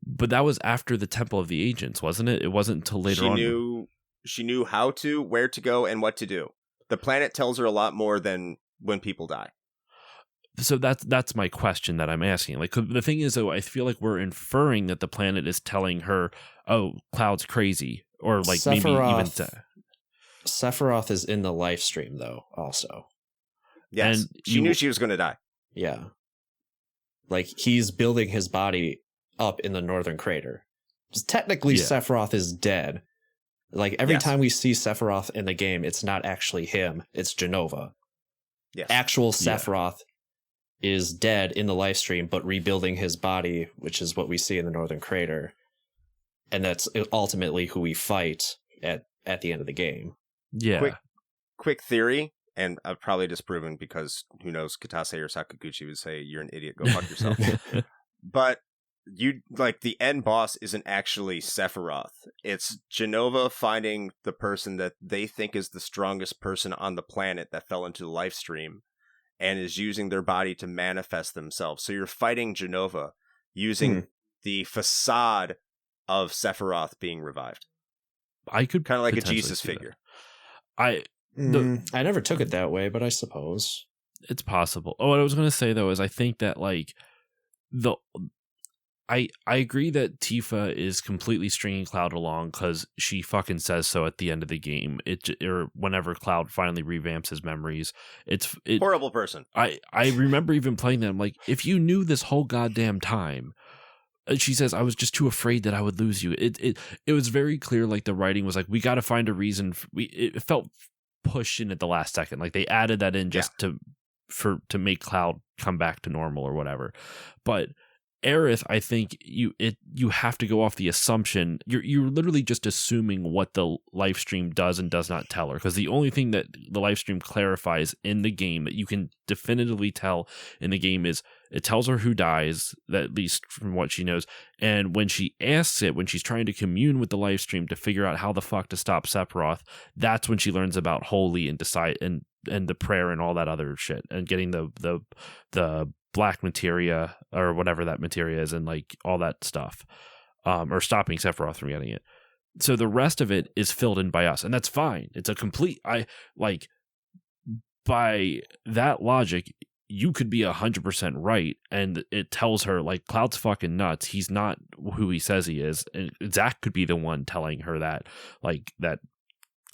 But that was after the Temple of the Agents, wasn't it? It wasn't until later on. She knew how to, where to go, and what to do. The planet tells her a lot more than when people die. So that's my question that I'm asking. Like, the thing is, though, I feel like we're inferring that the planet is telling her, "Oh, Cloud's crazy," or like maybe even Sephiroth is in the live stream though. Also, yes, and she knew she was going to die. Yeah, like he's building his body up in the northern crater. Technically, Sephiroth is dead. Like every time we see Sephiroth in the game, it's not actually him; it's Jenova. Yes. Actual Sephiroth is dead in the live stream, but rebuilding his body, which is what we see in the northern crater, and that's ultimately who we fight at the end of the game. Yeah. Quick theory, and I've probably disproven because who knows, Katase or Sakaguchi would say you're an idiot, go fuck yourself. But the end boss isn't actually Sephiroth. It's Jenova finding the person that they think is the strongest person on the planet that fell into the live stream and is using their body to manifest themselves. So you're fighting Jenova using the facade of Sephiroth being revived. I could kind of like a Jesus figure. I never took it that way, but I suppose it's possible. Oh, what I was going to say though is I think that like I agree that Tifa is completely stringing Cloud along because she fucking says so at the end of the game. Or whenever Cloud finally revamps his memories, it's horrible person. I remember even playing them. Like, if you knew this whole goddamn time, she says, I was just too afraid that I would lose you. It was very clear. Like the writing was like, we got to find a reason. It felt pushed in at the last second. Like they added that in just to make Cloud come back to normal or whatever. But Aerith, I think you have to go off the assumption you're literally just assuming what the live stream does and does not tell her, because the only thing that the live stream clarifies in the game that you can definitively tell in the game is it tells her who dies, that at least from what she knows, and when she asks it, when she's trying to commune with the live stream to figure out how the fuck to stop Sephiroth, that's when she learns about Holy and decide and the prayer and all that other shit and getting the black materia or whatever that materia is and like all that stuff, or stopping Sephiroth from getting it. So the rest of it is filled in by us, and that's fine. It's a complete, by that logic, you could be 100% right, and it tells her like Cloud's fucking nuts. He's not who he says he is, and Zach could be the one telling her that, like, that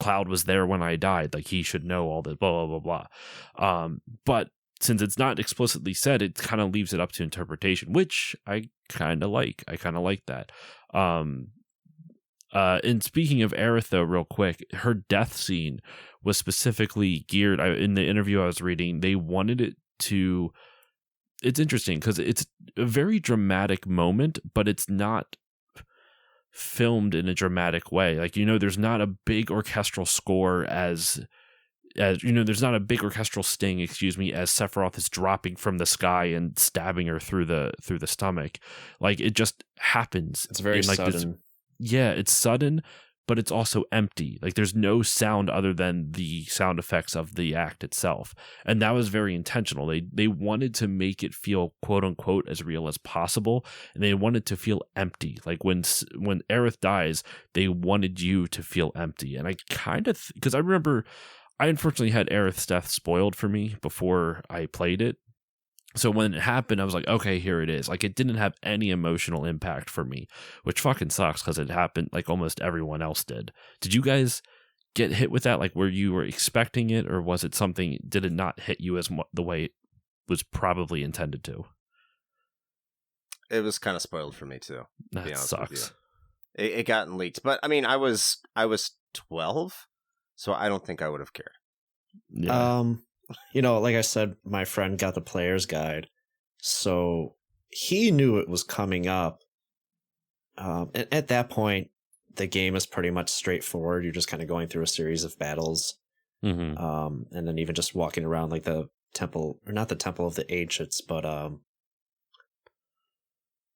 Cloud was there when I died. Like he should know all this, blah blah blah blah. But since it's not explicitly said, it kind of leaves it up to interpretation, which I kind of like. I kind of like that. And speaking of Aerith, though, real quick, her death scene was specifically geared. In the interview I was reading, they wanted it to. It's interesting because it's a very dramatic moment, but it's not filmed in a dramatic way. Like, there's not a big orchestral score as there's not a big orchestral sting, as Sephiroth is dropping from the sky and stabbing her through the stomach. Like, it just happens. It's very sudden. It's sudden, but it's also empty. Like, there's no sound other than the sound effects of the act itself. And that was very intentional. They wanted to make it feel, quote unquote, as real as possible. And they wanted to feel empty. Like when Aerith dies, they wanted you to feel empty. And I kind of, because I remember I unfortunately had Aerith's death spoiled for me before I played it. So when it happened, I was like, okay, here it is. Like, it didn't have any emotional impact for me, which fucking sucks because it happened like almost everyone else did. Did you guys get hit with that? Like, were you expecting it, or was it something, did it not hit you as the way it was probably intended to? It was kind of spoiled for me too. That sucks. It got leaked, but I mean, I was 12, so I don't think I would have cared. Yeah. Like I said, my friend got the player's guide, so he knew it was coming up. And at that point, the game is pretty much straightforward. You're just kind of going through a series of battles. And then even just walking around like the temple, or not the Temple of the Ancients, but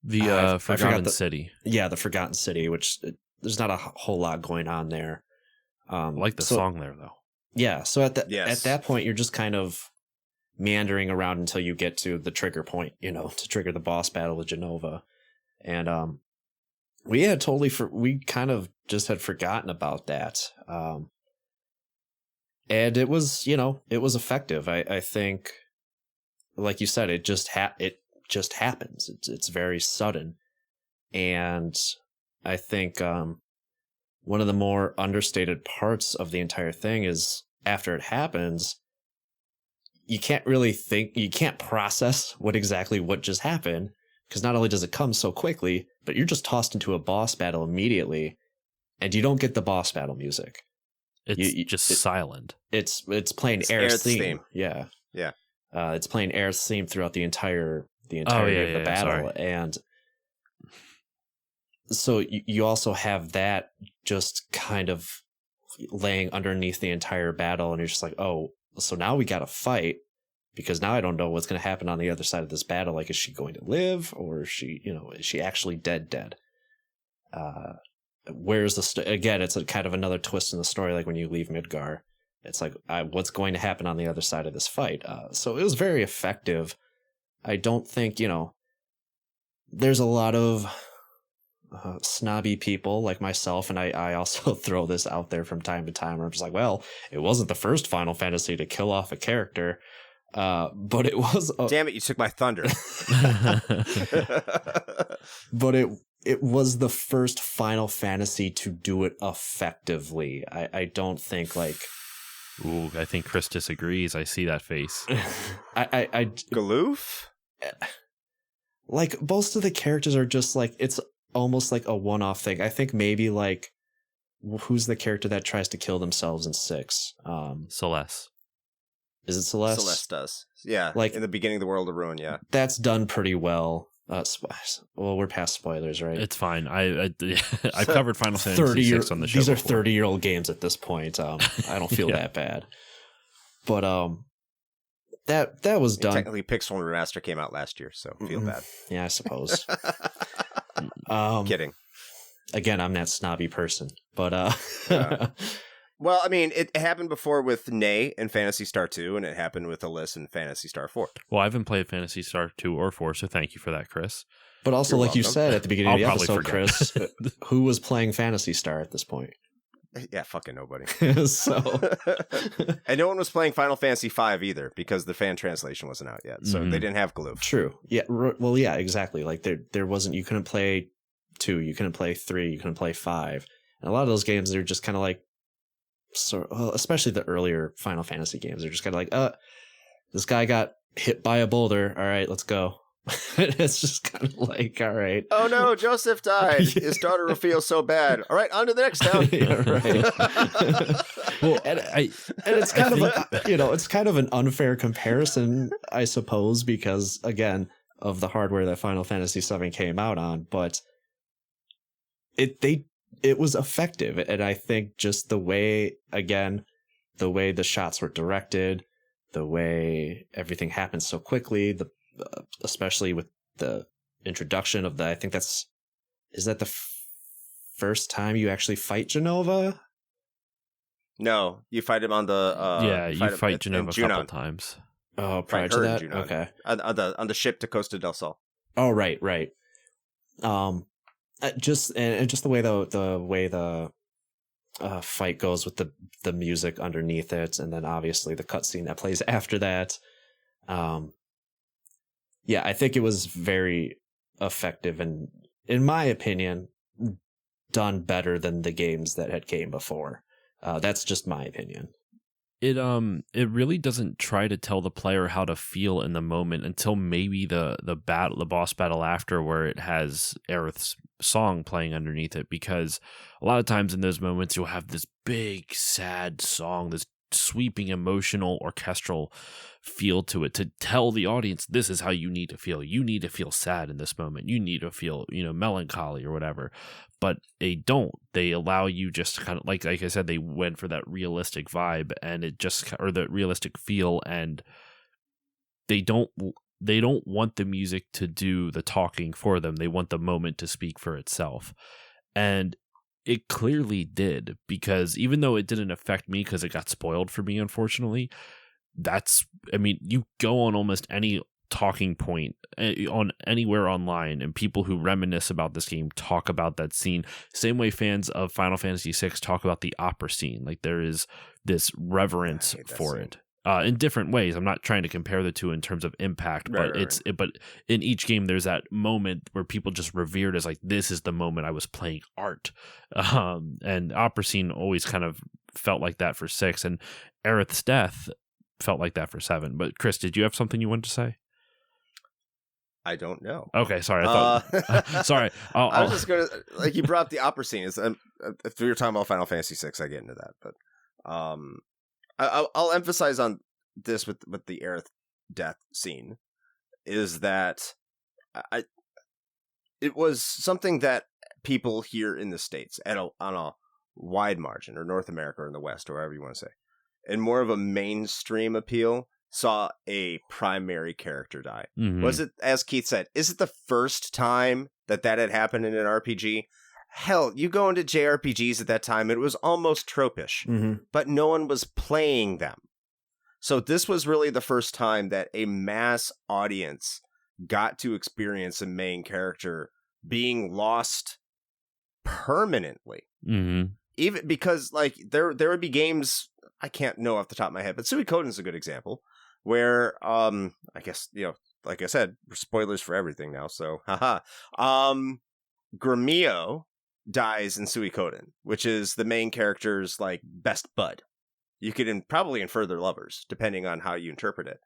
the I Forgotten City. Yeah, the Forgotten City, which there's not a whole lot going on there. I like the song there, though. Yeah, so at that point, you're just kind of meandering around until you get to the trigger point, to trigger the boss battle with Jenova. And we had we kind of just had forgotten about that. And it was, it was effective. I think, like you said, it just happens. It's very sudden. And I think one of the more understated parts of the entire thing is after it happens, you can't process what just happened, because not only does it come so quickly, but you're just tossed into a boss battle immediately, and you don't get the boss battle music. It's silent. It's playing Aerith's theme. Yeah. It's playing Aerith's theme throughout the entirety of the battle, sorry. And so you also have that just kind of laying underneath the entire battle, and you're just like, oh, so now we got to fight, because now I don't know what's going to happen on the other side of this battle. Like, is she going to live, or is she actually dead? Where's again, it's a kind of another twist in the story. Like when you leave Midgar, it's like, what's going to happen on the other side of this fight? So it was very effective. I don't think, there's a lot of snobby people like myself, and I also throw this out there from time to time, where I'm just like, well, it wasn't the first Final Fantasy to kill off a character, but it was... Damn it, you took my thunder. But it was the first Final Fantasy to do it effectively. I don't think, like... Ooh, I think Chris disagrees. I see that face. I Galoof? Like, most of the characters are just like, it's almost like a one-off thing. I think maybe, like, who's the character that tries to kill themselves in 6? Celeste. Is it Celeste? Celeste does. Yeah, like in the beginning of the World of Ruin, yeah. That's done pretty well. Well, we're past spoilers, right? It's fine. I've covered Final Fantasy 6 on the show. These are 30-year-old games at this point. I don't feel that bad. But that was done. Technically, Pixel Remaster came out last year, so feel bad. Yeah, I suppose. Kidding. Again, I'm that snobby person, but well, I mean, it happened before with Ney in Phantasy Star 2, and it happened with Alyss in Phantasy Star 4. Well, I haven't played Phantasy Star 2 or 4, so thank you for that, Chris. But also, like you said at the beginning of the episode, forget. Chris, who was playing Phantasy Star at this point? Yeah, fucking nobody. So, and no one was playing Final Fantasy V either, because the fan translation wasn't out yet, so they didn't have Galoof. True. Yeah. Well, yeah, exactly. Like there wasn't. You couldn't play 2. You couldn't play 3. You couldn't play 5. And a lot of those games, they're just kind of like, especially the earlier Final Fantasy games, they're just kind of like, this guy got hit by a boulder. All right, let's go. It's just kind of like, all right. Oh no, Joseph died. His daughter will feel so bad. All right, on to the next town. Yeah, right. Well, and it's kind of it's kind of an unfair comparison, I suppose, because again of the hardware that Final Fantasy VII came out on, but it was effective, and I think just the way the shots were directed, the way everything happened so quickly, especially with the introduction of I think is that the first time you actually fight Jenova? No, you fight him on the you fight Jenova a couple times. Oh, prior to that, Junon. Okay, on the ship to Costa del Sol. Oh, right. Just the way the fight goes with the music underneath it, and then obviously the cutscene that plays after that. Yeah, I think it was very effective, and in my opinion, done better than the games that had came before. That's just my opinion. It really doesn't try to tell the player how to feel in the moment until maybe the boss battle after, where it has Aerith's song playing underneath it, because a lot of times in those moments you'll have this big sad song, this sweeping emotional orchestral feel to it to tell the audience this is how you need to feel. You need to feel sad in this moment. You need to feel, melancholy or whatever. But they don't. They allow you just to kind of like I said, they went for that realistic vibe and it just or the realistic feel, and they don't want the music to do the talking for them. They want the moment to speak for itself. And it clearly did, because even though it didn't affect me because it got spoiled for me, unfortunately, you go on almost any talking point on anywhere online and people who reminisce about this game talk about that scene. Same way fans of Final Fantasy VI talk about the opera scene. Like there is this reverence for it. In different ways. I'm not trying to compare the two in terms of impact, but but in each game there's that moment where people just revere it as like, this is the moment I was playing art. And opera scene always kind of felt like that for 6, and Aerith's death felt like that for 7. But Chris, did you have something you wanted to say? I don't know. Okay, sorry. I thought. Sorry. I was just gonna you brought up the opera scene. If we were talking about Final Fantasy VI, I get into that, but I'll emphasize on this with the Aerith death scene is that it was something that people here in the States on a wide margin, or North America or in the West, or whatever you want to say, and more of a mainstream appeal, saw a primary character die. Mm-hmm. Was it, as Keith said, is it the first time that had happened in an RPG? Hell, you go into JRPGs at that time, it was almost tropish, but no one was playing them. So this was really the first time that a mass audience got to experience a main character being lost permanently. Mm-hmm. Even because, like, there would be games, I can't know off the top of my head, but Suikoden is a good example, where, I guess, like I said, spoilers for everything now, so, haha. Gremio dies in Suikoden, which is the main character's like best bud. You could probably infer they're lovers, depending on how you interpret it.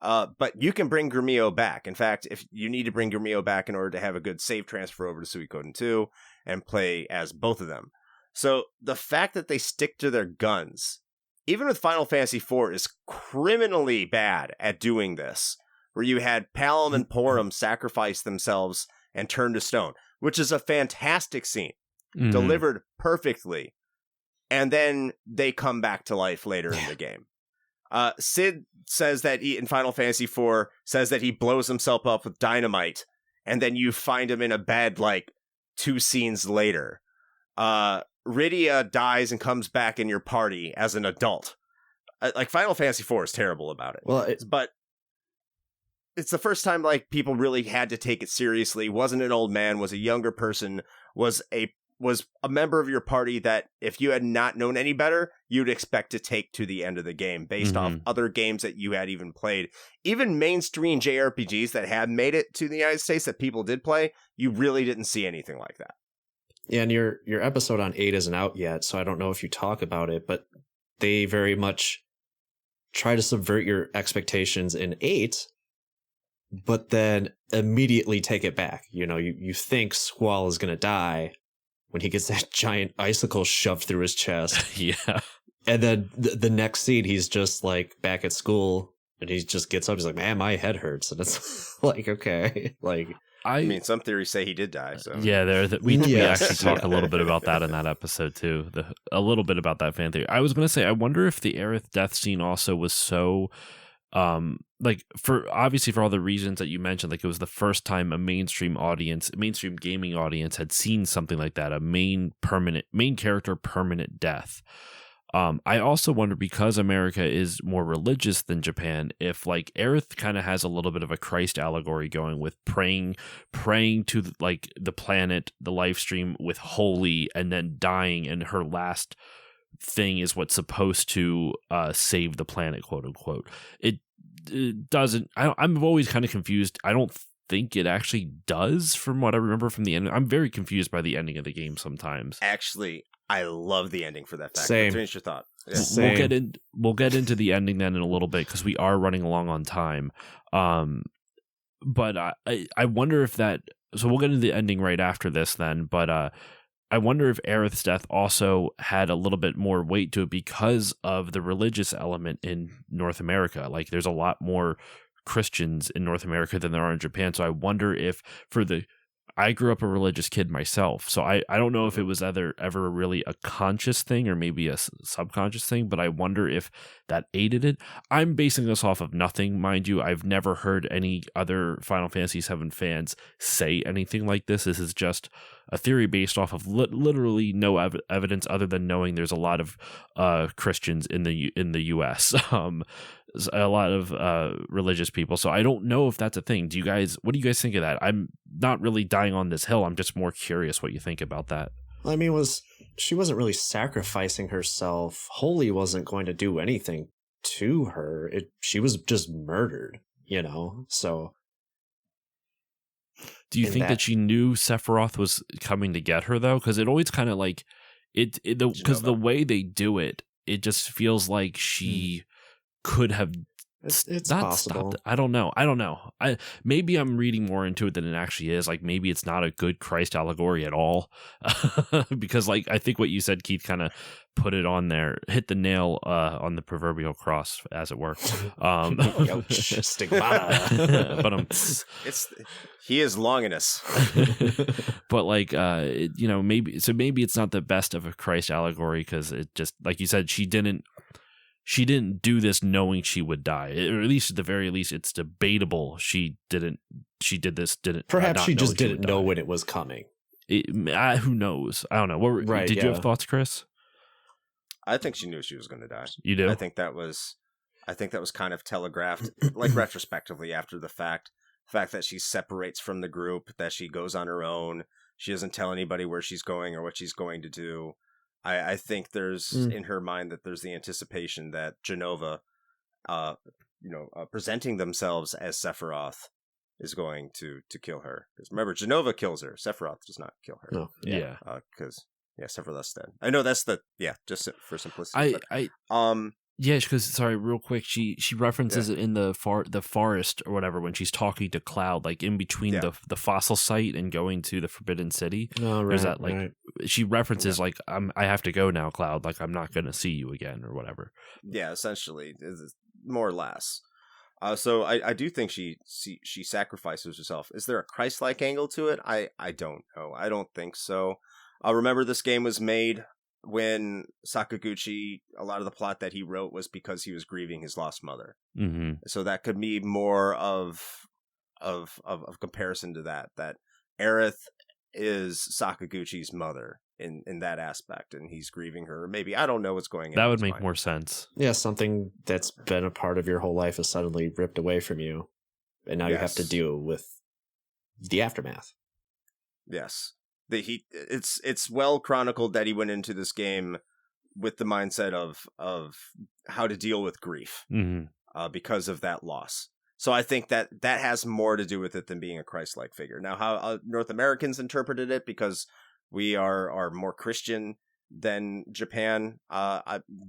But you can bring Gremio back. In fact, if you need to bring Gremio back in order to have a good save transfer over to Suikoden 2 and play as both of them. So the fact that they stick to their guns, even with Final Fantasy IV, is criminally bad at doing this, where you had Palom and Porom sacrifice themselves and turn to stone, which is a fantastic scene, delivered perfectly. And then they come back to life later in the game. Sid says that in Final Fantasy IV, says that he blows himself up with dynamite, and then you find him in a bed like 2 scenes later. Rydia dies and comes back in your party as an adult. Like, Final Fantasy IV is terrible about it. Well, but it's the first time like people really had to take it seriously. Wasn't an old man, was a younger person, was a member of your party that if you had not known any better, you'd expect to take to the end of the game based off other games that you had even played. Even mainstream JRPGs that had made it to the United States that people did play, you really didn't see anything like that. Yeah, and your episode on 8 isn't out yet, so I don't know if you talk about it, but they very much try to subvert your expectations in 8, but then immediately take it back. You think Squall is going to die when he gets that giant icicle shoved through his chest. Yeah. And then the next scene, he's just like back at school and he just gets up. He's like, man, my head hurts. And it's like, okay. Like, I mean, some theories say he did die. So yeah, we actually talk a little bit about that in that episode too. A little bit about that fan theory. I was going to say, I wonder if the Aerith death scene also was so, for all the reasons that you mentioned, like it was the first time a mainstream gaming audience had seen something like that, a main character permanent death. I also wonder, because America is more religious than Japan, if like Aerith kind of has a little bit of a Christ allegory going with praying to like the planet, the life stream with holy, and then dying, and her last thing is what's supposed to save the planet, quote unquote. It doesn't. I'm always kind of confused. I don't think it actually does, from what I remember from the end. I'm very confused by the ending of the game sometimes. Actually, I love the ending for that fact. Same. Finish your thought. Yeah. Same. We'll get into the ending then in a little bit, because we are running along on time. But I wonder if that. So we'll get into the ending right after this then. But I wonder if Aerith's death also had a little bit more weight to it because of the religious element in North America. Like, there's a lot more Christians in North America than there are in Japan. So I wonder if I grew up a religious kid myself, so I don't know if it was ever really a conscious thing or maybe a subconscious thing, but I wonder if that aided it. I'm basing this off of nothing, mind you. I've never heard any other Final Fantasy VII fans say anything like this. This is just a theory based off of literally no evidence other than knowing there's a lot of Christians in the U.S. A lot of religious people. So I don't know if that's a thing. What do you guys think of that? I'm not really dying on this hill. I'm just more curious what you think about that. I mean, she wasn't really sacrificing herself. Holy wasn't going to do anything to her. She was just murdered, so. Do you think that she knew Sephiroth was coming to get her, though? Because it always kind of like because the way they do it, it just feels like she could have it's not possible. stopped it. I don't know. Maybe I'm reading more into it than it actually is. Like, maybe it's not a good Christ allegory at all. Because like, I think what you said, Keith, kind of put it on there, hit the nail on the proverbial cross, as it were. Stigmata. But he is Longinus. But like, maybe it's not the best of a Christ allegory, because it just, like you said, she didn't do this knowing she would die, or at least at the very least, it's debatable she did this. Perhaps she just didn't know when it was coming. Who knows? I don't know. Did you have thoughts, Chris? I think she knew she was going to die. You do? I think that was kind of telegraphed, like retrospectively after the fact. The fact that she separates from the group, that she goes on her own, she doesn't tell anybody where she's going or what she's going to do. I think there's in her mind that there's the anticipation that Jenova, presenting themselves as Sephiroth is going to kill her. Because remember, Jenova kills her. Sephiroth does not kill her. No. Yeah. Because Sephiroth's dead. I know that's just for simplicity. Yeah, because sorry, real quick, she references it in the forest or whatever when she's talking to Cloud, like in between the fossil site and going to the Forbidden City. Oh, right. There's that she references like I have to go now, Cloud. Like, I'm not going to see you again or whatever. Yeah, essentially, more or less. So I do think she sacrifices herself. Is there a Christ-like angle to it? I don't know. I don't think so. Remember, this game was made when Sakaguchi, a lot of the plot that he wrote was because he was grieving his lost mother. Mm-hmm. So that could be more of comparison to that Aerith is Sakaguchi's mother in that aspect, and he's grieving her. Maybe, I don't know what's going on. That would make more sense. Yeah, something that's been a part of your whole life is suddenly ripped away from you, and now you have to deal with the aftermath. Yes. It's well chronicled that he went into this game with the mindset of how to deal with grief because of that loss. So I think that has more to do with it than being a Christ-like figure. Now, how North Americans interpreted it, because we are more Christian than Japan.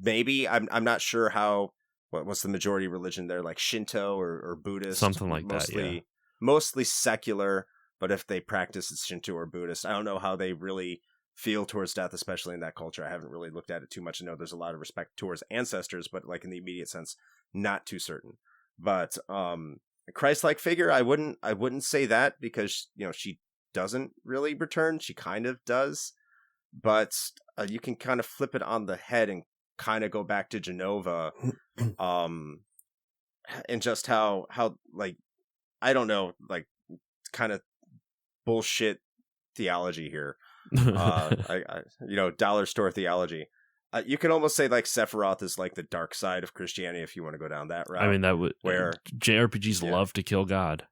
Maybe I'm not sure what's the majority religion there, like Shinto or Buddhist, something like that. Yeah, mostly secular. But if they practice Shinto or Buddhist, I don't know how they really feel towards death, especially in that culture. I haven't really looked at it too much. I know there's a lot of respect towards ancestors, but like in the immediate sense, not too certain. But a Christ-like figure, I wouldn't say that, because she doesn't really return. She kind of does, but you can kind of flip it on the head and kind of go back to Jenova, and just how like, I don't know, like, kind of bullshit theology here. Dollar store theology. You can almost say like Sephiroth is like the dark side of Christianity, if you want to go down that route. I mean, that would, where JRPGs love to kill God.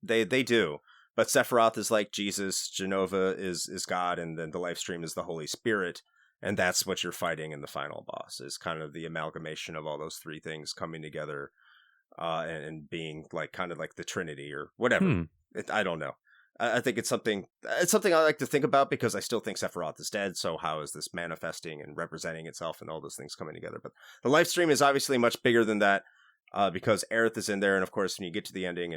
They do. But Sephiroth is like Jesus, Jenova is God, and then the life stream is the Holy Spirit, and that's what you're fighting in the final boss, is kind of the amalgamation of all those three things coming together, and being like kind of like the Trinity or whatever. I don't know. I think it's something I like to think about, because I still think Sephiroth is dead. So how is this manifesting and representing itself and all those things coming together? But the live stream is obviously much bigger than that, because Aerith is in there. And of course, when you get to the ending,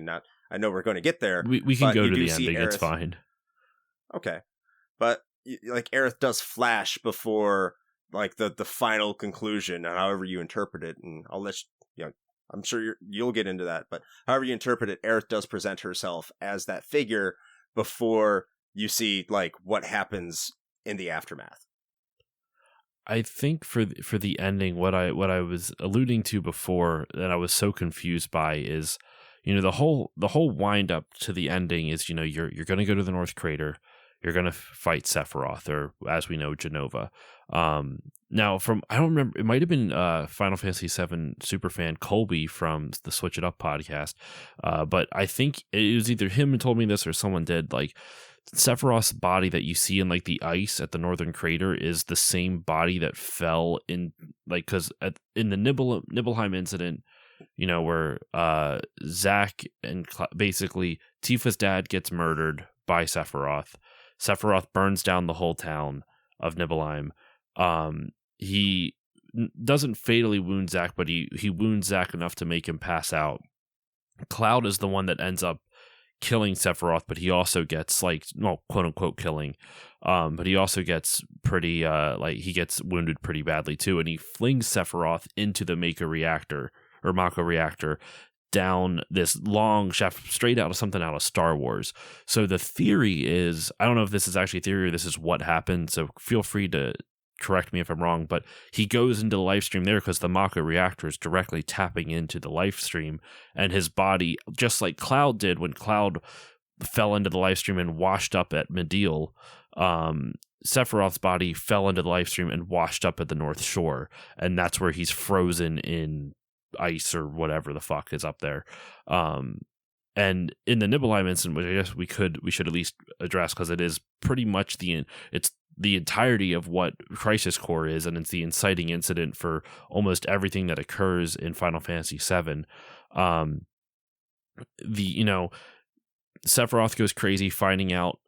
I know we're going to get there. We can go to the ending. Aerith. It's fine. Okay. But like Aerith does flash before like the final conclusion, and however you interpret it, and I'll let I'm sure you'll get into that, but however you interpret it, Aerith does present herself as that figure before you see like what happens in the aftermath. I think for the ending, what I was alluding to before that I was so confused by is, the whole wind up to the ending is, you're going to go to the North Crater, you're going to fight Sephiroth, or as we know, Jenova. Now, I don't remember, it might have been Final Fantasy VII superfan Colby from the Switch It Up podcast, but I think it was either him who told me this or someone did, like, Sephiroth's body that you see in like the ice at the Northern Crater is the same body that fell in, like, because in the Nibelheim incident, where Zack and basically Tifa's dad gets murdered by Sephiroth. Sephiroth burns down the whole town of Nibelheim. He doesn't fatally wound Zack, but he wounds Zack enough to make him pass out. Cloud is the one that ends up killing Sephiroth, but he also gets quote unquote killing, but he also gets pretty he gets wounded pretty badly too, and he flings Sephiroth into the Mako reactor down this long shaft straight out of something out of Star Wars. So the theory is, I don't know if this is actually a theory or this is what happened, so feel free to correct me if I'm wrong, but he goes into the life stream there because the Mako reactor is directly tapping into the life stream, and his body, just like Cloud did when Cloud fell into the life stream and washed up at Mideel, Sephiroth's body fell into the life stream and washed up at the North Shore, and that's where he's frozen in ice or whatever the fuck is up there. And in the Nibelheim incident, which I guess we should at least address because it is pretty much it's the entirety of what Crisis Core is, and it's the inciting incident for almost everything that occurs in Final Fantasy VII. Sephiroth goes crazy finding out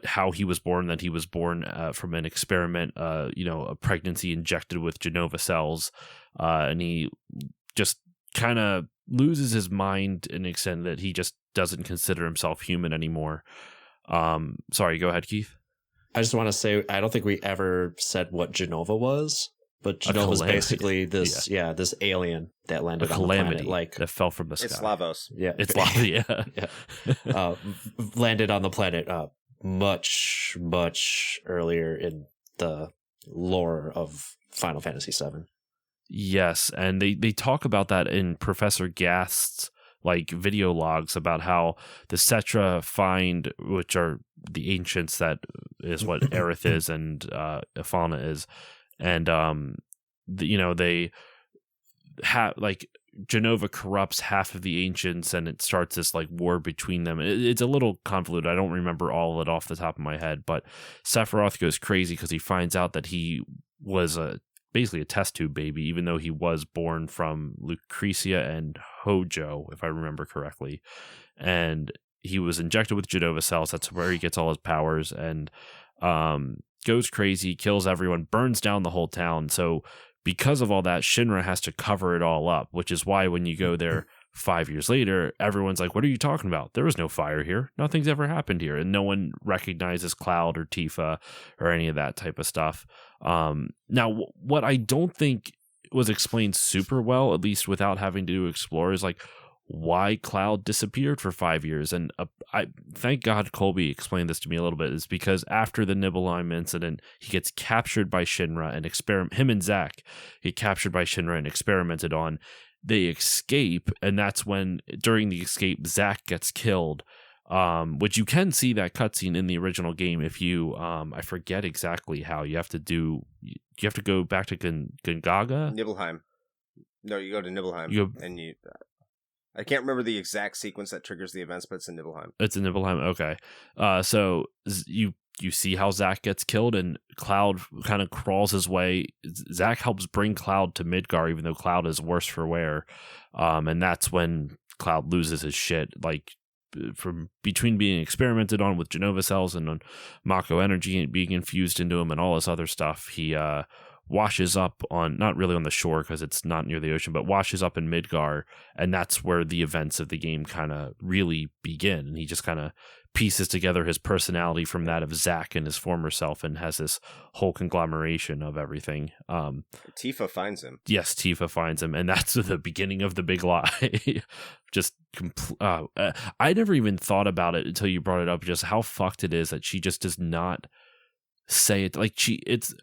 how he was born, that he was born from an experiment, a pregnancy injected with Jenova cells, and he just kind of loses his mind in the extent that he just doesn't consider himself human anymore. Sorry, go ahead, Keith. I just want to say, I don't think we ever said what Jenova was, but Jenova is basically this, this alien that landed on the planet, like that fell from the sky. It's Lavos. Yeah, it's Lavos. Yeah, landed on the planet much earlier in the lore of Final Fantasy VII. Yes, and they talk about that in Professor Gast's like video logs about how the Cetra find, which are the ancients, that is what Aerith is and Ifana is, and they have like Jenova corrupts half of the ancients, and it starts this like war between them. It's a little convoluted. I don't remember all of it off the top of my head, but Sephiroth goes crazy because he finds out that he was basically a test tube baby, even though he was born from Lucretia and Hojo, if I remember correctly. And he was injected with Jenova cells. That's where he gets all his powers, and goes crazy, kills everyone, burns down the whole town. So because of all that, Shinra has to cover it all up, which is why when you go there 5 years later, everyone's like, what are you talking about? There was no fire here. Nothing's ever happened here. And no one recognizes Cloud or Tifa or any of that type of stuff. Now, what I don't think was explained super well, at least without having to explore, is like why Cloud disappeared for 5 years. And I thank God Colby explained this to me a little bit, is because after the Nibelheim incident, he gets captured by Shinra and him and Zack get captured by Shinra and experimented on. They escape, and that's when, during the escape, Zack gets killed, which you can see that cutscene in the original game if you, I forget exactly how, you have to go back to Gungaga? Nibelheim. No, you go to Nibelheim, and you... I can't remember the exact sequence that triggers the events, but it's in Nibelheim. It's in Nibelheim, okay. So you see how Zack gets killed, and Cloud kind of crawls his way. Zack helps bring Cloud to Midgar, even though Cloud is worse for wear. And that's when Cloud loses his shit. Like, from between being experimented on with Jenova cells and on Mako energy being infused into him and all this other stuff, he washes up on, not really on the shore because it's not near the ocean, but washes up in Midgar, and that's where the events of the game kind of really begin. And he just kind of pieces together his personality from that of Zack and his former self, and has this whole conglomeration of everything. Tifa finds him. Yes, Tifa finds him, and that's the beginning of the big lie. Just I never even thought about it until you brought it up, just how fucked it is that she just does not say it. Like, it's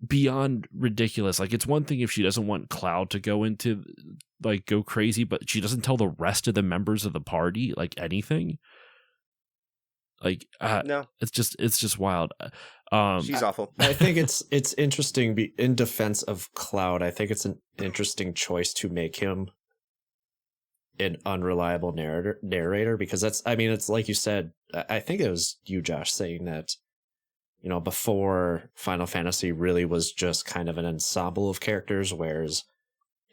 beyond ridiculous. Like, it's one thing if she doesn't want Cloud to go crazy, but she doesn't tell the rest of the members of the party like anything. Like, no, it's just wild. She's awful. I think it's interesting. In defense of Cloud, I think it's an interesting choice to make him an unreliable narrator, because it's like you said. I think it was you, Josh, saying that, before Final Fantasy really was just kind of an ensemble of characters, whereas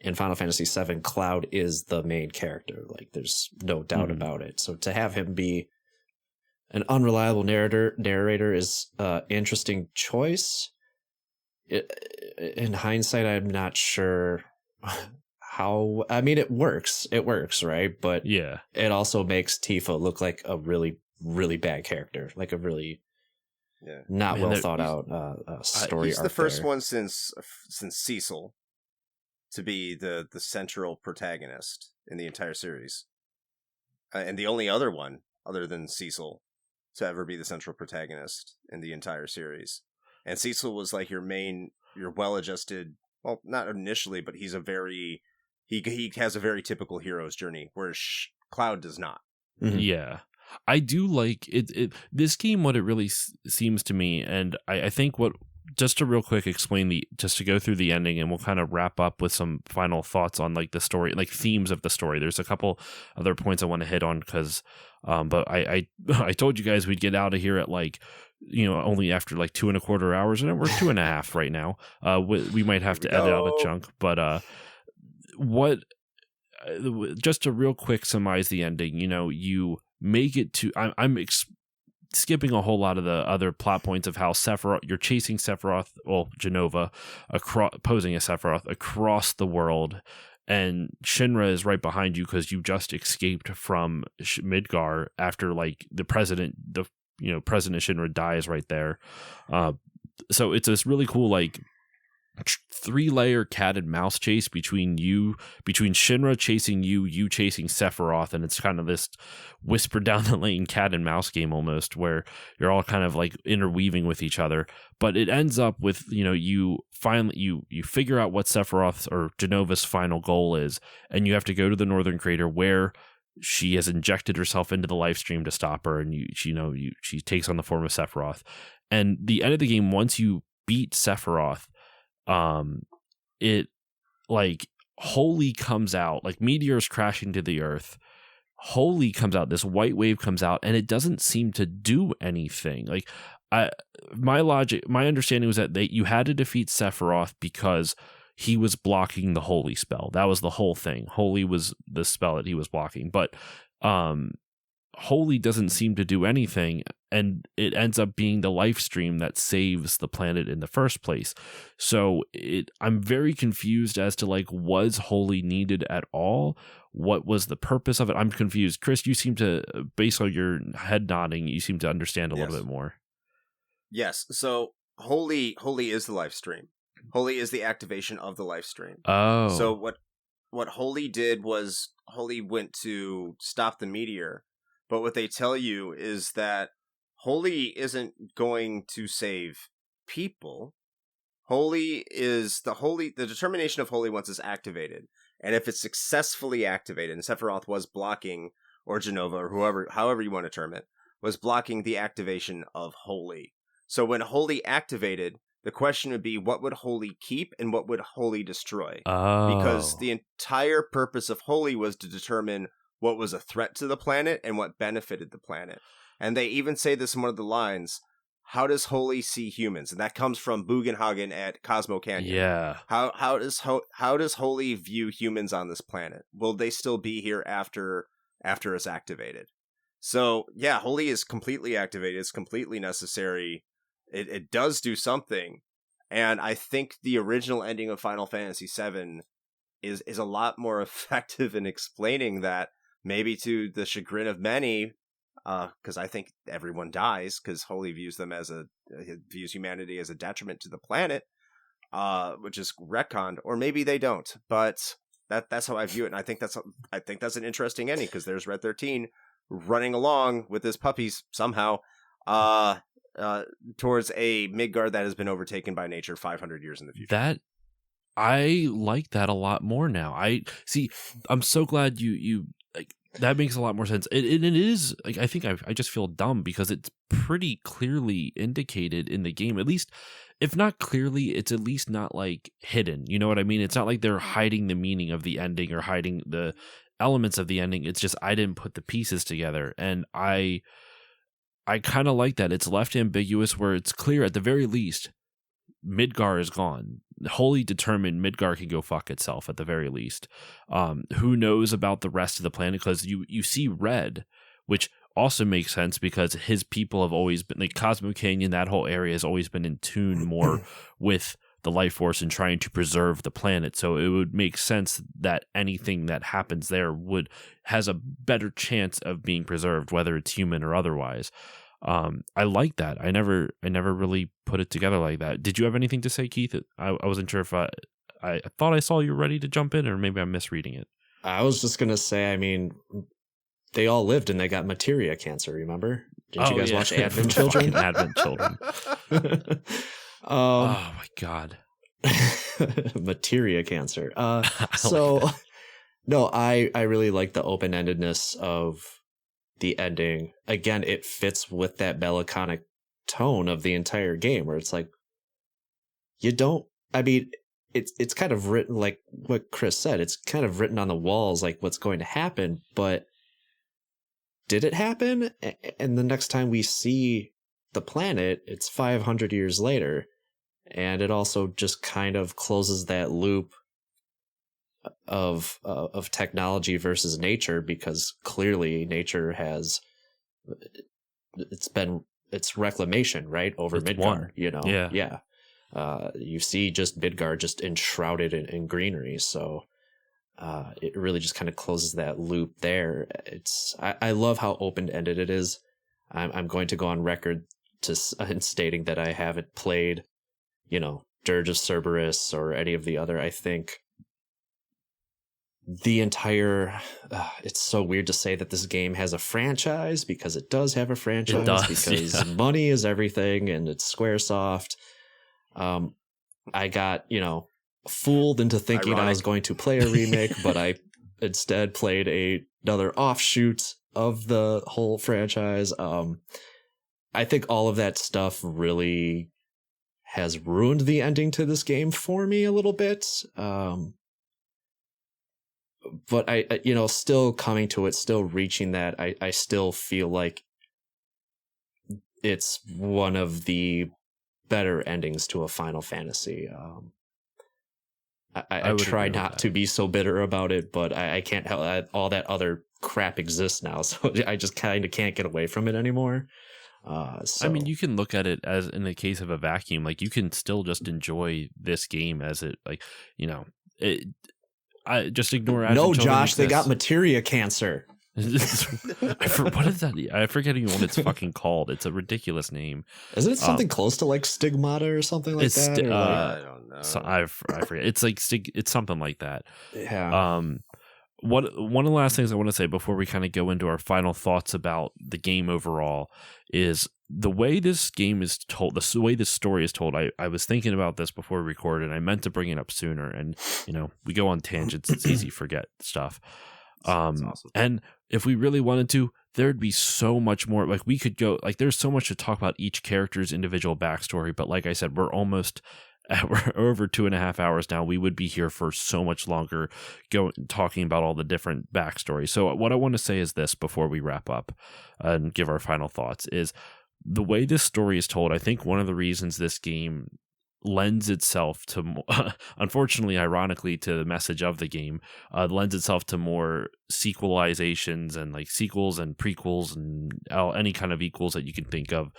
in Final Fantasy VII, Cloud is the main character. Like, there's no doubt about it. So to have him be an unreliable narrator is an interesting choice. In hindsight, I'm not sure how. I mean, it works, right? But yeah, it also makes Tifa look like a really, really bad character, like a really not well thought out story. He's the first one since Cecil to be the central protagonist in the entire series, and the only other one other than Cecil to ever be the central protagonist in the entire series. And Cecil was like your well-adjusted, well, not initially, but he has a very typical hero's journey, whereas Cloud does not. Mm-hmm. Yeah. I do like it. This game, what it really seems to me, and I think just to real quick explain just to go through the ending, and we'll kind of wrap up with some final thoughts on like the story, like themes of the story. There's a couple other points I want to hit on because, but I told you guys we'd get out of here at only after like 2.25 hours, and we're 2.5 right now. We might have to edit out a chunk, but just to real quick surmise the ending, you make it to. I'm skipping a whole lot of the other plot points of how you're chasing Jenova, posing as Sephiroth across the world, and Shinra is right behind you because you just escaped from Midgar after like President Shinra dies right there. So it's this really cool 3-layer cat and mouse chase between Shinra chasing you chasing Sephiroth, and it's kind of this whisper down the lane cat and mouse game almost, where you're all kind of like interweaving with each other. But it ends up with you finally you figure out what Sephiroth's or Genova's final goal is, and you have to go to the Northern Crater where she has injected herself into the life stream to stop her, and she takes on the form of Sephiroth. And the end of the game, once you beat Sephiroth, it like Holy comes out, like meteors crashing to the earth. Holy comes out, this white wave comes out, and it doesn't seem to do anything. Like, my understanding was that you had to defeat Sephiroth because he was blocking the Holy spell. That was the whole thing. Holy was the spell that he was blocking, but Holy doesn't seem to do anything, and it ends up being the life stream that saves the planet in the first place. So I'm very confused as to was Holy needed at all? What was the purpose of it? I'm confused. Chris, you seem to, based on your head nodding, you seem to understand a little bit more. Yes. So Holy is the life stream. Holy is the activation of the life stream. Oh. So what Holy did was Holy went to stop the meteor. But what they tell you is that Holy isn't going to save people. The determination of Holy once it's activated. And if it's successfully activated, and Sephiroth was blocking, or Jenova, or however you want to term it, was blocking the activation of Holy. So when Holy activated, the question would be, what would Holy keep and what would Holy destroy? Oh. Because the entire purpose of Holy was to determine what was a threat to the planet and what benefited the planet. And they even say this in one of the lines, how does Holy see humans? And that comes from Bugenhagen at Cosmo Canyon. Yeah. How does Holy view humans on this planet? Will they still be here after it's activated? So, yeah, Holy is completely activated. It's completely necessary. It does do something. And I think the original ending of Final Fantasy VII is a lot more effective in explaining that. Maybe to the chagrin of many, because I think everyone dies because Holy views humanity as a detriment to the planet, which is retconned, or maybe they don't, but that's how I view it, and I think that's an interesting ending because there's Red 13 running along with his puppies somehow towards a Midgard that has been overtaken by nature 500 years in the future. That I like that a lot more now. I'm so glad you like that. Makes a lot more sense. It is like I think I just feel dumb because it's pretty clearly indicated in the game. At least, if not clearly, it's at least not like hidden. You know what I mean? It's not like they're hiding the meaning of the ending or hiding the elements of the ending. It's just I didn't put the pieces together, and I kind of like that. It's left ambiguous where it's clear at the very least Midgar is gone. Wholly determined Midgar can go fuck itself at the very least. Who knows about the rest of the planet? Because you see Red, which also makes sense because his people have always been like Cosmo Canyon. That whole area has always been in tune more with the life force and trying to preserve the planet. So it would make sense that anything that happens there has a better chance of being preserved, whether it's human or otherwise. I like that. I never really put it together like that. Did you have anything to say, Keith? I wasn't sure if I thought I saw you ready to jump in, or maybe I'm misreading it. I was just gonna say, I mean, they all lived and they got materia cancer. Remember? Didn't you guys watch Advent Children? Advent Children. Oh my god. Materia cancer. So no, I really like the open-endedness of the ending. Again, it fits with that melancholic tone of the entire game where it's like it's kind of written like what Chris said. It's kind of written on the walls like what's going to happen, but did it happen? And the next time we see the planet, it's 500 years later. And it also just kind of closes that loop of technology versus nature, because clearly nature has it's reclamation, right, over it's Midgar. One. You know, yeah. You see just Midgar just enshrouded in greenery, so it really just kind of closes that loop there. I love how open ended it is. I'm going to go on record in stating that I haven't played, Dirge of Cerberus or any of the other. I think the entire it's so weird to say that this game has a franchise, because it does have a franchise. It does, because money is everything and it's Squaresoft. I got, fooled into thinking I was going to play a remake, but I instead played another offshoot of the whole franchise. I think all of that stuff really has ruined the ending to this game for me a little bit. But I still coming to it, still reaching that, I still feel like it's one of the better endings to a Final Fantasy. I try not to be so bitter about it, but I can't help all that other crap exists now, so I just kind of can't get away from it anymore. I mean, you can look at it as in the case of a vacuum, like you can still just enjoy this game as it, like, I just ignore. No, Josh, they got materia cancer. What is that? I forget even what it's fucking called. It's a ridiculous name. Isn't it something close to like stigmata or something like that? I don't know. So I forget. It's like it's something like that. Yeah. One of the last things I want to say before we kind of go into our final thoughts about the game overall is the way this game is told, the way this story is told. I was thinking about this before we recorded, and I meant to bring it up sooner. And, we go on tangents. It's easy to forget stuff. That's awesome. And if we really wanted to, there'd be so much more. Like we could go, like there's so much to talk about each character's individual backstory. But like I said, we're over 2.5 hours now. We would be here for so much longer talking about all the different backstories. So what I want to say is this before we wrap up and give our final thoughts is the way this story is told. I think one of the reasons this game lends itself to unfortunately, ironically, to the message of the game, lends itself to more sequelizations and like sequels and prequels and any kind of equals that you can think of,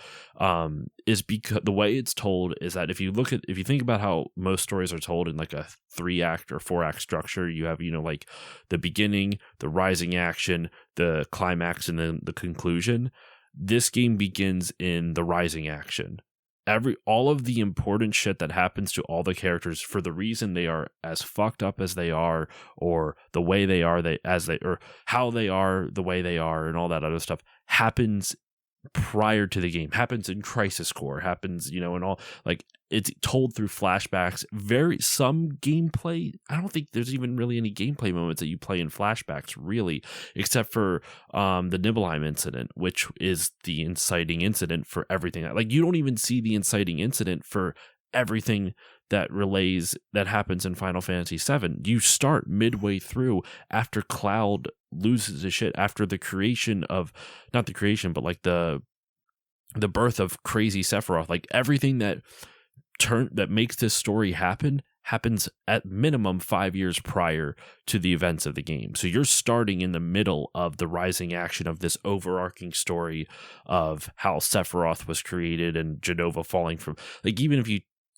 is because the way it's told is that if you think about how most stories are told in like a 3-act or 4-act structure, you have, like the beginning, the rising action, the climax, and then the conclusion. This game begins in the rising action. All of the important shit that happens to all the characters for the reason they are as fucked up as they are, or the way they are, or how they are the way they are, and all that other stuff happens prior to the game, happens in Crisis Core, happens, and all, like, it's told through flashbacks. Some gameplay, I don't think there's even really any gameplay moments that you play in flashbacks, really, except for the Nibelheim incident, which is the inciting incident for everything. Like, you don't even see the inciting incident for everything that happens in Final Fantasy VII. You start midway through after Cloud loses his shit, after the creation of, not the creation, but like the birth of crazy Sephiroth. Like, everything that makes this story happens at minimum 5 years prior to the events of the game. So you're starting in the middle of the rising action of this overarching story of how Sephiroth was created and Jenova falling from, like, even if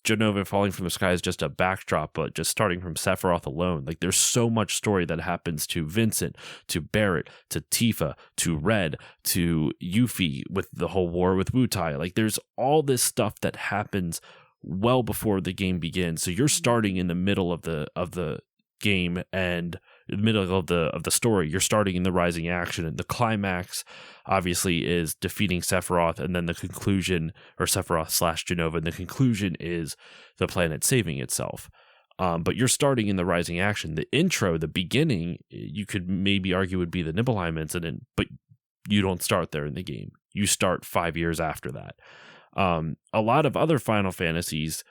Jenova falling from the sky is just a backdrop, but just starting from Sephiroth alone, like, there's so much story that happens to Vincent, to Barrett, to Tifa, to Red, to Yuffie with the whole war with Wutai. Like, there's all this stuff that happens well before the game begins. So you're starting in the middle of the game and in the middle of the story. You're starting in the rising action, and the climax obviously is defeating Sephiroth, and then the conclusion, or Sephiroth / Jenova, and the conclusion is the planet saving itself. But you're starting in the rising action. The intro, the beginning, you could maybe argue would be the Nibelheim incident, but you don't start there in the game. You start 5 years after that. A lot of other Final Fantasies,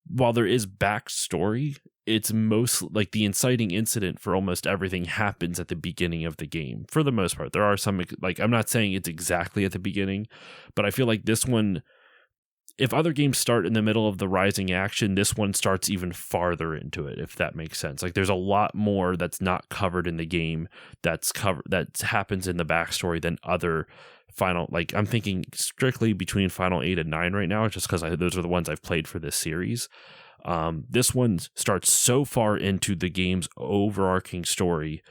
while there is backstory, it's most like the inciting incident for almost everything happens at the beginning of the game. For the most part, there are some, like, I'm not saying it's exactly at the beginning, but I feel like this one, if other games start in the middle of the rising action, this one starts even farther into it, if that makes sense. Like, there's a lot more that's not covered in the game that happens in the backstory than other Final, like, I'm thinking strictly between Final 8 and 9 right now, just because those are the ones I've played for this series. This one starts so far into the game's overarching story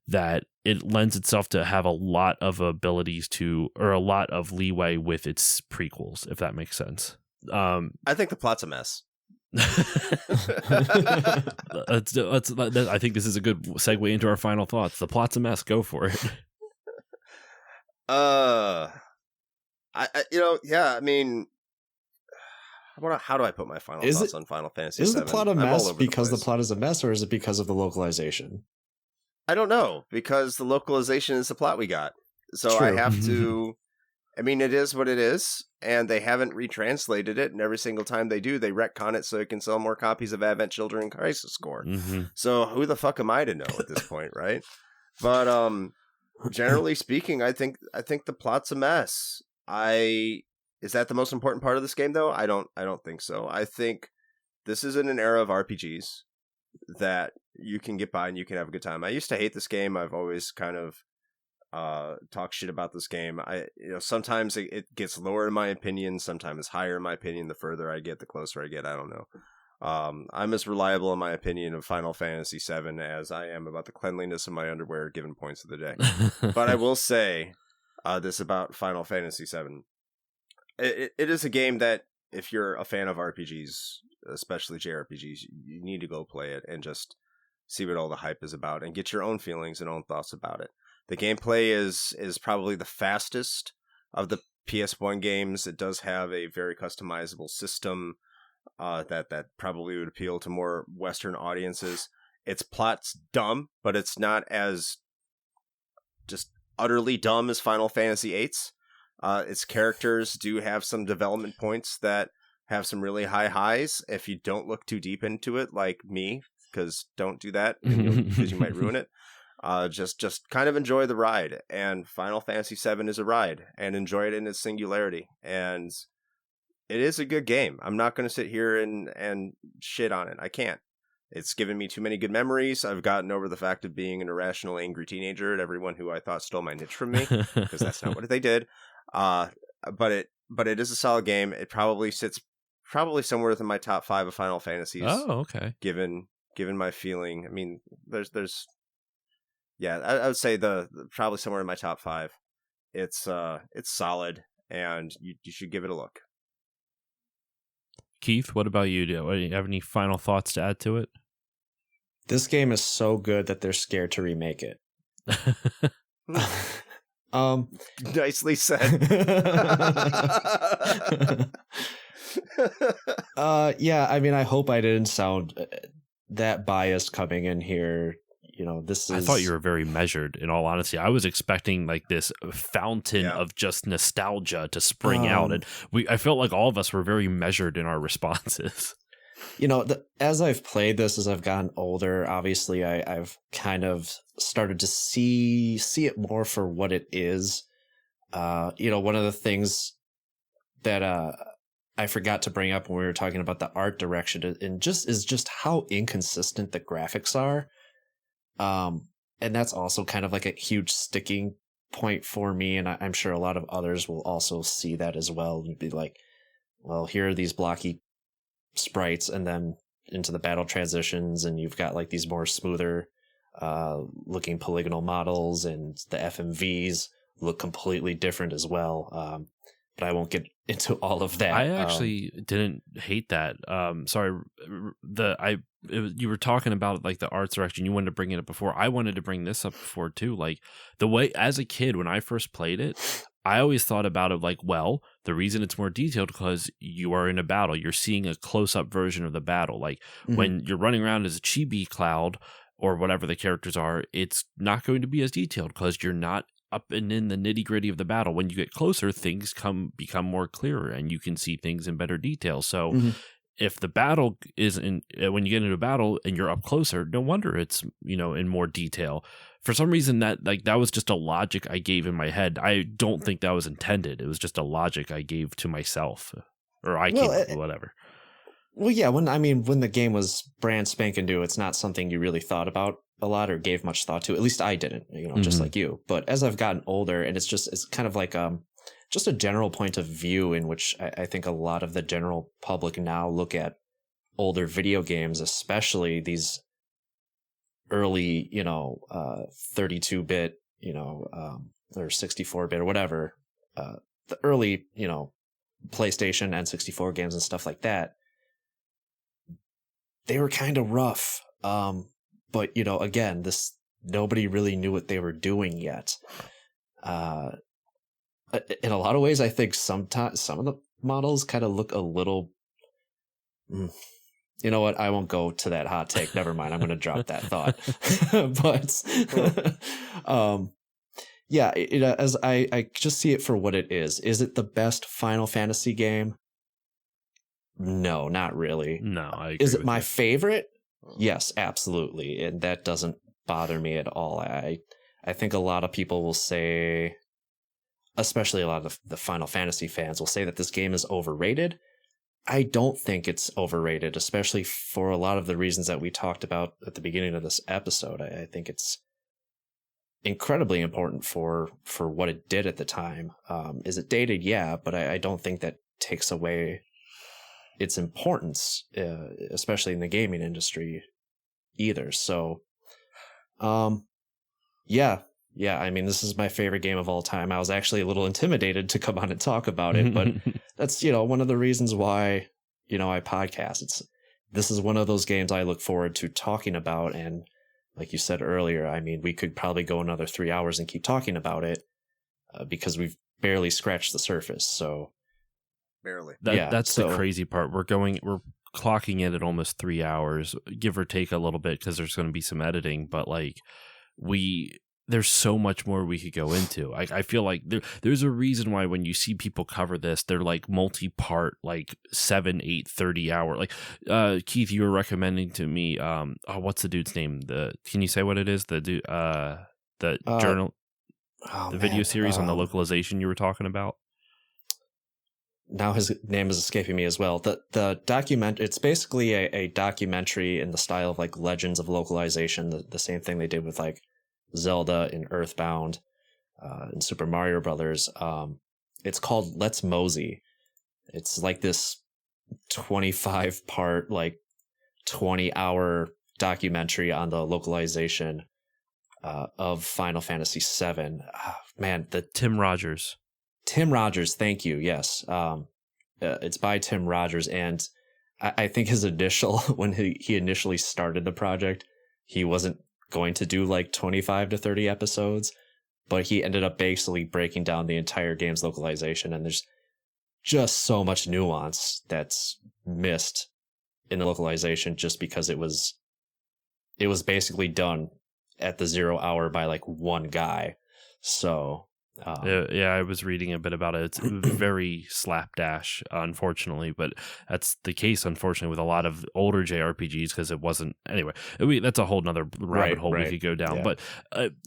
that it lends itself to have a lot of abilities or a lot of leeway with its prequels, if that makes sense. I think the plot's a mess. I think this is a good segue into our final thoughts. The plot's a mess. Go for it. I mean, how do I put my final thoughts on Final Fantasy VII? Is the plot a mess because the plot is a mess, or is it because of the localization? I don't know, because the localization is the plot we got. So True. I have to, I mean, it is what it is, and they haven't retranslated it, and every single time they do, they retcon it so it can sell more copies of Advent Children and Crisis Core. Mm-hmm. So who the fuck am I to know at this point, right? But generally speaking, I think the plot's a mess. Is that the most important part of this game, though? I don't think so. I think this is in an era of RPGs that you can get by and you can have a good time. I used to hate this game. I've always kind of talked shit about this game. Sometimes it gets lower in my opinion, sometimes higher in my opinion. The further I get, the closer I get. I don't know. I'm as reliable in my opinion of Final Fantasy VII as I am about the cleanliness of my underwear given points of the day. But I will say this about Final Fantasy VII. It is a game that, if you're a fan of RPGs, especially JRPGs, you need to go play it and just see what all the hype is about and get your own feelings and own thoughts about it. The gameplay is probably the fastest of the PS1 games. It does have a very customizable system that probably would appeal to more Western audiences. Its plot's dumb, but it's not as just utterly dumb as Final Fantasy VIII's. Its characters do have some development points that have some really high highs if you don't look too deep into it, like me, because don't do that because you might ruin it. Just kind of enjoy the ride, and Final Fantasy VII is a ride, and enjoy it in its singularity. And it is a good game. I'm not going to sit here and shit on it. I can't. It's given me too many good memories. I've gotten over the fact of being an irrational, angry teenager at everyone who I thought stole my niche from me, because that's not what they did. But it is a solid game. It probably sits somewhere within my top 5 of Final Fantasies. Oh, okay. Given my feeling, I mean, there's yeah, I would say the probably somewhere in my top 5. It's solid, and you should give it a look. Keith, what about you? Do you have any final thoughts to add to it? This game is so good that they're scared to remake it. Nicely said. Yeah, I mean, I hope I didn't sound that biased coming in here. You know, I thought you were very measured, in all honesty. I was expecting like this fountain of just nostalgia to spring out, and I felt like all of us were very measured in our responses. You know, as I've played this, as I've gotten older, obviously I've kind of started to see it more for what it is. You know, one of the things that I forgot to bring up when we were talking about the art direction and just how inconsistent the graphics are. And that's also kind of like a huge sticking point for me. And I'm sure a lot of others will also see that as well and be like, well, here are these blocky sprites, and then into the battle transitions, and you've got like these more smoother, looking polygonal models, and the FMVs look completely different as well. But I won't get into all of that. I actually didn't hate that. Sorry, you were talking about like the arts direction. You wanted to bring it up before. I wanted to bring this up before too. Like the way, as a kid, when I first played it, I always thought about it like, well, the reason it's more detailed because you are in a battle. You're seeing a close-up version of the battle. Like when you're running around as a chibi cloud or whatever the characters are, it's not going to be as detailed because you're not up and in the nitty-gritty of the battle. When you get closer, things become more clearer and you can see things in better detail. So if the battle when you get into a battle and you're up closer, no wonder it's, you know, in more detail. For some reason that was just a logic I gave in my head. I don't think that was intended. It was just a logic I gave to myself, or whatever. Well, yeah, when the game was brand spanking new, it's not something you really thought about a lot or gave much thought to. At least I didn't, you know, just like you. But as I've gotten older, and it's kind of like just a general point of view in which I think a lot of the general public now look at older video games, especially these early, you know, 32-bit, you know, or 64-bit or whatever, the early, you know, PlayStation and 64 games and stuff like that. They were kind of rough. But, you know, again, nobody really knew what they were doing yet. In a lot of ways, I think sometimes some of the models kind of look a little. You know what? I won't go to that hot take. Never mind. I'm going to drop that thought. But, yeah, as I just see it for what it is. Is it the best Final Fantasy game? No, not really. No, I agree. Is it my favorite? Yes, absolutely. And that doesn't bother me at all. I think a lot of people will say, especially a lot of the Final Fantasy fans will say that this game is overrated. I don't think it's overrated, especially for a lot of the reasons that we talked about at the beginning of this episode. I think it's incredibly important for what it did at the time. Is it dated? Yeah, but I don't think that takes away its importance, especially in the gaming industry either. So, yeah. I mean, this is my favorite game of all time. I was actually a little intimidated to come on and talk about it, but that's, you know, one of the reasons why, you know, I podcast. This is one of those games I look forward to talking about. And like you said earlier, I mean, we could probably go another 3 hours and keep talking about it because we've barely scratched the surface. So barely. That's the crazy part. We're clocking it at almost 3 hours, give or take a little bit, because there's going to be some editing, but like there's so much more we could go into. I feel like there's a reason why when you see people cover this, they're like multi-part, like 7, 8, 30 hour. Like Keith, you were recommending to me. What's the dude's name? Can you say what it is? The dude, the journal, video series on the localization you were talking about. now his name is escaping me as well. The document, it's basically a documentary in the style of like Legends of Localization, the same thing they did with like Zelda and Earthbound and Super Mario Brothers. It's called Let's Mosey. It's like this 25 part, like 20-hour documentary on the localization of Final Fantasy VII. Man, the Tim Rogers. Tim Rogers, thank you. Yes, it's by Tim Rogers, and I think his initial when he initially started the project, he wasn't going to do like 25 to 30 episodes, but he ended up basically breaking down the entire game's localization, and there's just so much nuance that's missed in the localization just because it was basically done at the 0 hour by like one guy. So yeah, I was reading a bit about it. It's very slapdash, unfortunately, but that's the case, unfortunately, with a lot of older JRPGs because it wasn't. Anyway, that's a whole nother rabbit hole we could go down. Yeah. But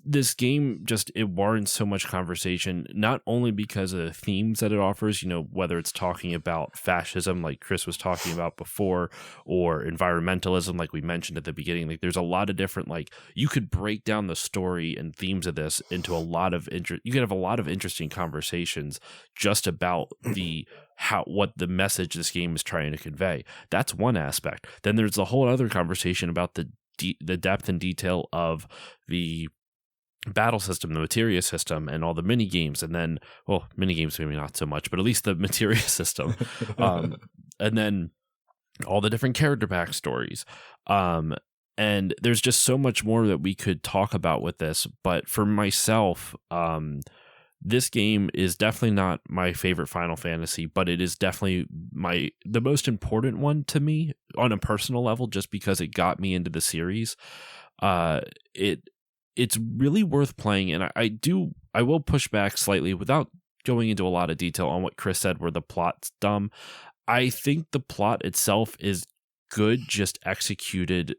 this game it warrants so much conversation, not only because of the themes that it offers, whether it's talking about fascism, like Chris was talking about before, or environmentalism, like we mentioned at the beginning. Like, there's a lot of different, like, you could break down the story and themes of this into a lot of interest. You could have a lot of interesting conversations just about what the message this game is trying to convey. That's one aspect. Then there's a whole other conversation about the depth and detail of the battle system, the materia system, and all the mini games. And then, well, mini games maybe not so much, but at least the materia system. And then all the different character backstories. And there's just so much more that we could talk about with this. But for myself, this game is definitely not my favorite Final Fantasy, but it is definitely the most important one to me on a personal level, just because it got me into the series. It's really worth playing, and I will push back slightly without going into a lot of detail on what Chris said where the plot's dumb. I think the plot itself is good, just executed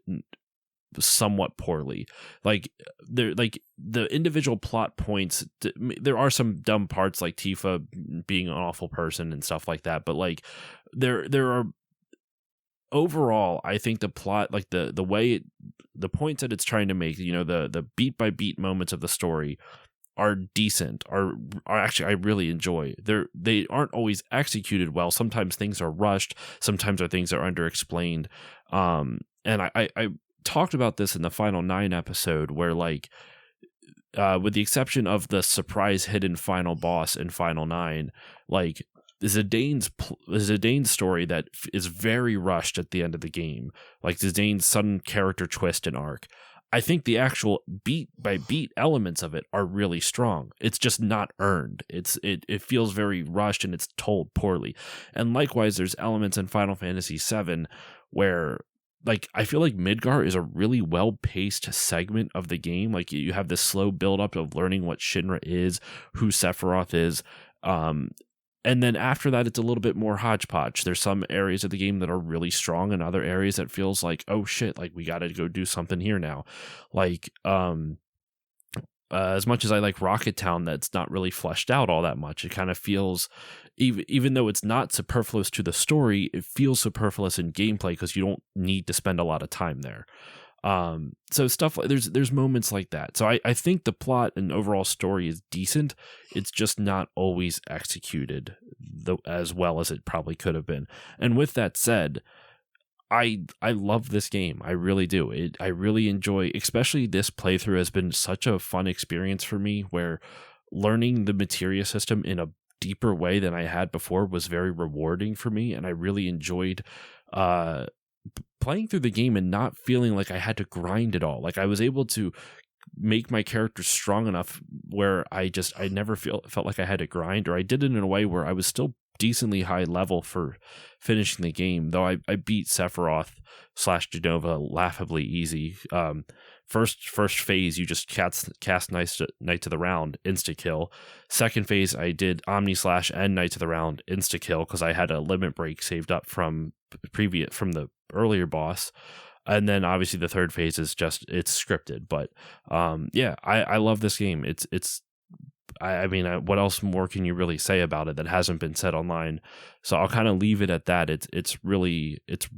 somewhat poorly. Like the individual plot points, there are some dumb parts, like Tifa being an awful person and stuff like that, but like there are overall, I think the plot, like the way the points that it's trying to make, the beat by beat moments of the story are decent, are actually I really enjoy. They aren't always executed well. Sometimes things are rushed, sometimes things are underexplained. And I talked about this in the Final 9 episode, where like with the exception of the surprise hidden final boss in Final 9, like Zidane's story that is very rushed at the end of the game, like Zidane's sudden character twist and arc. I think the actual beat by beat elements of it are really strong. It's just not earned. It feels very rushed and it's told poorly. And likewise, there's elements in Final Fantasy VII where, like, I feel like Midgar is a really well-paced segment of the game. Like, you have this slow build-up of learning what Shinra is, who Sephiroth is, and then after that, it's a little bit more hodgepodge. There's some areas of the game that are really strong and other areas that feels like, oh shit, like we got to go do something here now. Like, as much as I like Rocket Town, that's not really fleshed out all that much. It kind of feels, even though it's not superfluous to the story, it feels superfluous in gameplay because you don't need to spend a lot of time there. So stuff like there's moments like that. So I think the plot and overall story is decent. It's just not always executed as well as it probably could have been. And with that said, I love this game. I really do. I really enjoy, especially this playthrough has been such a fun experience for me, where learning the materia system in a deeper way than I had before was very rewarding for me, and I really enjoyed playing through the game and not feeling like I had to grind it all. Like, I was able to make my character strong enough where I never felt like I had to grind, or I did it in a way where I was still decently high level for finishing the game, though I beat Sephiroth / Genova laughably easy. First phase, you just cast Knights of the Round, insta kill. Second phase, I did Omni / and Knights of the Round, insta kill, because I had a limit break saved up from the earlier boss. And then obviously the third phase is it's scripted. But yeah, I love this game. It's I mean, what else more can you really say about it that hasn't been said online? So I'll kind of leave it at that. It's really it's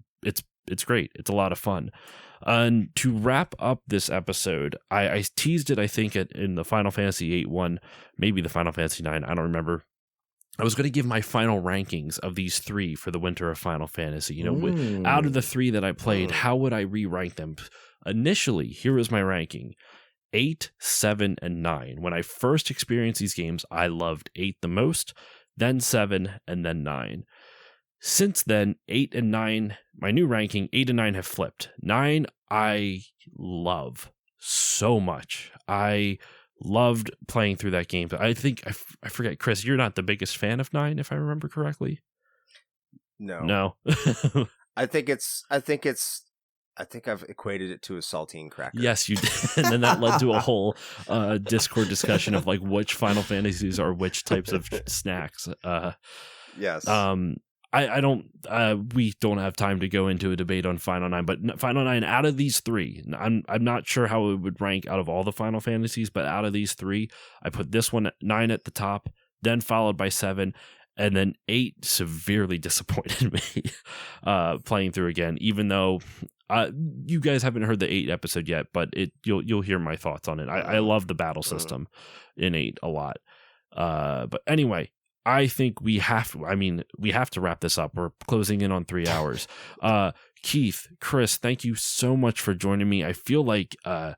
great. It's a lot of fun. And to wrap up this episode, I teased it, I think, in the Final Fantasy VIII one, maybe the Final Fantasy IX, I don't remember. I was going to give my final rankings of these 3 for the winter of Final Fantasy. You know, out of the 3 that I played, how would I re-rank them? Initially, here was my ranking: 8, 7, and 9. When I first experienced these games, I loved 8 the most, then 7, and then 9. Since then, 8 and 9, my new ranking, 8 and 9 have flipped. 9, I love so much. I loved playing through that game. I think, I forget, Chris, you're not the biggest fan of 9, if I remember correctly. No. I think I've equated it to a saltine cracker. Yes, you did. And then that led to a whole Discord discussion of like which Final Fantasies are which types of snacks. Yes. I don't, we don't have time to go into a debate on Final 9, but Final 9, out of these 3, I'm not sure how it would rank out of all the Final Fantasies, but out of these 3, I put this one 9 at the top, then followed by 7, and then 8 severely disappointed me playing through again, even though you guys haven't heard the 8 episode yet, but you'll hear my thoughts on it. I love the battle system in 8 a lot. But anyway, I think we have to wrap this up. We're closing in on 3 hours. Keith, Chris, thank you so much for joining me. I feel like I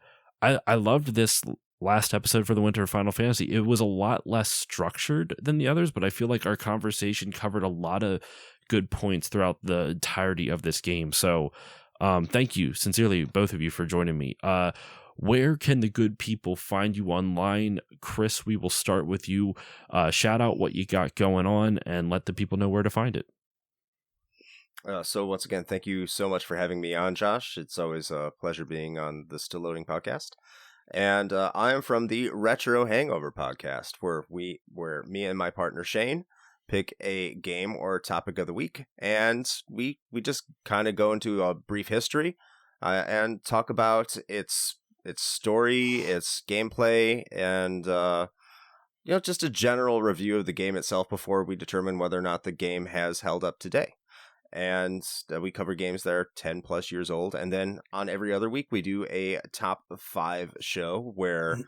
loved this last episode for the Winter of Final Fantasy. It was a lot less structured than the others, but I feel like our conversation covered a lot of good points throughout the entirety of this game. So thank you sincerely, both of you, for joining me. Where can the good people find you online? Chris, we will start with you. Shout out what you got going on and let the people know where to find it. So once again, thank you so much for having me on, Josh. It's always a pleasure being on the Still Loading podcast. And I am from the Retro Hangover podcast, where me and my partner Shane pick a game or topic of the week, and we just kind of go into a brief history and talk about its story, its gameplay, and just a general review of the game itself before we determine whether or not the game has held up today. And we cover games that are 10 plus years old. And then on every other week, we do a top 5 show where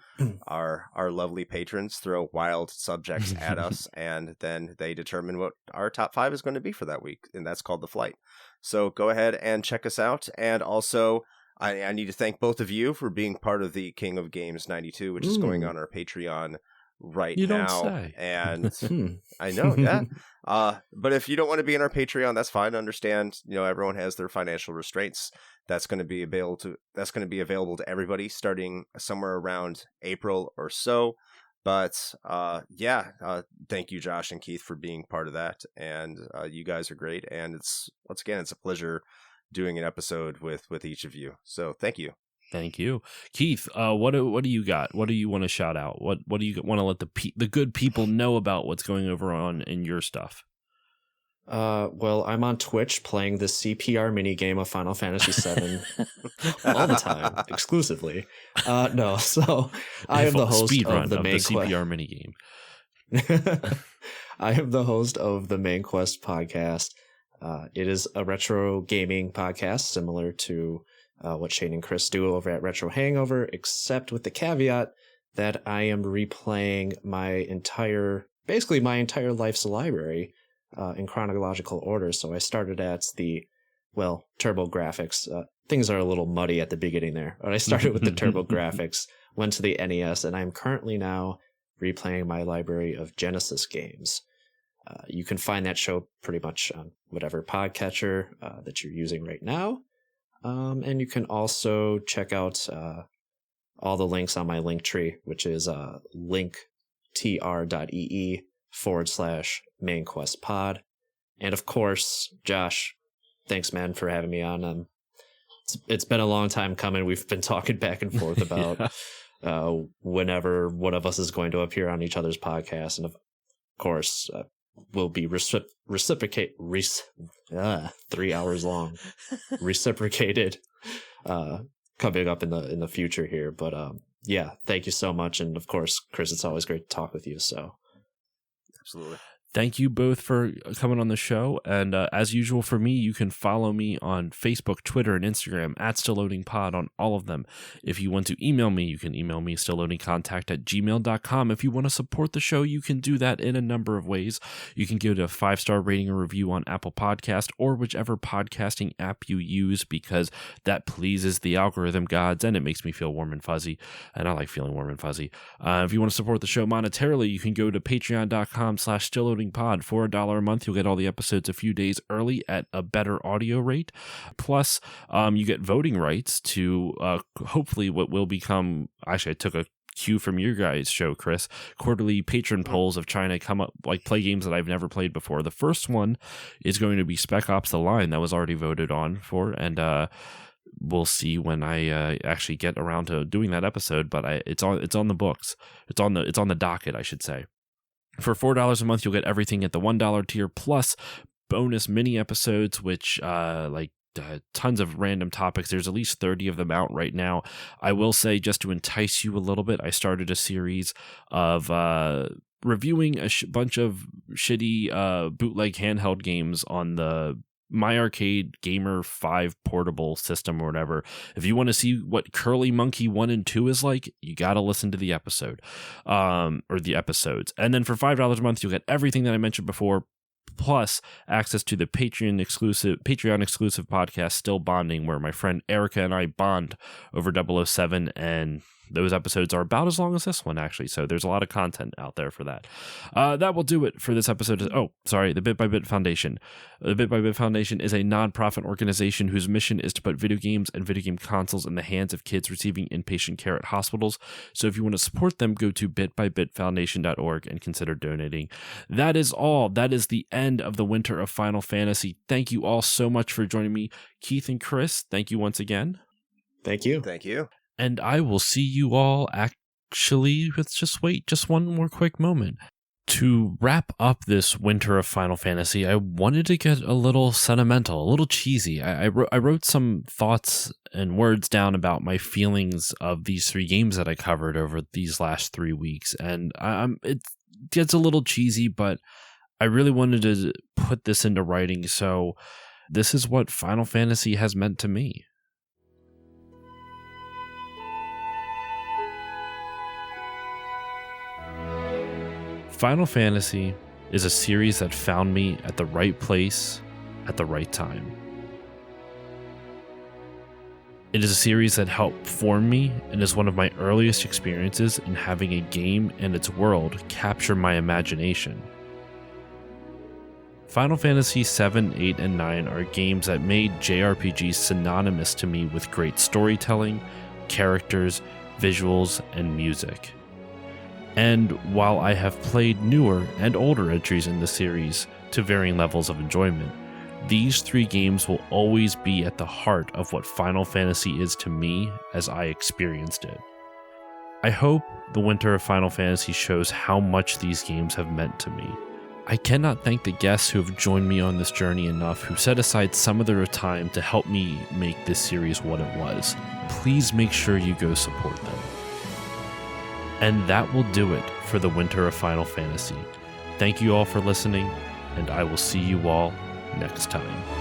our lovely patrons throw wild subjects at us. And then they determine what our top 5 is going to be for that week. And that's called The Flight. So go ahead and check us out. And also, I need to thank both of you for being part of the King of Games 92, which is going on our Patreon right you now. Don't say. And I know, yeah. But if you don't want to be in our Patreon, that's fine. Understand, everyone has their financial restraints. That's going to be available to everybody starting somewhere around April or so. But thank you, Josh and Keith, for being part of that. And you guys are great. And it's a pleasure doing an episode with each of you. So thank you. Thank you, Keith. What do you got? What do you want to shout out? What do you want to let the good people know about what's going over on in your stuff? Well, I'm on Twitch playing the CPR minigame of Final Fantasy VII all the time, exclusively. No, so I am the host of the main CPR minigame. I am the host of the Main Quest podcast. It is a retro gaming podcast similar to what Shane and Chris do over at Retro Hangover, except with the caveat that I am replaying my entire life's library in chronological order. So I started at Turbo Graphics. Things are a little muddy at the beginning there, but I started with the Turbo Graphics, went to the NES, and I'm currently now replaying my library of Genesis games. You can find that show pretty much on whatever podcatcher that you're using right now. And you can also check out all the links on my link tree, which is linktr.ee/mainquestpod. And of course, Josh, thanks, man, for having me on. It's been a long time coming. We've been talking back and forth about whenever one of us is going to appear on each other's podcast. And of course, will be 3 hours long, reciprocated, coming up in the future here. But Yeah, thank you so much. And of course, Chris, it's always great to talk with you. So Absolutely. Thank you both for coming on the show. And as usual for me, you can follow me on Facebook, Twitter, and Instagram at StillLoadingPod on all of them. If you want to email me, you can email me stillloadingcontact@gmail.com. If you want to support the show, you can do that in a number of ways. You can give it a 5-star rating or review on Apple Podcast or whichever podcasting app you use, because that pleases the algorithm gods and it makes me feel warm and fuzzy. And I like feeling warm and fuzzy. If you want to support the show monetarily, you can go to patreon.com/stillloadingpod. For $1 a month, you'll get all the episodes a few days early at a better audio rate. Plus, you get voting rights to hopefully what will become, actually I took a cue from your guys' show, Chris, quarterly patron polls of trying to come up, like, play games that I've never played before. The first one is going to be Spec Ops: The Line, that was already voted on for, and we'll see when I actually get around to doing that episode, but it's on the books. It's on the docket, I should say. For $4 a month, you'll get everything at the $1 tier, plus bonus mini episodes, which tons of random topics. There's at least 30 of them out right now. I will say, just to entice you a little bit, I started a series of reviewing a bunch of shitty bootleg handheld games on the My Arcade Gamer 5 portable system or whatever. If you want to see what Curly Monkey 1 and 2 is like, you got to listen to the episode, or the episodes. And then for $5 a month, you'll get everything that I mentioned before, plus access to the Patreon exclusive podcast, Still Bonding, where my friend Erica and I bond over 007, and those episodes are about as long as this one, actually. So there's a lot of content out there for that. That will do it for this episode. The Bit by Bit Foundation. The Bit by Bit Foundation is a nonprofit organization whose mission is to put video games and video game consoles in the hands of kids receiving inpatient care at hospitals. So if you want to support them, go to bitbybitfoundation.org and consider donating. That is all. That is the end of the winter of Final Fantasy. Thank you all so much for joining me. Keith and Chris, thank you once again. thank you. Thank you. And I will see you all actually, let's just wait just one more quick moment. To wrap up this winter of Final Fantasy, I wanted to get a little sentimental, a little cheesy. I wrote some thoughts and words down about my feelings of these 3 games that I covered over these last 3 weeks. And it gets a little cheesy, but I really wanted to put this into writing. So this is what Final Fantasy has meant to me. Final Fantasy is a series that found me at the right place at the right time. It is a series that helped form me and is one of my earliest experiences in having a game and its world capture my imagination. Final Fantasy VII, 8, and 9 are games that made JRPGs synonymous to me with great storytelling, characters, visuals, and music. And while I have played newer and older entries in the series to varying levels of enjoyment, these 3 games will always be at the heart of what Final Fantasy is to me as I experienced it. I hope the winter of Final Fantasy shows how much these games have meant to me. I cannot thank the guests who have joined me on this journey enough, who set aside some of their time to help me make this series what it was. Please make sure you go support them. And that will do it for the winter of Final Fantasy. Thank you all for listening, and I will see you all next time.